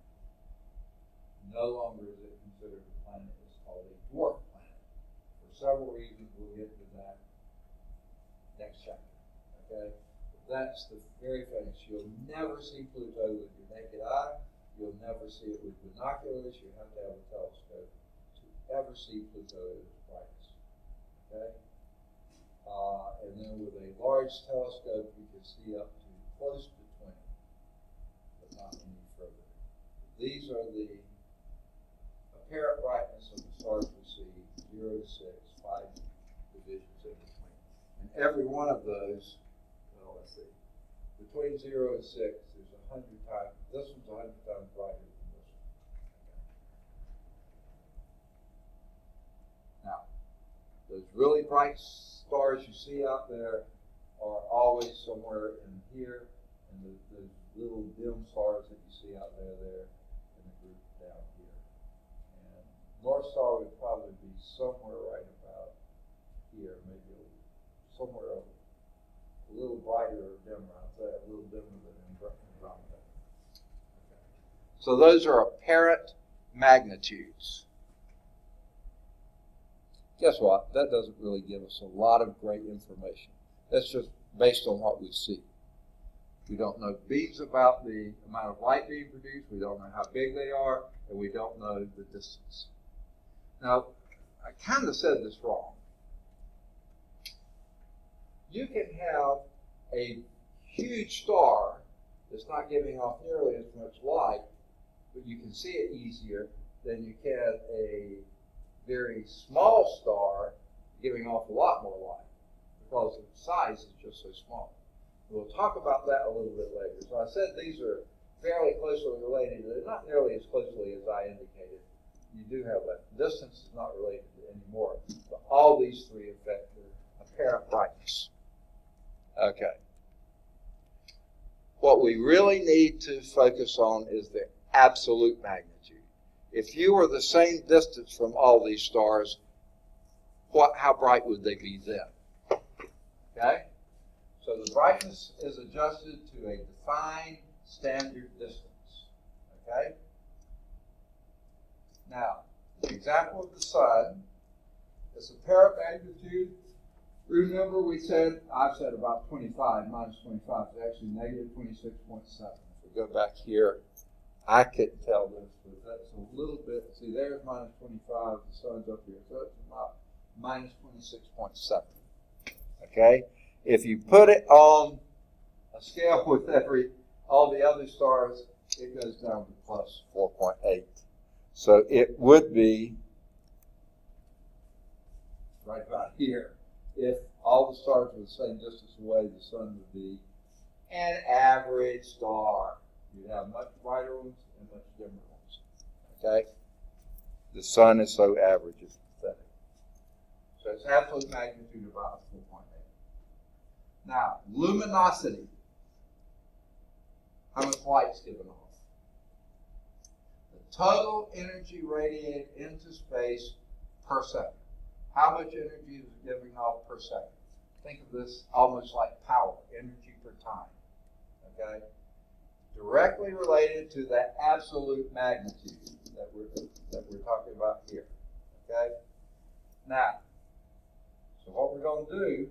No longer is it considered a planet. It's called a dwarf planet. For several reasons, we'll get to that next chapter. Okay? But that's the very famous. You'll never see Pluto with your naked eye. You'll never see it with binoculars. You have to have a telescope to ever see Pluto at its brightest. Okay? And then with a large telescope, you can see up to close to 20, but not any further. These are the apparent brightness of the stars we see, 0 to 6, 5 divisions in between. And every one of those, well, let's see, between 0 and 6, there's 100 times, this one's 100 times brighter than this one. Okay. Now, those really bright stars you see out there are always somewhere in here, and the little dim stars that you see out there, they're in the group down here. And North Star would probably be somewhere right about here, maybe somewhere a little brighter or dimmer. I'd say a little dimmer than Andromeda. Okay. So those are apparent magnitudes. Guess what? That doesn't really give us a lot of great information. That's just based on what we see. We don't know beams about the amount of light being produced. We don't know how big they are, and we don't know the distance. Now, I kind of said this wrong. You can have a huge star that's not giving off nearly as much light, but you can see it easier than you can a very small star giving off a lot more light, because the size is just so small. We'll talk about that a little bit later. So I said these are fairly closely related. They're not nearly as closely as I indicated. You do have that. Distance is not related anymore. But all these three affect their apparent brightness. Okay. What we really need to focus on is the absolute magnitude. If you were the same distance from all these stars, how bright would they be then? Okay? So the brightness is adjusted to a defined standard distance. Okay? Now, the example of the sun is apparent magnitude. Remember I've said about 25, minus 25 is actually negative 26.7. If we go back here, I couldn't tell this, but that's a little bit, see there's minus 25, the sun's up here, so it's about minus 26.7. Okay? If you put it on a scale with all the other stars, it goes down to plus 4.8. So it would be right about here. If all the stars were the same distance away, the sun would be an average star. You'd have much brighter ones and much dimmer ones. Okay? The sun is so average, it's pathetic. So it's absolute magnitude about 4.8. Now, luminosity. How much light's given off? The total energy radiated into space per second. How much energy is giving off per second? Think of this almost like power, energy per time. Okay? Directly related to the absolute magnitude that we're talking about here. Okay? Now, so what we're going to do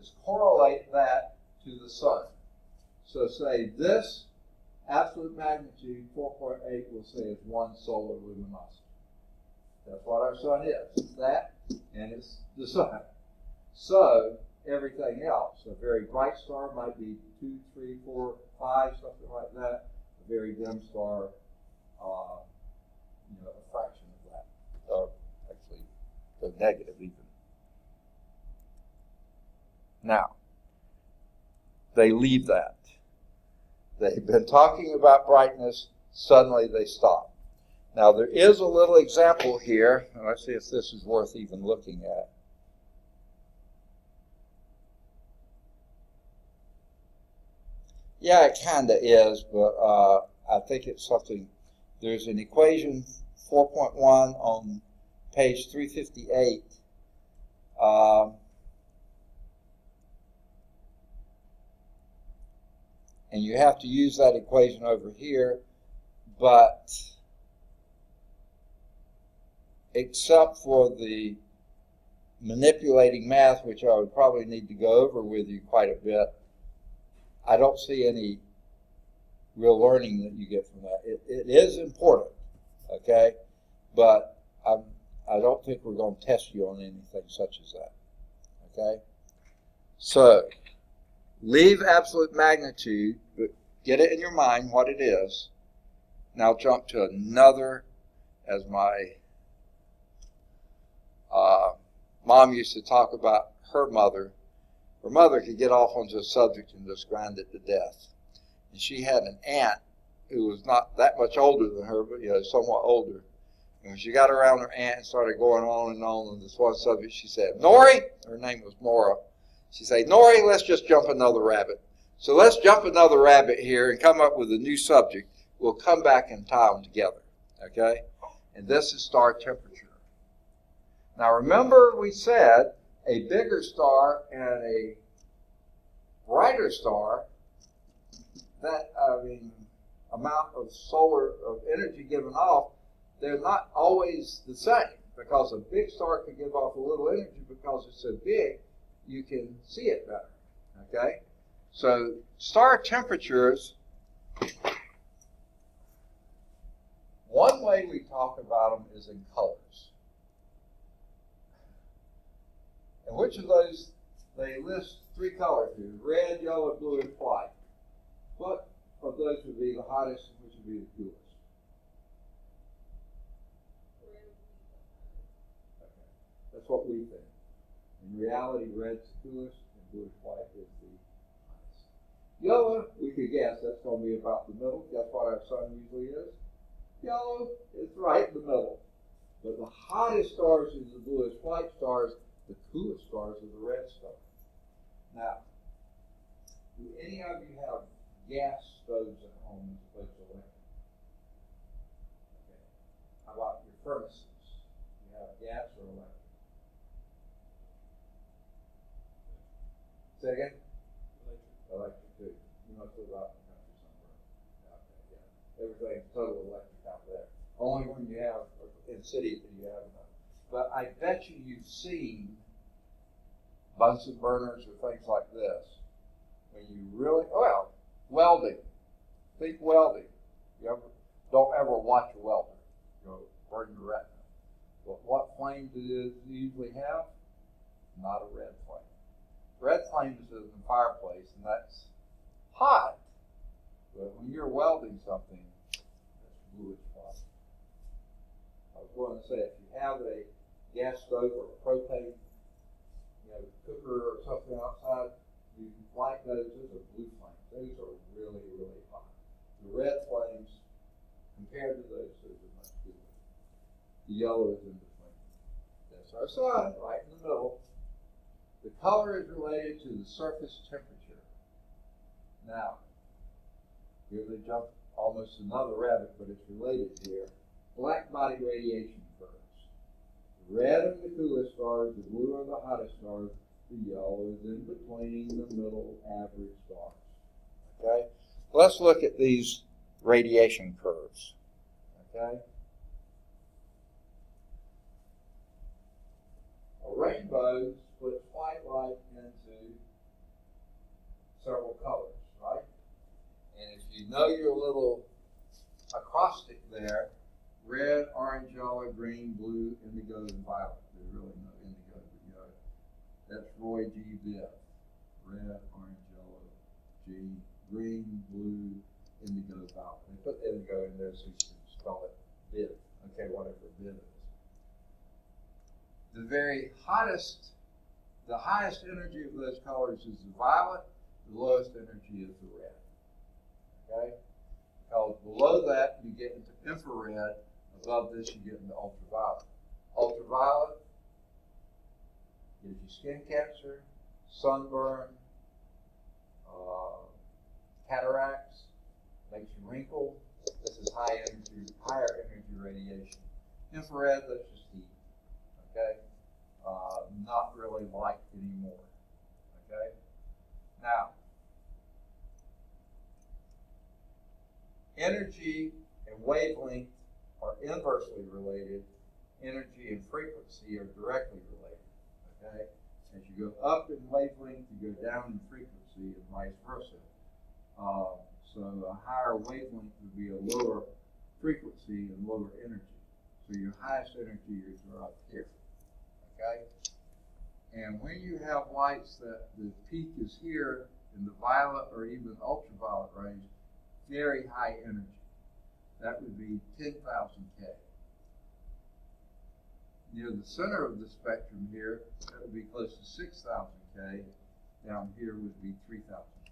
is correlate that to the sun. So say this absolute magnitude, 4.8, we'll say is 1 solar luminosity. That's what our sun is. It's that, and it's the sun. So everything else, a very bright star might be 2, 3, 4, 5, something like that. A very dim star, a fraction of that. Or actually, the negative even. Now, they leave that. They've been talking about brightness, suddenly they stop. Now there is a little example here. Let's see if this is worth even looking at. Yeah, it kind of is, but I think it's something. There's an equation 4.1 on page 358. And you have to use that equation over here, but except for the manipulating math, which I would probably need to go over with you quite a bit, I don't see any real learning that you get from that. It is important, okay, but I don't think we're going to test you on anything such as that, okay? So, leave absolute magnitude, but get it in your mind what it is. Now jump to another, as my mom used to talk about her mother. Her mother could get off onto a subject and just grind it to death. And she had an aunt who was not that much older than her, but somewhat older. And when she got around her aunt and started going on this one subject, she said, "Nori," her name was Mora. She said, "Nori, let's just jump another rabbit. So let's jump another rabbit here and come up with a new subject. We'll come back and tie them together." Okay? And this is star temperature. Now remember we said a bigger star and a brighter star, that amount of energy given off, they're not always the same, because a big star can give off a little energy because it's so big you can see it better. Okay? So star temperatures, one way we talk about them is in colors. And which of those, they list 3 colors here: red, yellow, blue, and white. What of those would be the hottest and which would be the coolest? Okay. That's what we think. In reality, red's the coolest and blue and white is the hottest. Yellow, we could guess, that's going to be about the middle. Guess what our sun usually is? Yellow is right in the middle. But the hottest stars are the bluest white stars. The coolest stars are the red stars. Now, do any of you have gas stoves at home as opposed to electric? Okay. How about your furnaces? Do you have gas or electric? Say again? Electric too. You must live out in the country somewhere. Okay, yeah. Everything's totally electric out there. Only when you have, in cities do you have enough. But I bet you've seen Bunsen burners or things like this. When you really, welding. Think welding. Don't ever watch a welder. You'll burn your retina. But what flame do you usually have? Not a red flame. Red flame is in the fireplace, and that's hot. But when you're welding something, that's bluish white. I was going to say, if you have a gas stove or a propane cooker or something outside, you can light those are blue flames. Those are really, really hot. The red flames, compared to those are much cooler. The yellow is in between. That's our sun, right in the middle. The color is related to the surface temperature. Now, here they jump almost another rabbit, but it's related here. Black body radiation curves. The red are the coolest stars, the blue are the hottest stars, the yellow is in between, the middle average stars. Okay? Let's look at these radiation curves. Okay? A rainbow splits white light into several colors, right? And if you know your little acrostic there, red, orange, yellow, green, blue, indigo, and violet. There's really no indigo, but yellow. That's Roy G. Biv. Red, orange, yellow, green, blue, indigo, violet. They put indigo in there so you can spell it Biv. Okay, whatever Biv is. The highest energy of those colors is the violet. The lowest energy is the red. Okay? Because below that, you get into infrared of Above this, you get into ultraviolet. Ultraviolet gives you skin cancer, sunburn, cataracts, makes you wrinkle. This is higher energy radiation. Infrared, that's just heat. Okay? Not really light anymore. Okay? Now, energy and wavelength are inversely related. Energy and frequency are directly related. Okay? As you go up in wavelength, you go down in frequency, and vice versa. So a higher wavelength would be a lower frequency and lower energy. So your highest energy are up here. Okay? And when you have lights that the peak is here in the violet or even ultraviolet range, very high energy. That would be 10,000 K. Near the center of the spectrum here, that would be close to 6,000 K. Down here would be 3,000 K.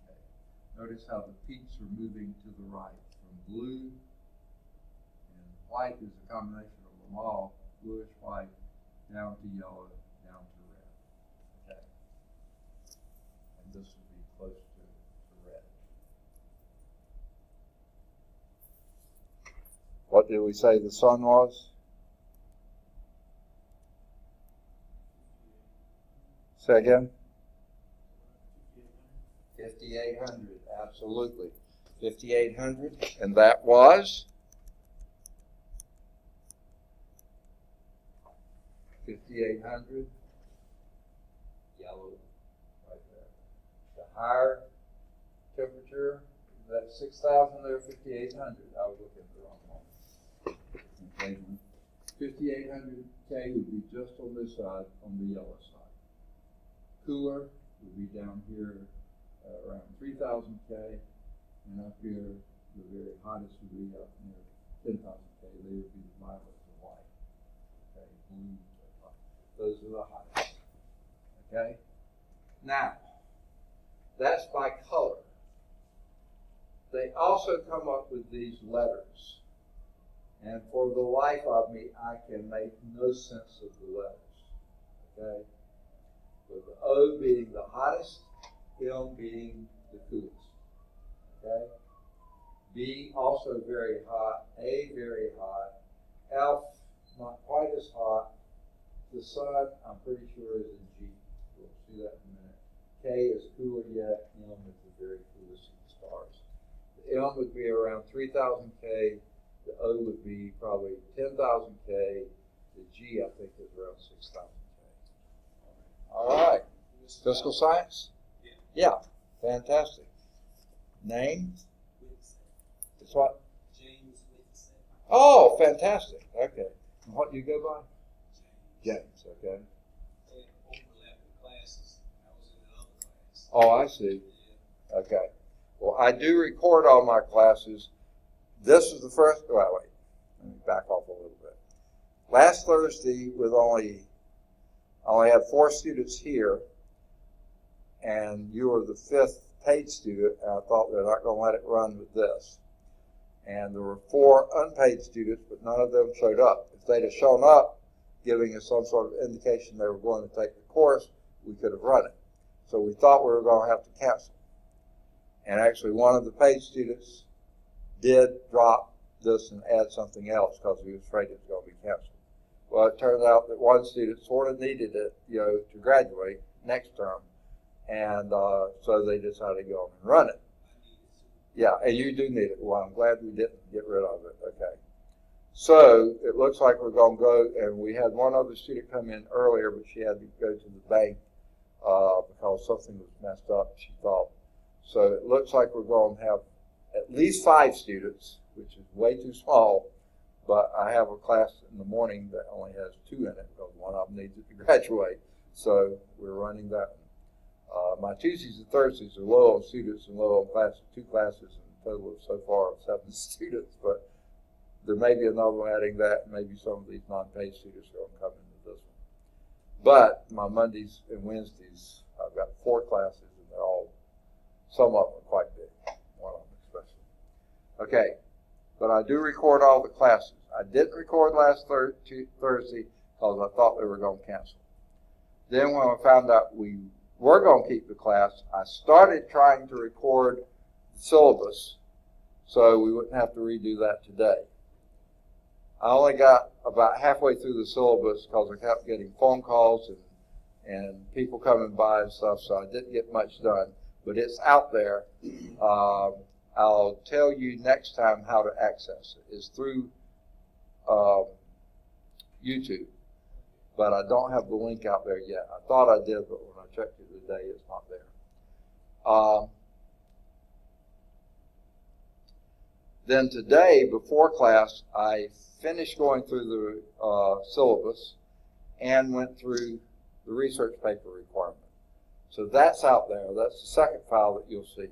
Notice how the peaks are moving to the right, from blue, and white is a combination of them all, bluish white, down to yellow, down to red. Okay. And this would be close to red. What did we say the sun was? Say again? 5,800, absolutely. 5,800, and that was? 5,800, yellow, right there. The higher temperature, that 6,000 there, 5,800. I was looking at the wrong one. Okay. 5,800 K would be just on this side, on the yellow side. Cooler would be down here around 3,000 K, and up here, the very hottest would be up near 10,000 K. They would be the violet and white. Okay, blue. Those are the hottest. Okay? Now, that's by color. They also come up with these letters. And for the life of me, I can make no sense of the letters. Okay? With the O being the hottest, M being the coolest. Okay? B also very hot, A very hot, F not quite as hot. The sun, I'm pretty sure, is in G. We'll see that in a minute. K is cooler yet. M is the very coolest of the stars. The M would be around 3,000 K. The O would be probably 10,000 K. The G, I think, is around 6,000 K. All right. Physical science? Yeah. Fantastic. Name? It's what? James Whitson. Oh, fantastic. Okay. And what do you go by? James, okay. They overlapping classes. I was in another class. Oh, I see. Yeah. Okay. Well, I do record all my classes. This is the first, well, wait. Let me back off a little bit. Last Thursday, with I only had 4 students here, and you were the 5th paid student, and I thought they're not going to let it run with this. And there were 4 unpaid students, but none of them showed up. If they'd have shown up, giving us some sort of indication they were going to take the course, we could have run it. So we thought we were going to have to cancel. And actually one of the paid students did drop this and add something else because he was afraid it was going to be canceled. Well, it turned out that one student sort of needed it, to graduate next term. And so they decided to go on and run it. Yeah, and you do need it. Well, I'm glad we didn't get rid of it. Okay. So it looks like we're going to go, and we had one other student come in earlier, but she had to go to the bank because something was messed up, she thought. So it looks like we're going to have at least 5 students, which is way too small, but I have a class in the morning that only has 2 in it because one of them needs it to graduate. So we're running that one. My Tuesdays and Thursdays are low on students and low on classes, 2 classes in total of so far of 7 students, but there may be another one adding that, and maybe some of these non-paid students are going to come into this one. But my Mondays and Wednesdays, I've got 4 classes, and they're all, some of them are quite big, one of them especially. Okay, but I do record all the classes. I didn't record last Thursday because I thought they were going to cancel. Then when I found out we were going to keep the class, I started trying to record the syllabus so we wouldn't have to redo that today. I only got about halfway through the syllabus because I kept getting phone calls and people coming by and stuff, so I didn't get much done. But it's out there. I'll tell you next time how to access it. It's through YouTube, but I don't have the link out there yet. I thought I did, but when I checked it today, it's not there. Then today, before class, I finished going through the syllabus and went through the research paper requirement. So that's out there. That's the second file that you'll see.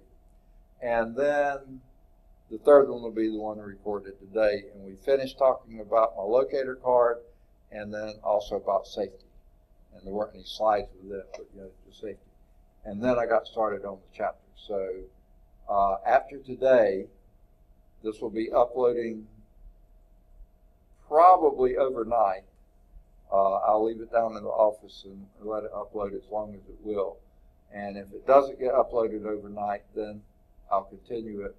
And then the third one will be the one recorded today. And we finished talking about my locator card and then also about safety. And there weren't any slides with it, but just safety. And then I got started on the chapter. So after today, this will be uploading probably overnight. I'll leave it down in the office and let it upload as long as it will. And if it doesn't get uploaded overnight, then I'll continue it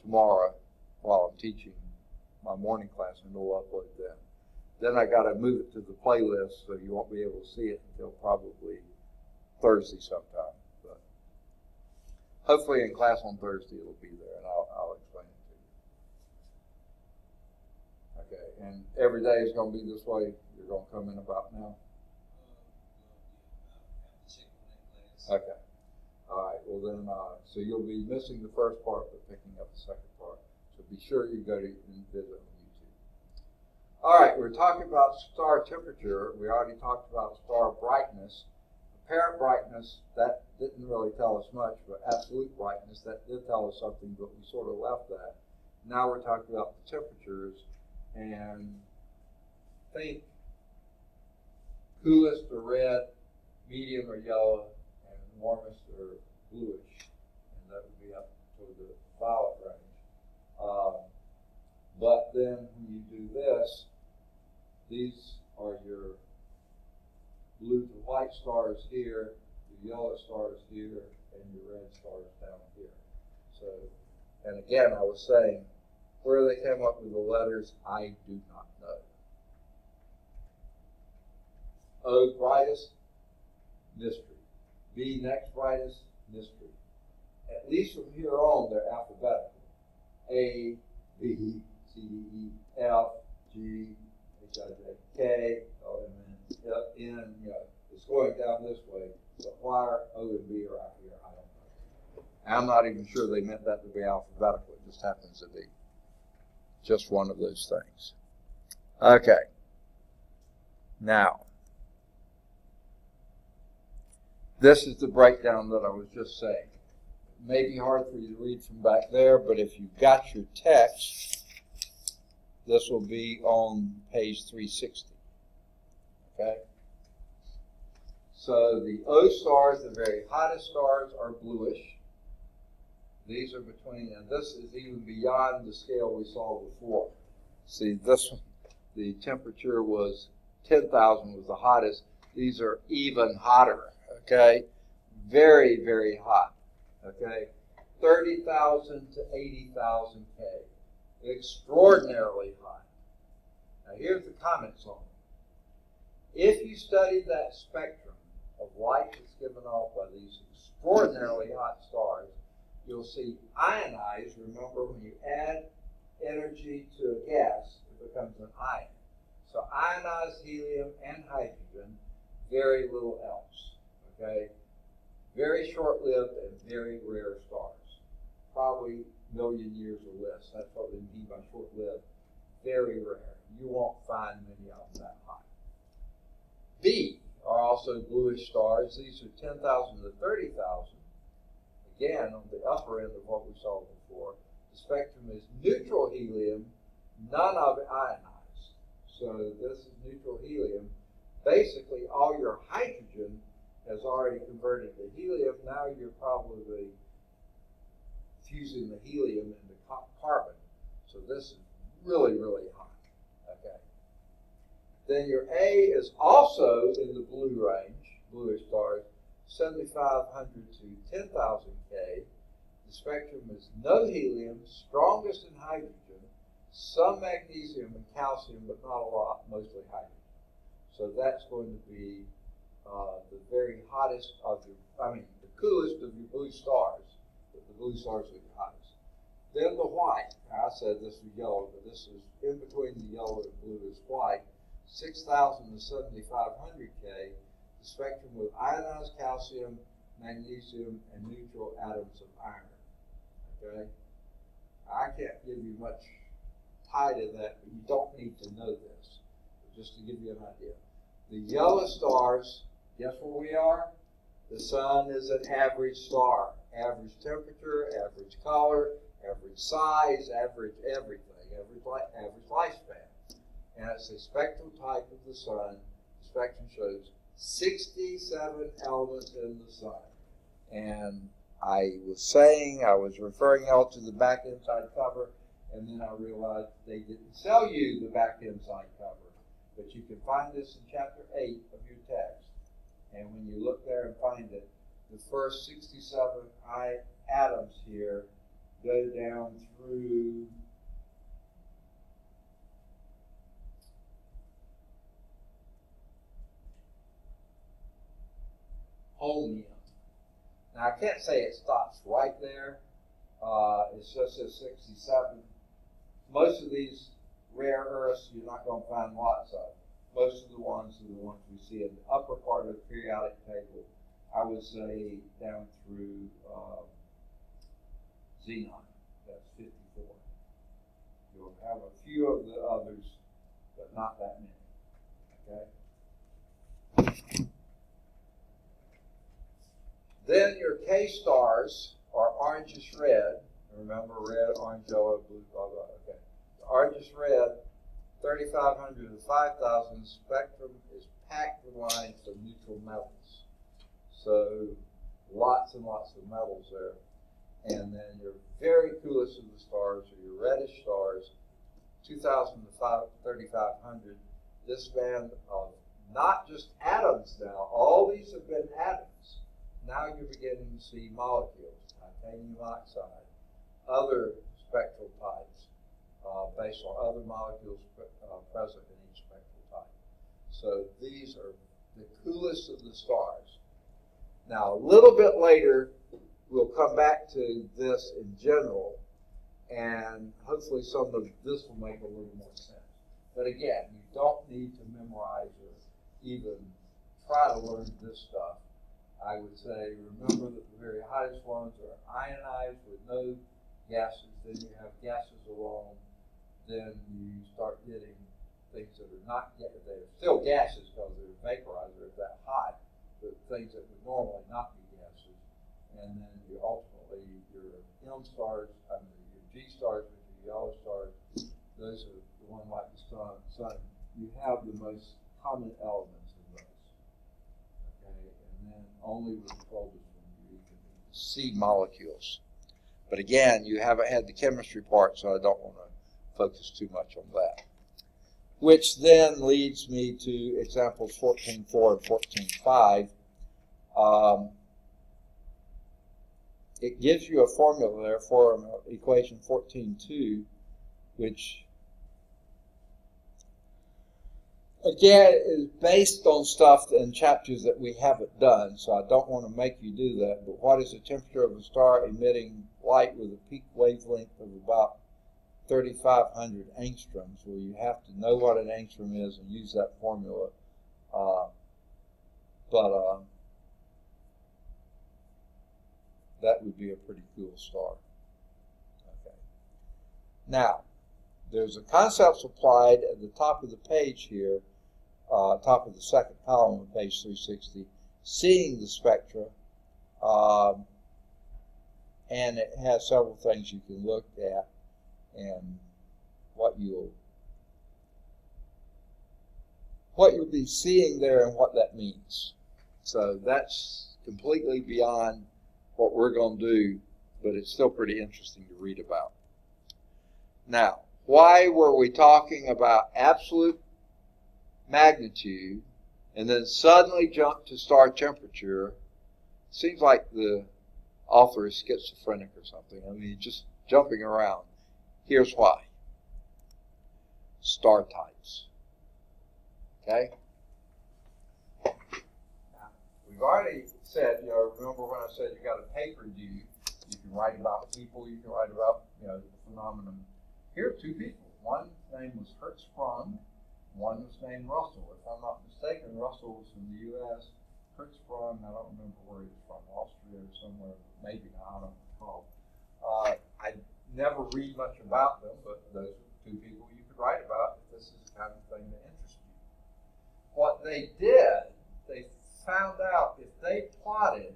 tomorrow while I'm teaching my morning class, and it'll upload then. Then I got to move it to the playlist, so you won't be able to see it until probably Thursday sometime. But hopefully in class on Thursday it'll be there, and I'll explain it to you. Okay, and every day is going to be this way. You're going to come in about now. Okay. All right. Well then, so you'll be missing the first part, but picking up the second part. So be sure you go to and visit on YouTube. All right. We're talking about star temperature. We already talked about star brightness. Apparent brightness, that didn't really tell us much, but absolute brightness, that did tell us something, but we sort of left that. Now we're talking about the temperatures, and think coolest are red, medium or yellow, and warmest are bluish, and that would be up toward the violet range. But then when you do this, these are your blue to white stars here, your yellow stars here, and your red stars down here. So, and again, I was saying, where they came up with the letters, I do not know. O brightest, mystery. B next brightest, mystery. At least from here on, they're alphabetical. A, B, C, D, E, F, G, H, I, J, K, L, M, N, N, it's going down this way. But why are O and B are out here, I don't know. I'm not even sure they meant that to be alphabetical. It just happens to be just one of those things. Okay. Now, this is the breakdown that I was just saying. It may be hard for you to read from back there, but if you've got your text, this will be on page 360. Okay? So the O stars, the very hottest stars, are bluish. These are between, and this is even beyond the scale we saw before. See, this one, the temperature was 10,000 was the hottest. These are even hotter, okay? Very, very hot, okay? 30,000 to 80,000 K. Extraordinarily hot. Now here's the comments on it. If you study that spectrum of light that's given off by these extraordinarily hot stars, you'll see ionized. Remember, when you add energy to a gas, it becomes an ion. So ionized helium and hydrogen, very little else. Okay? Very short-lived and very rare stars. Probably a million years or less. That's what they mean by short-lived. Very rare. You won't find many of them that high. B are also bluish stars. These are 10,000 to 30,000. Again, on the upper end of what we saw before. The spectrum is neutral helium, none of it ionized. So this is neutral helium. Basically, all your hydrogen has already converted to helium. Now you're probably fusing the helium into carbon. So this is really, really hot. Then your A is also in the blue range, bluish stars, 7,500 to 10,000 K. The spectrum is no helium, strongest in hydrogen, some magnesium and calcium, but not a lot, mostly hydrogen. So that's going to be the very hottest of the coolest of your blue stars, but the blue stars are the hottest. Then the white, I said this was yellow, but this is in between the yellow and blue is white, 6,000 to 7,500 K, the spectrum with ionized calcium, magnesium, and neutral atoms of iron. Okay? I can't give you much tie to that, but you don't need to know this, but just to give you an idea. The yellow stars, guess where we are? The sun is an average star. Average temperature, average color, average size, average everything, average lifespan. And it's a spectral type of the sun. The spectrum shows 67 elements in the sun. And I was referring y'all to the back inside cover, and then I realized they didn't sell you the back inside cover. But you can find this in chapter 8 of your text. And when you look there and find it, the first 67 atoms here go down through holmium. Now I can't say it stops right there. It's just says 67. Most of these rare earths you're not going to find lots of. Most of the ones are the ones we see in the upper part of the periodic table. I would say down through xenon. That's 54. You'll have a few of the others, but not that many. Okay. Then your K stars are orangish red. Remember, red, orange, yellow, blue, blah, blah. Okay. The orangish red, 3,500 to 5,000. Spectrum is packed with lines of neutral metals. So lots and lots of metals there. And then your very coolest of the stars are your reddish stars, 2,000 to 3,500. This band of not just atoms now, all these have been atoms. Now you're beginning to see molecules, titanium oxide, other spectral types based on other molecules present in each spectral type. So these are the coolest of the stars. Now, a little bit later, we'll come back to this in general, and hopefully some of this will make a little more sense. But again, you don't need to memorize or even try to learn this stuff. I would say, remember that the very hottest ones are ionized with no gases. Then you have gases alone. Then you start getting things that are not yet, they're still gases because they're vaporized, they're that hot, but things that would normally not be gases. And then you ultimately, your M stars, your G stars, which are yellow stars, those are the one like the sun. You have the most common elements of those. Okay, and then only with the coldest one you can see molecules. But again, you haven't had the chemistry part, so I don't want to focus too much on that. Which then leads me to examples 14.4 and 14.5. It gives you a formula there for equation 14.2, which again is based on stuff in chapters that we haven't done, so I don't want to make you do that. But what is the temperature of a star emitting light with a peak wavelength of about 3,500 angstroms? Well, you have to know what an angstrom is and use that formula. That would be a pretty cool star. Okay. Now, there's a concept applied at the top of the page here, top of the second column of page 360, seeing the spectra, and it has several things you can look at and what you'll be seeing there and what that means. So that's completely beyond what we're going to do, but it's still pretty interesting to read about. Now, why were we talking about absolute magnitude and then suddenly jump to star temperature, seems like the author is schizophrenic or something. I mean, just jumping around. Here's why. Star types. Okay? Now, we've already said, remember when I said you got a paper due, you can write about people, you can write about, the phenomenon. Here are two people. One's name was Hertzsprung, one was named Russell. If I'm not mistaken, Russell was from the U.S. Hertzsprung, I don't remember where he was from, Austria or somewhere, maybe not, I don't recall. I never read much about them, but those are two people you could write about if this is the kind of thing that interests you. What they did, they found out if they plotted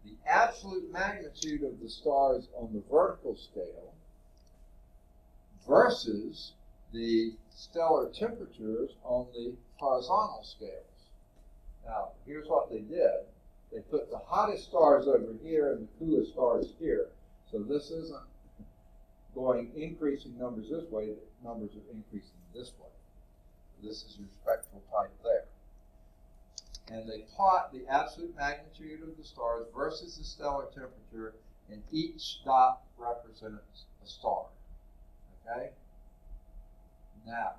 the absolute magnitude of the stars on the vertical scale versus the stellar temperatures on the horizontal scales. Now, here's what they did. They put the hottest stars over here and the coolest stars here. So this isn't going increasing numbers this way, the numbers are increasing this way. This is your spectral type there. And they plot the absolute magnitude of the stars versus the stellar temperature, and each dot represents a star. Okay? Now,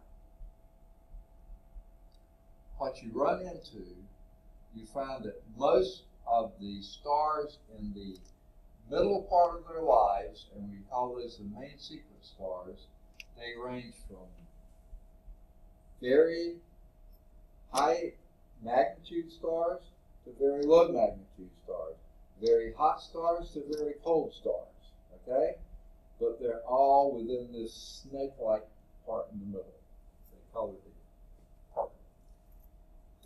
what you run into, you find that most of the stars in the middle part of their lives, and we call those the main sequence stars, they range from very high magnitude stars to very low magnitude stars, very hot stars to very cold stars, okay? But they're all within this snake-like part in the middle. They call it the purple.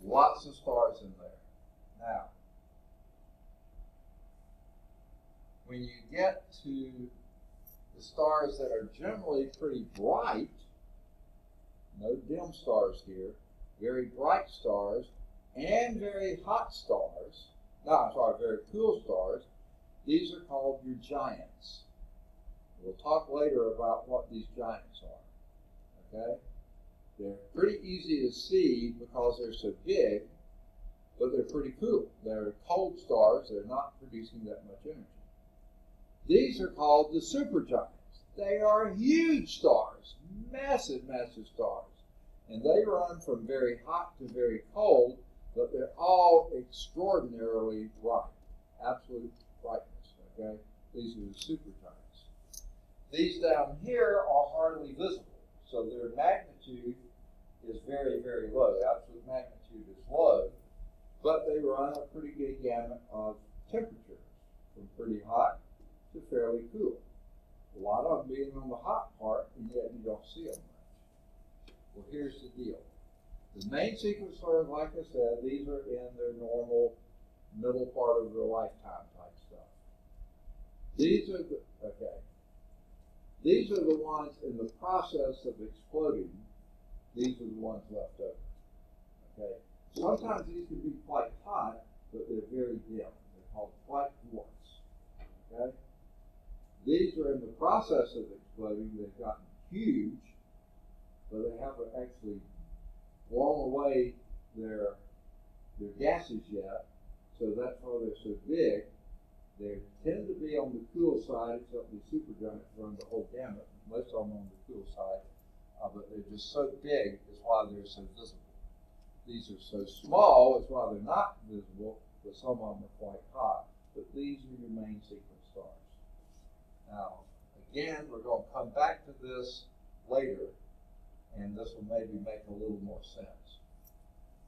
Lots of stars in there. Now, when you get to the stars that are generally pretty bright, no dim stars here, very bright stars, and very hot stars, very cool stars, these are called your giants. We'll talk later about what these giants are, okay? They're pretty easy to see because they're so big, but they're pretty cool. They're cold stars, they're not producing that much energy. These are called the supergiants. They are huge stars, massive, massive stars. And they run from very hot to very cold, but they're all extraordinarily bright, absolute brightness, okay? These are the supergiants. These down here are hardly visible, so their magnitude is very, very low. Absolute magnitude is low, but they run a pretty good gamut of temperatures, from pretty hot to fairly cool. A lot of them being on the hot part, and yet you don't see them much. Well, here's the deal. The main sequence stars, like I said, these are in their normal middle part of their lifetime type stuff. These are the ones in the process of exploding. These are the ones left over. Okay. Sometimes these can be quite hot, but they're very dim. They're called white dwarfs. Okay. These are in the process of exploding. They've gotten huge, but they haven't actually blown away their gases yet. So that's why they're so big. They tend to be on the cool side, except the supergiants run the whole gamut. Most of them on the cool side, but they're just so big is why they're so visible. These are so small is why they're not visible, but some of them are quite hot. But these are your main sequence stars. Now, again, we're going to come back to this later, and this will maybe make a little more sense.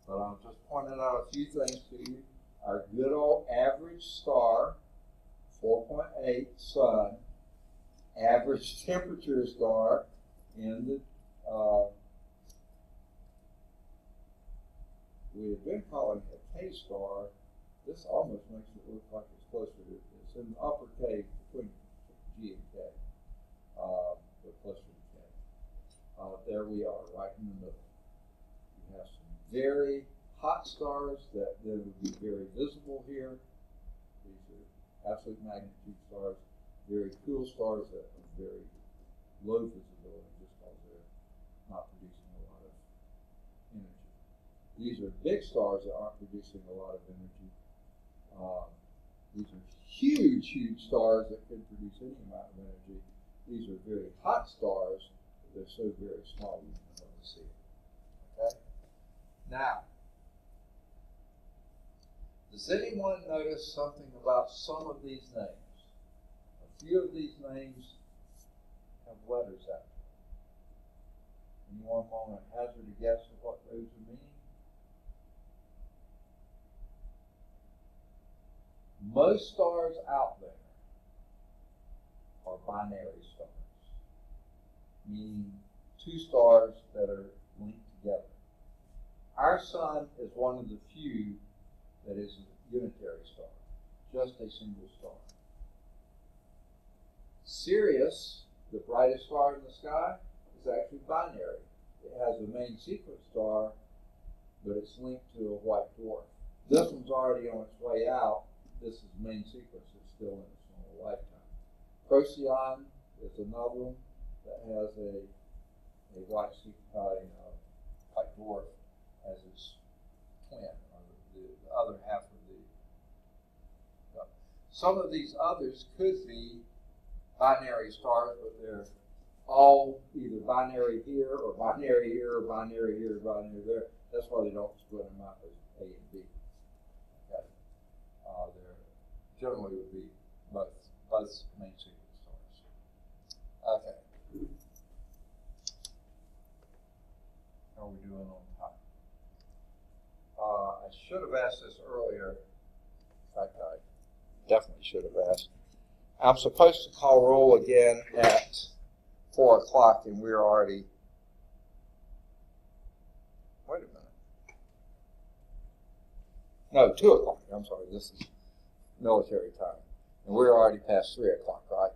But I'm just pointing out a few things to you. Our good old average star, 4.8 Sun, average temperature star in the, we have been calling it a K star. This almost makes it look like it's closer to, it's in the upper K between G and K, but closer to K. There we are, right in the middle. We have some very hot stars that then would be very visible here. These are absolute magnitude stars. Very cool stars that are very low visibility just because they're not producing a lot of energy. These are big stars that aren't producing a lot of energy. These are huge, huge stars that can produce any amount of energy. These are very hot stars, but they're so very small you can hardly see it. Okay? Now, does anyone notice something about some of these names? A few of these names have letters after them. Anyone want to hazard a guess of what those are meaning? Most stars out there are binary stars, meaning two stars that are linked together. Our sun is one of the few that is a unitary star, just a single star. Sirius, the brightest star in the sky, is actually binary. It has a main sequence star, but it's linked to a white dwarf. This one's already on its way out. This is main sequence. It's still in its normal lifetime. Procyon is another one that has a white dwarf as its twin, or the other half of the. Some of these others could be binary stars, but they're all either binary here, or binary here, or binary here, or binary there. That's why they don't split them out as A and B. Okay. There generally would be both main sequence stars. Okay. How are we doing on time? I should have asked this earlier. In fact, I definitely should have asked. I'm supposed to call roll again at 4 o'clock, and we're already. Wait a minute. No, 2 o'clock. I'm sorry. This is military time, and we're already past 3 o'clock, right?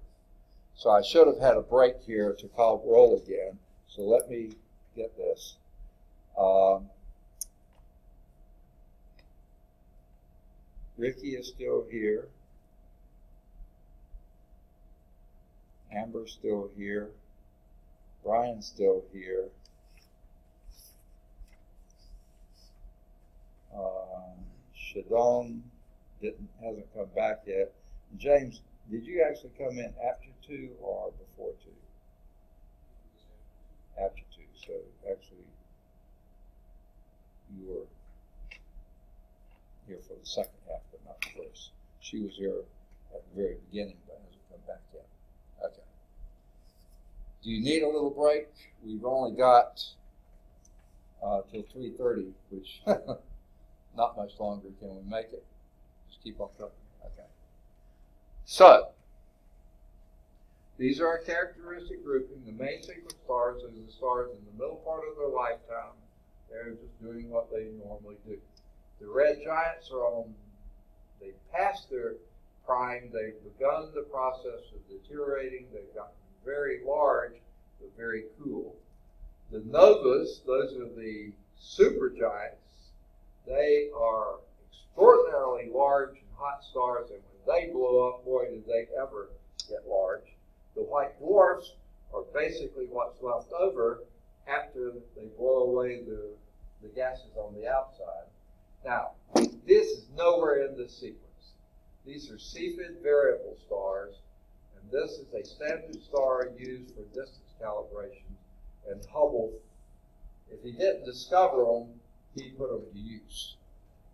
So I should have had a break here to call roll again. So let me get this. Ricky is still here. Amber's still here. Brian's still here. Shadon hasn't come back yet. James, did you actually come in after 2 or before 2? After 2. So actually, you were here for the second half, but not the first. She was here at the very beginning, but hasn't come back yet. Okay. Do you need a little break? We've only got till 3:30, which not much longer. Can we make it? Just keep on trucking. Okay. So, these are a characteristic grouping. The main sequence stars are the stars in the middle part of their lifetime. They're just doing what they normally do. The red giants are on, they passed their prime. They've begun the process of deteriorating. They've gotten very large, but very cool. The novas, those are the supergiants. They are extraordinarily large and hot stars, and when they blow up, boy, did they ever get large. The white dwarfs are basically what's left over after they blow away the gases on the outside. Now, this is nowhere in this sequence. These are Cepheid variable stars, and this is a standard star used for distance calibration. And Hubble, if he didn't discover them, he put them to use.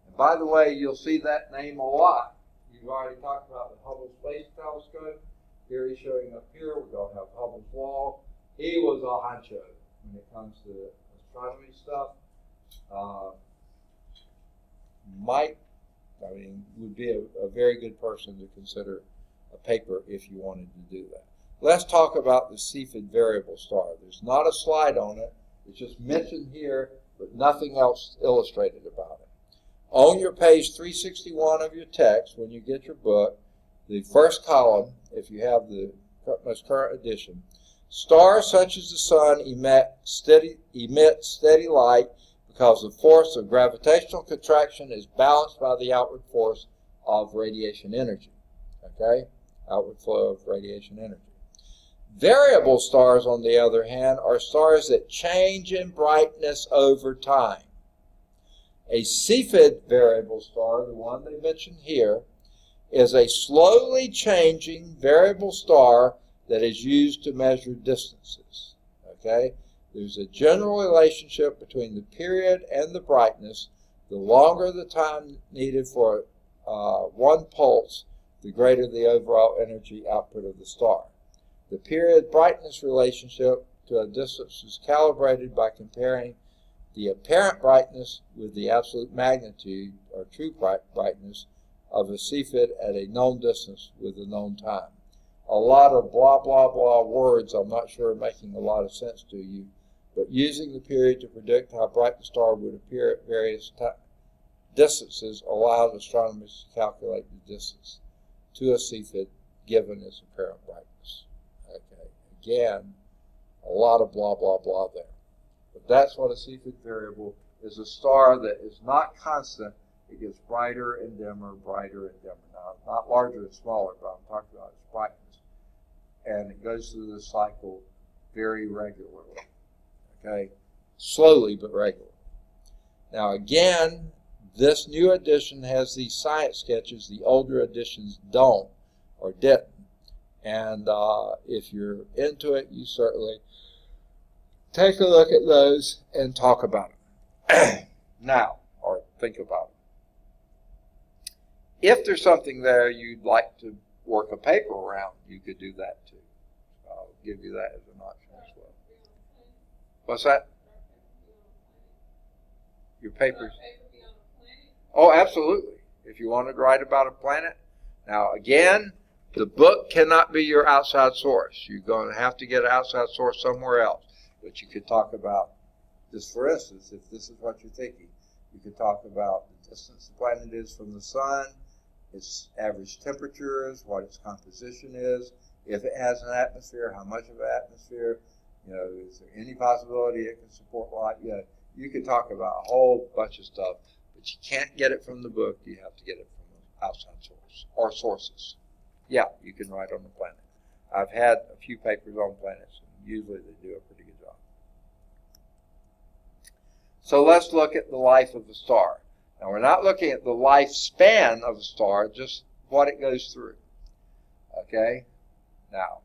And by the way, you'll see that name a lot. You've already talked about the Hubble Space Telescope. Here he's showing up here. We're going to have Hubble's Law. He was a honcho when it comes to astronomy stuff. Would be a very good person to consider a paper if you wanted to do that. Let's talk about the Cepheid variable star. There's not a slide on it. It's just mentioned here, but nothing else illustrated about it. On your page 361 of your text, when you get your book, the first column, if you have the most current edition, stars such as the sun emit steady light because the force of gravitational contraction is balanced by the outward force of radiation energy. Okay? Outward flow of radiation energy. Variable stars, on the other hand, are stars that change in brightness over time. A Cepheid variable star, the one they mentioned here, is a slowly changing variable star that is used to measure distances. Okay? There's a general relationship between the period and the brightness. The longer the time needed for one pulse, the greater the overall energy output of the star. The period brightness relationship to a distance is calibrated by comparing the apparent brightness with the absolute magnitude, or true brightness, of a Cepheid at a known distance with a known time. A lot of blah, blah, blah words I'm not sure are making a lot of sense to you, but using the period to predict how bright the star would appear at various distances allows astronomers to calculate the distance to a Cepheid given its apparent brightness. Okay, again, a lot of blah, blah, blah there. But that's what a Cepheid variable is, a star that is not constant. It gets brighter and dimmer, brighter and dimmer. Now, not larger and smaller, but I'm talking about its brightness. And it goes through this cycle very regularly. Okay? Slowly but regularly. Now, again, this new edition has these science sketches. The older editions don't or didn't. And if you're into it, you certainly take a look at those and talk about them. Now, or think about them. If there's something there you'd like to work a paper around, you could do that too. So I'll give you that as an option as well. What's that? Your papers? Oh, absolutely. If you want to write about a planet. Now, again, the book cannot be your outside source. You're going to have to get an outside source somewhere else. But you could talk about, just for instance, if this is what you're thinking, you could talk about the distance the planet is from the sun, its average temperature is, what its composition is, if it has an atmosphere, how much of an atmosphere, is there any possibility it can support life? You could talk about a whole bunch of stuff, but you can't get it from the book. You have to get it from an outside source or sources. Yeah, you can write on the planet. I've had a few papers on planets, and usually they do a pretty good job. So let's look at the life of a star. Now, we're not looking at the lifespan of a star, just what it goes through. Okay? Now,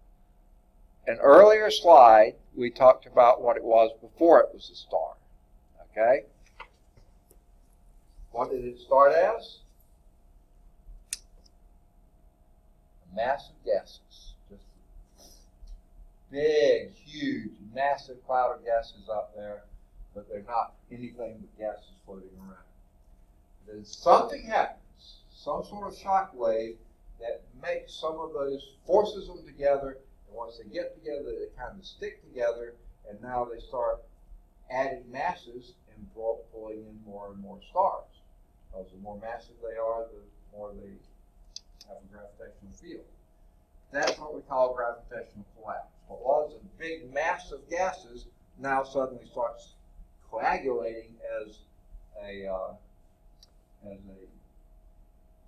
an earlier slide, we talked about what it was before it was a star. Okay? What did it start as? A mass of gases. Just big, huge, massive cloud of gases out there, but they're not anything but gases floating around. Then something happens, some sort of shock wave that makes some of those, forces them together, and once they get together, they kind of stick together, and now they start adding masses and pulling in more and more stars. Because the more massive they are, the more they have a gravitational field. That's what we call gravitational collapse. What was a big mass of gases now suddenly starts coagulating as a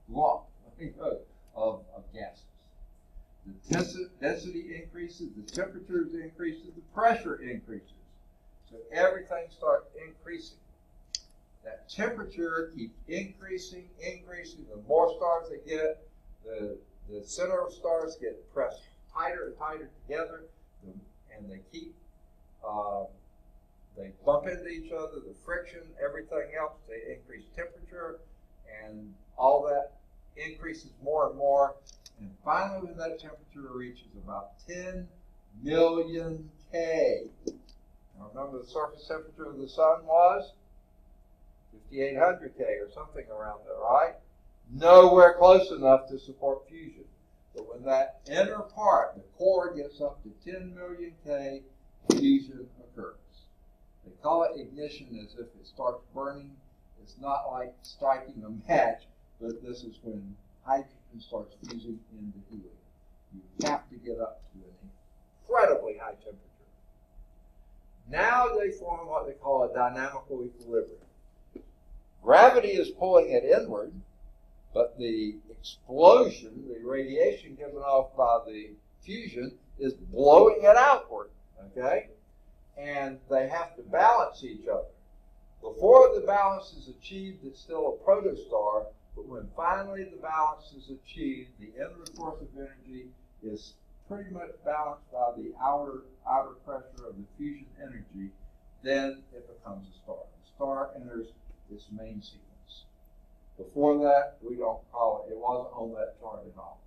lump of gases. The density increases, the temperature increases, the pressure increases. So everything starts increasing. That temperature keeps increasing. The more stars they get, the center of stars get pressed tighter and tighter together, and they keep they bump into each other, the friction, everything else, they increase temperature, and all that increases more and more. And finally, when that temperature reaches about 10 million K. Now remember, the surface temperature of the sun was 5,800 K or something around there, right? Nowhere close enough to support fusion. But when that inner part, the core, gets up to 10 million K, fusion occurs. They call it ignition as if it starts burning. It's not like striking a match, but this is when hydrogen starts fusing into helium. You have to get up to an incredibly high temperature. Now they form what they call a dynamical equilibrium. Gravity is pulling it inward, but the explosion, the radiation given off by the fusion, is blowing it outward, okay? And they have to balance each other. Before the balance is achieved, it's still a protostar, but when finally the balance is achieved, the inward force of energy is pretty much balanced by the outer pressure of the fusion energy, then it becomes a star. The star enters its main sequence. Before that, we don't call it, it wasn't on that chart at all.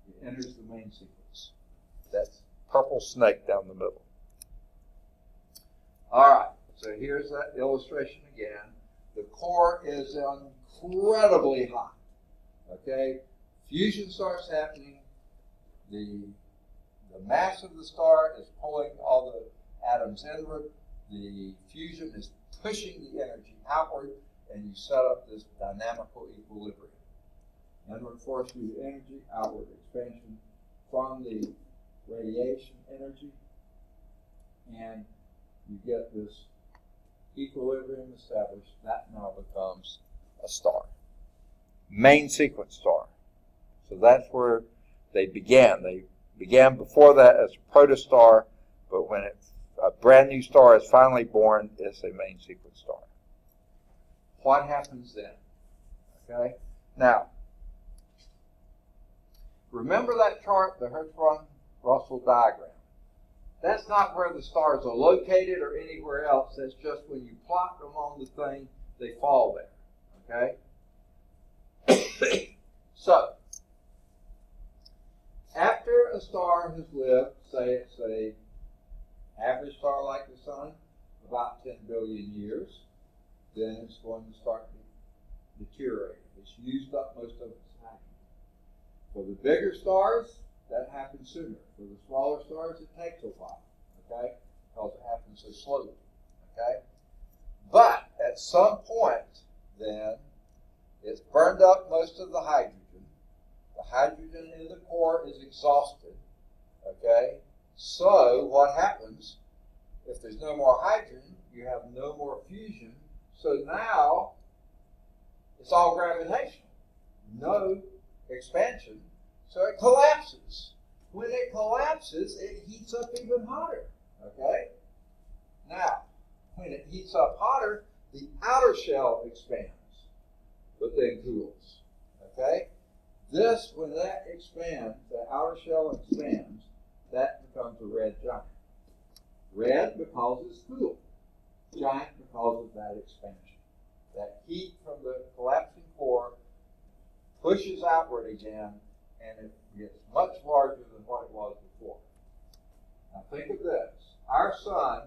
It enters the main sequence. That's purple snake down the middle. All right, so here's that illustration again. The core is incredibly hot. Okay, fusion starts happening. The mass of the star is pulling all the atoms inward. The fusion is pushing the energy outward, and you set up this dynamical equilibrium. Inward force due to energy, outward expansion from the radiation energy, and you get this equilibrium established. That now becomes a star. Main sequence star. So that's where they began. They began before that as a protostar, but when a brand new star is finally born, it's a main sequence star. What happens then? Okay? Now, remember that chart, the Hertzsprung-Russell diagram? That's not where the stars are located or anywhere else. That's just when you plot them on the thing, they fall there. Okay? So, after a star has lived, say it's an average star like the Sun, about 10 billion years, then it's going to start deteriorating. It's used up most of its hydrogen. For the bigger stars, that happens sooner. For the smaller stars, it takes a while, okay? Because it happens so slowly, okay? But at some point, then, it's burned up most of the hydrogen. The hydrogen in the core is exhausted, okay? So what happens, if there's no more hydrogen, you have no more fusion. So now, it's all gravitational. No expansion. So it collapses. When it collapses, it heats up even hotter, okay? Now, when it heats up hotter, the outer shell expands, but then cools, okay? This, when that expands, the outer shell expands, that becomes a red giant. Red because it's cool. Giant because of that expansion. That heat from the collapsing core pushes outward again, and it gets much larger than what it was before. Now think of this. Our sun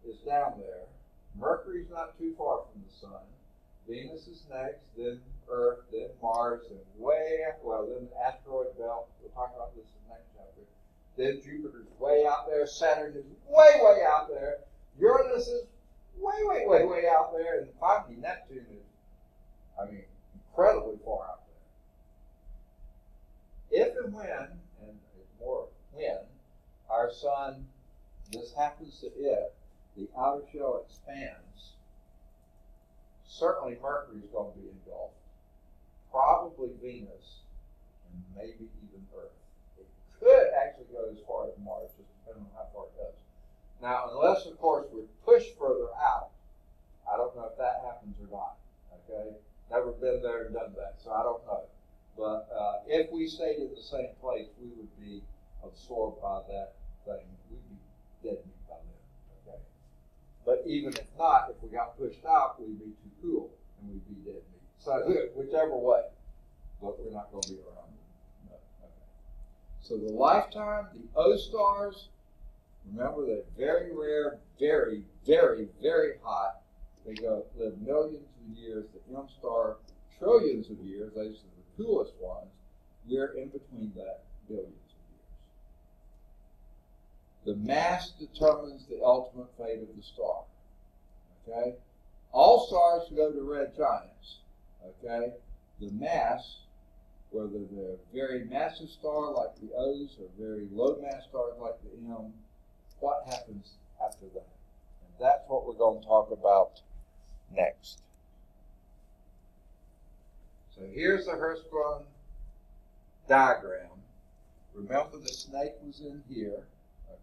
is down there. Mercury's not too far from the sun. Venus is next, then Earth, then Mars, and then the asteroid belt. We'll talk about this in the next chapter. Then Jupiter's way out there. Saturn is way, way out there. Uranus is way, way, way, way out there. And finally, Neptune is, incredibly far out there. If and when, and more when, our sun, this happens to it, the outer shell expands, certainly Mercury is going to be engulfed, probably Venus, and maybe even Earth. It could actually go as far as Mars, just depending on how far it goes. Now, unless, of course, we're pushed further out, I don't know if that happens or not, okay? Never been there and done that, so I don't know. But if we stayed in the same place, we would be absorbed by that thing. We'd be dead meat by then, okay? But even if not, if we got pushed out, we'd be too cool, and we'd be dead meat. So whichever way, but we're not going to be around. No, okay. So the lifetime, the O stars, remember they're very rare, very, very, very hot. They live millions of years. The M star, trillions of years. Those are the coolest ones. We're in between that, billions of years. The mass determines the ultimate fate of the star. Okay? All stars go to red giants. Okay? The mass, whether they're a very massive star like the O's or very low mass stars like the M, what happens after that? And that's what we're going to talk about next. So here's the Hertzsprung diagram. Remember the snake was in here.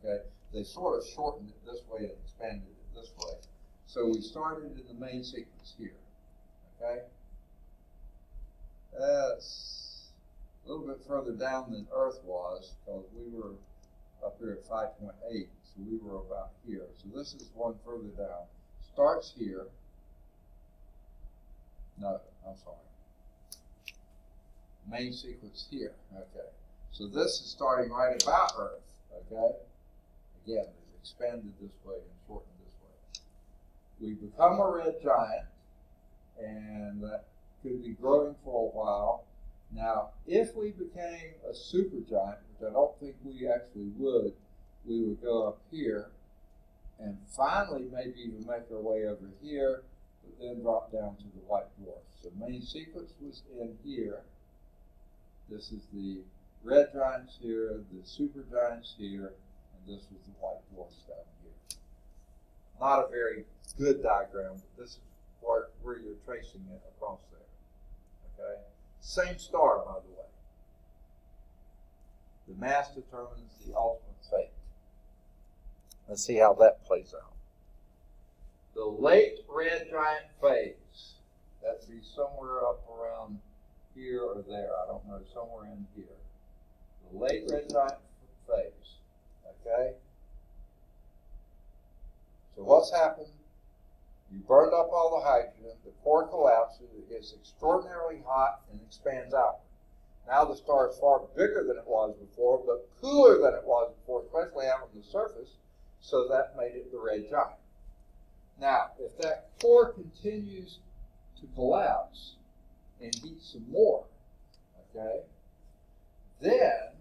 Okay? They sort of shortened it this way and expanded it this way. So we started in the main sequence here, okay? That's a little bit further down than Earth was, because we were up here at 5.8, so we were about here. So this is one further down. Starts here. No, I'm sorry. Main sequence here, okay. So this is starting right about Earth, okay? Again, it's expanded this way and shortened this way. We become a red giant, and that could be growing for a while. Now, if we became a supergiant, which I don't think we actually would, we would go up here and finally maybe even make our way over here, but then drop down to the white dwarf. So main sequence was in here. This is the red giants here, the supergiants here, and this was the white dwarfs down here. Not a very good diagram, but this is where you're tracing it across there. Okay? Same star, by the way. The mass determines the ultimate fate. Let's see how that plays out. The late red giant phase, that'd be somewhere up around here or there. I don't know, somewhere in here. The late red giant phase. Okay? So what's happened? You burned up all the hydrogen, the core collapses, it gets extraordinarily hot and expands out. Now the star is far bigger than it was before, but cooler than it was before, especially out on the surface, so that made it the red giant. Now, if that core continues to collapse and heat some more, okay, then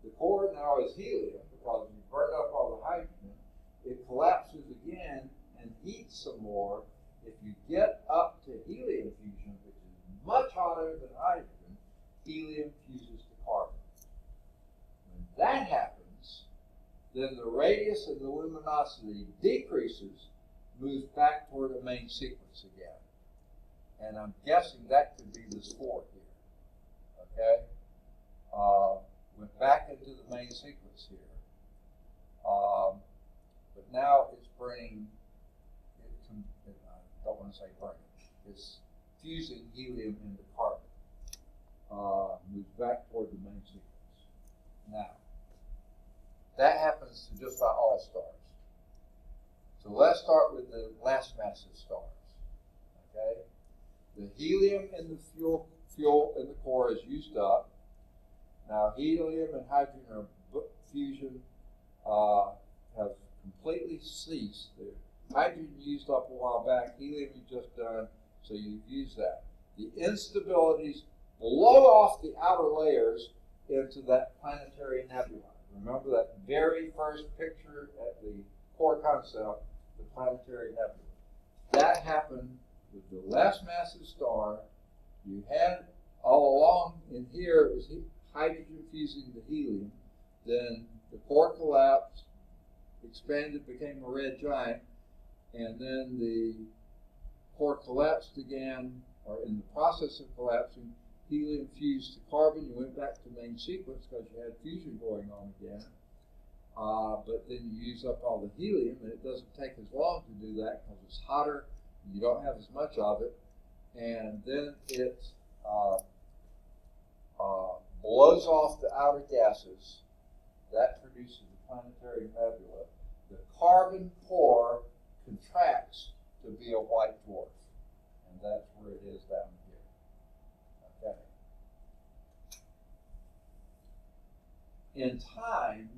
the core now is helium because you burned up all the hydrogen. It collapses again and heats some more. If you get up to helium fusion, which is much hotter than hydrogen, helium fuses to carbon. When that happens, then the radius of the luminosity decreases, moves back toward the main sequence again. And I'm guessing that could be this 4 here. Okay? Went back into the main sequence here. But now it's burning, I don't want to say burning, it's fusing helium into carbon. Moves back toward the main sequence. Now, that happens to just about all stars. So let's start with the less massive stars. Okay? The helium in the fuel in the core is used up. Now, helium and hydrogen fusion have completely ceased. The hydrogen used up a while back, helium you just done, so you've used that. The instabilities blow off the outer layers into that planetary nebula. Remember that very first picture at the core concept, the planetary nebula. That happened with the less massive star. You had all along in here, it was hydrogen fusing the helium. Then the core collapsed, expanded, became a red giant, and then the core collapsed again, or in the process of collapsing, helium fused to carbon. You went back to main sequence because you had fusion going on again. But then you use up all the helium, and it doesn't take as long to do that because it's hotter, and you don't have as much of it. And then it blows off the outer gases. That produces the planetary nebula. The carbon core contracts to be a white dwarf. And that's where it is down here. Okay. In time,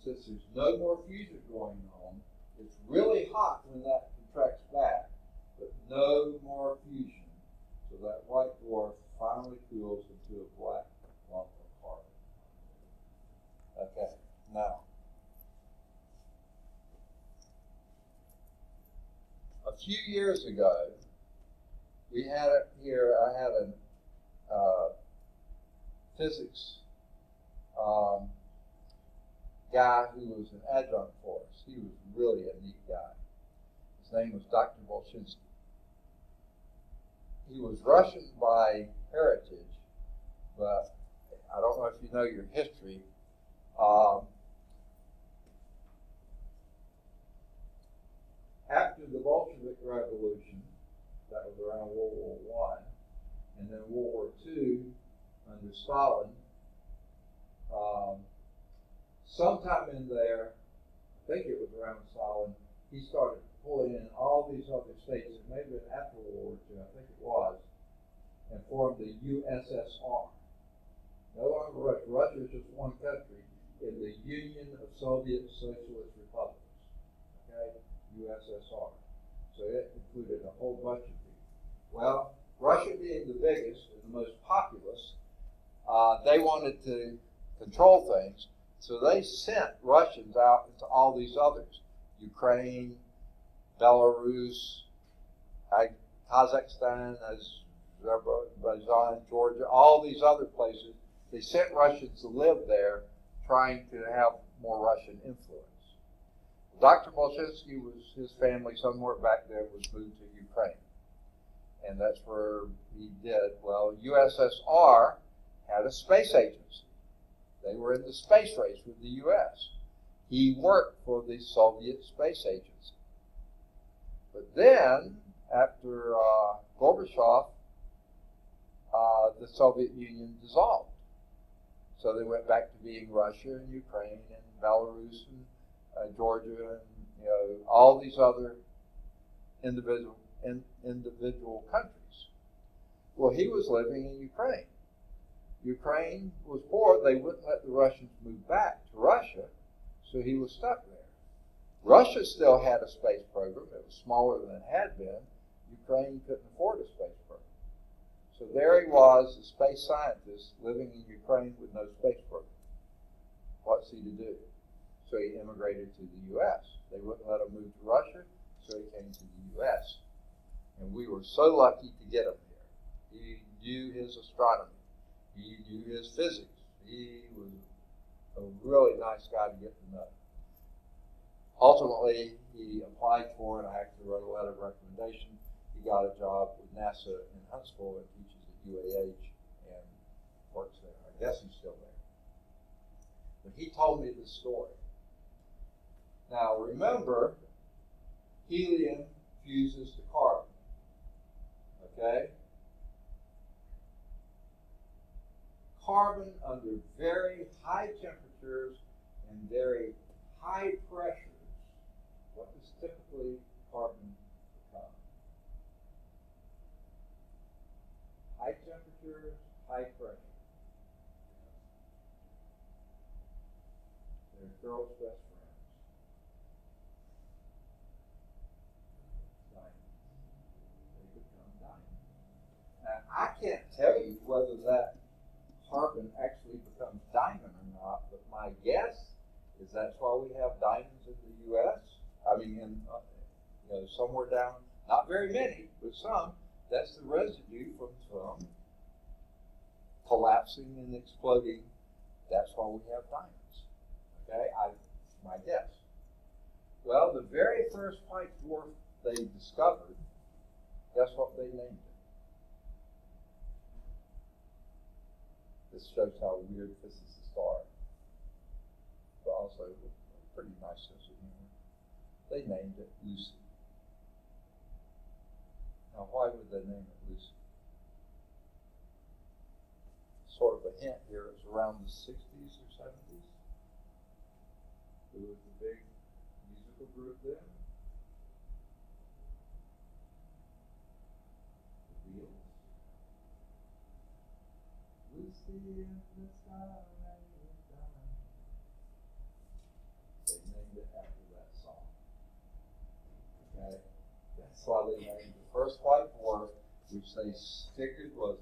since there's no more fusion going on, it's really hot when that contracts back, but no more fusion. So that white dwarf finally cools into a black lump of carbon. Okay, now, a few years ago, we had it here, I had a physics guy who was an adjunct for us. He was really a neat guy. His name was Dr. Bolshinsky. He was Russian by heritage, but I don't know if you know your history. and then World War II under Stalin. Sometime in there, I think it was around Stalin, he started pulling in all these other states, it may have been after World War II, I think it was, and formed the USSR. No longer Russia. Russia is just one country in the Union of Soviet Socialist Republics. Okay? USSR. So it included a whole bunch of people. Well, Russia being the biggest and the most populous, they wanted to control things, so they sent Russians out into all these others. Ukraine, Belarus, Kazakhstan, Azerbaijan, Georgia, all these other places. They sent Russians to live there, trying to have more Russian influence. Dr. Bolshinsky his family somewhere back there was moved to Ukraine. And that's where he did. Well, USSR had a space agency. They were in the space race with the U.S. He worked for the Soviet Space Agency. But then, after Gorbachev, the Soviet Union dissolved. So they went back to being Russia and Ukraine and Belarus and Georgia and all these other individual countries. Well, he was living in Ukraine. Ukraine was poor. They wouldn't let the Russians move back to Russia, so he was stuck there. Russia still had a space program. It was smaller than it had been. Ukraine couldn't afford a space program. So there he was, a space scientist, living in Ukraine with no space program. What's he to do? So he immigrated to the U.S. They wouldn't let him move to Russia, so he came to the U.S. And we were so lucky to get him here. He knew his astronomy. He knew his physics. He was a really nice guy to get to know. Ultimately, he applied for it. I actually wrote a letter of recommendation. He got a job with NASA in Huntsville and teaches at UAH and works there. I guess he's still there. But he told me this story. Now remember, helium fuses to carbon. Okay? Carbon under very high temperatures and very high pressures. What does typically carbon become? High temperatures, high pressure. They're girls' best friends. Diamonds. They become diamonds. Now, I can't tell you whether that carbon actually becomes diamond or not, but my guess is that's why we have diamonds in the U.S. I mean, in somewhere down, not very many, but some. That's the residue from some collapsing and exploding. That's why we have diamonds. Okay, my guess. Well, the very first white dwarf they discovered, guess what they named it? This shows how weird physicists are, but also a pretty nice sense of humor. They named it Lucy. Now, why would they name it Lucy? Sort of a hint here, it was around the 60s or 70s. Who was the big musical group then? The Beatles. Lucy in the sky is dying. They named it after that song. Okay? That's why they named the first white dwarf, which they figured was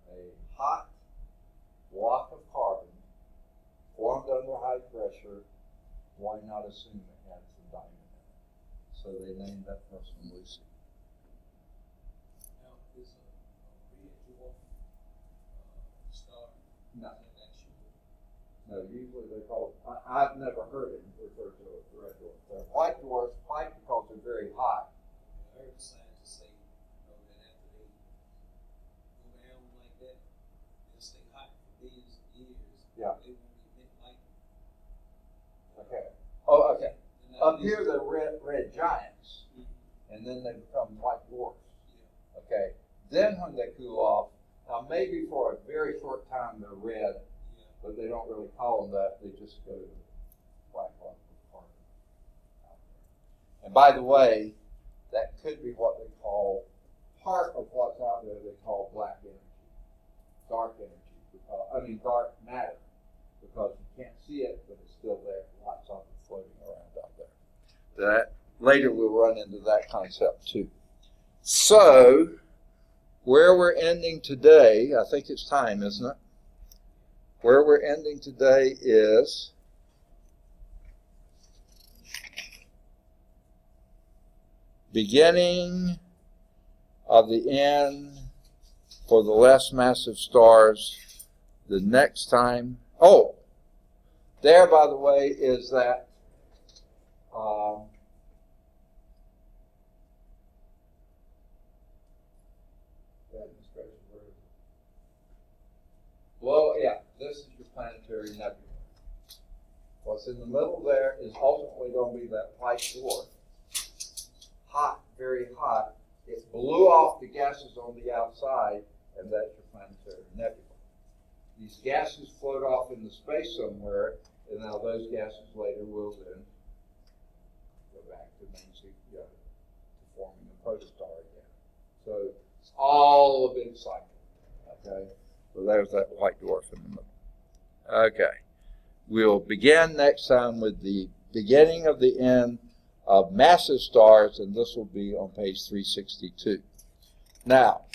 a hot block of carbon formed under high pressure. Why not assume it had some diamond in it? So they named that person Lucy. Now, is a red dwarf star No. actual? No, usually they call it, I've never heard it referred to as red dwarf. They're white dwarfs, white because they're very hot. I heard the scientists say, that after they go down like that, they'll stay hot for billions of years. Yeah. They won't emit light. Okay. Oh, okay. And Up here they're red giants, Mhm. and then they become white dwarfs. Yeah. Okay. Then when they cool off, now maybe for a very short time they're red, Yeah. but they don't really call them that. They just go to black on part. And by the way, that could be what they call part of what's out there. They call black energy, dark energy. Dark matter, because you can't see it, but it's still there. Lots of it floating around out there. That later we'll run into that concept too. So, where we're ending today, I think it's time, isn't it? Where we're ending today is beginning of the end for the less massive stars. The next time, there, by the way, is that this is your planetary nebula. What's in the middle there is ultimately going to be that white dwarf. Hot, very hot. It blew off the gases on the outside, and that's your planetary nebula. These gases float off into space somewhere, and now those gases later will then go back to forming a protostar again. So it's all a big cycle. Okay, so there's that white dwarf in the middle. Okay, we'll begin next time with the beginning of the end of massive stars, and this will be on page 362. Now,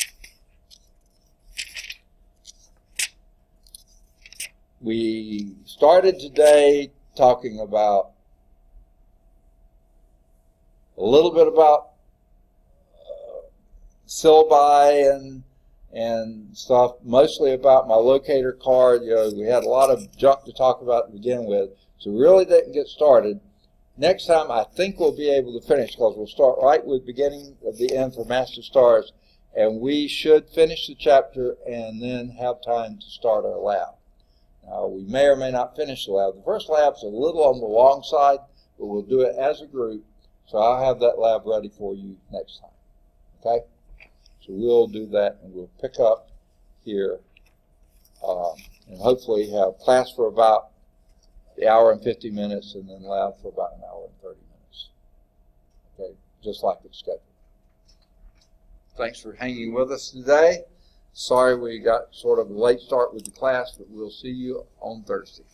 we started today talking about a little bit about syllabi and stuff, mostly about my locator card. We had a lot of junk to talk about to begin with, so we really didn't get started. Next time, I think we'll be able to finish, because we'll start right with beginning of the end for massive stars, and we should finish the chapter and then have time to start our lab. Now, we may or may not finish the lab. The first lab's a little on the long side, but we'll do it as a group, so I'll have that lab ready for you next time. Okay? So we'll do that, and we'll pick up here, and hopefully have class for about the hour and 50 minutes, and then lab for about an hour and 30 minutes. Okay? Just like it's scheduled. Thanks for hanging with us today. Sorry we got sort of a late start with the class, but we'll see you on Thursday.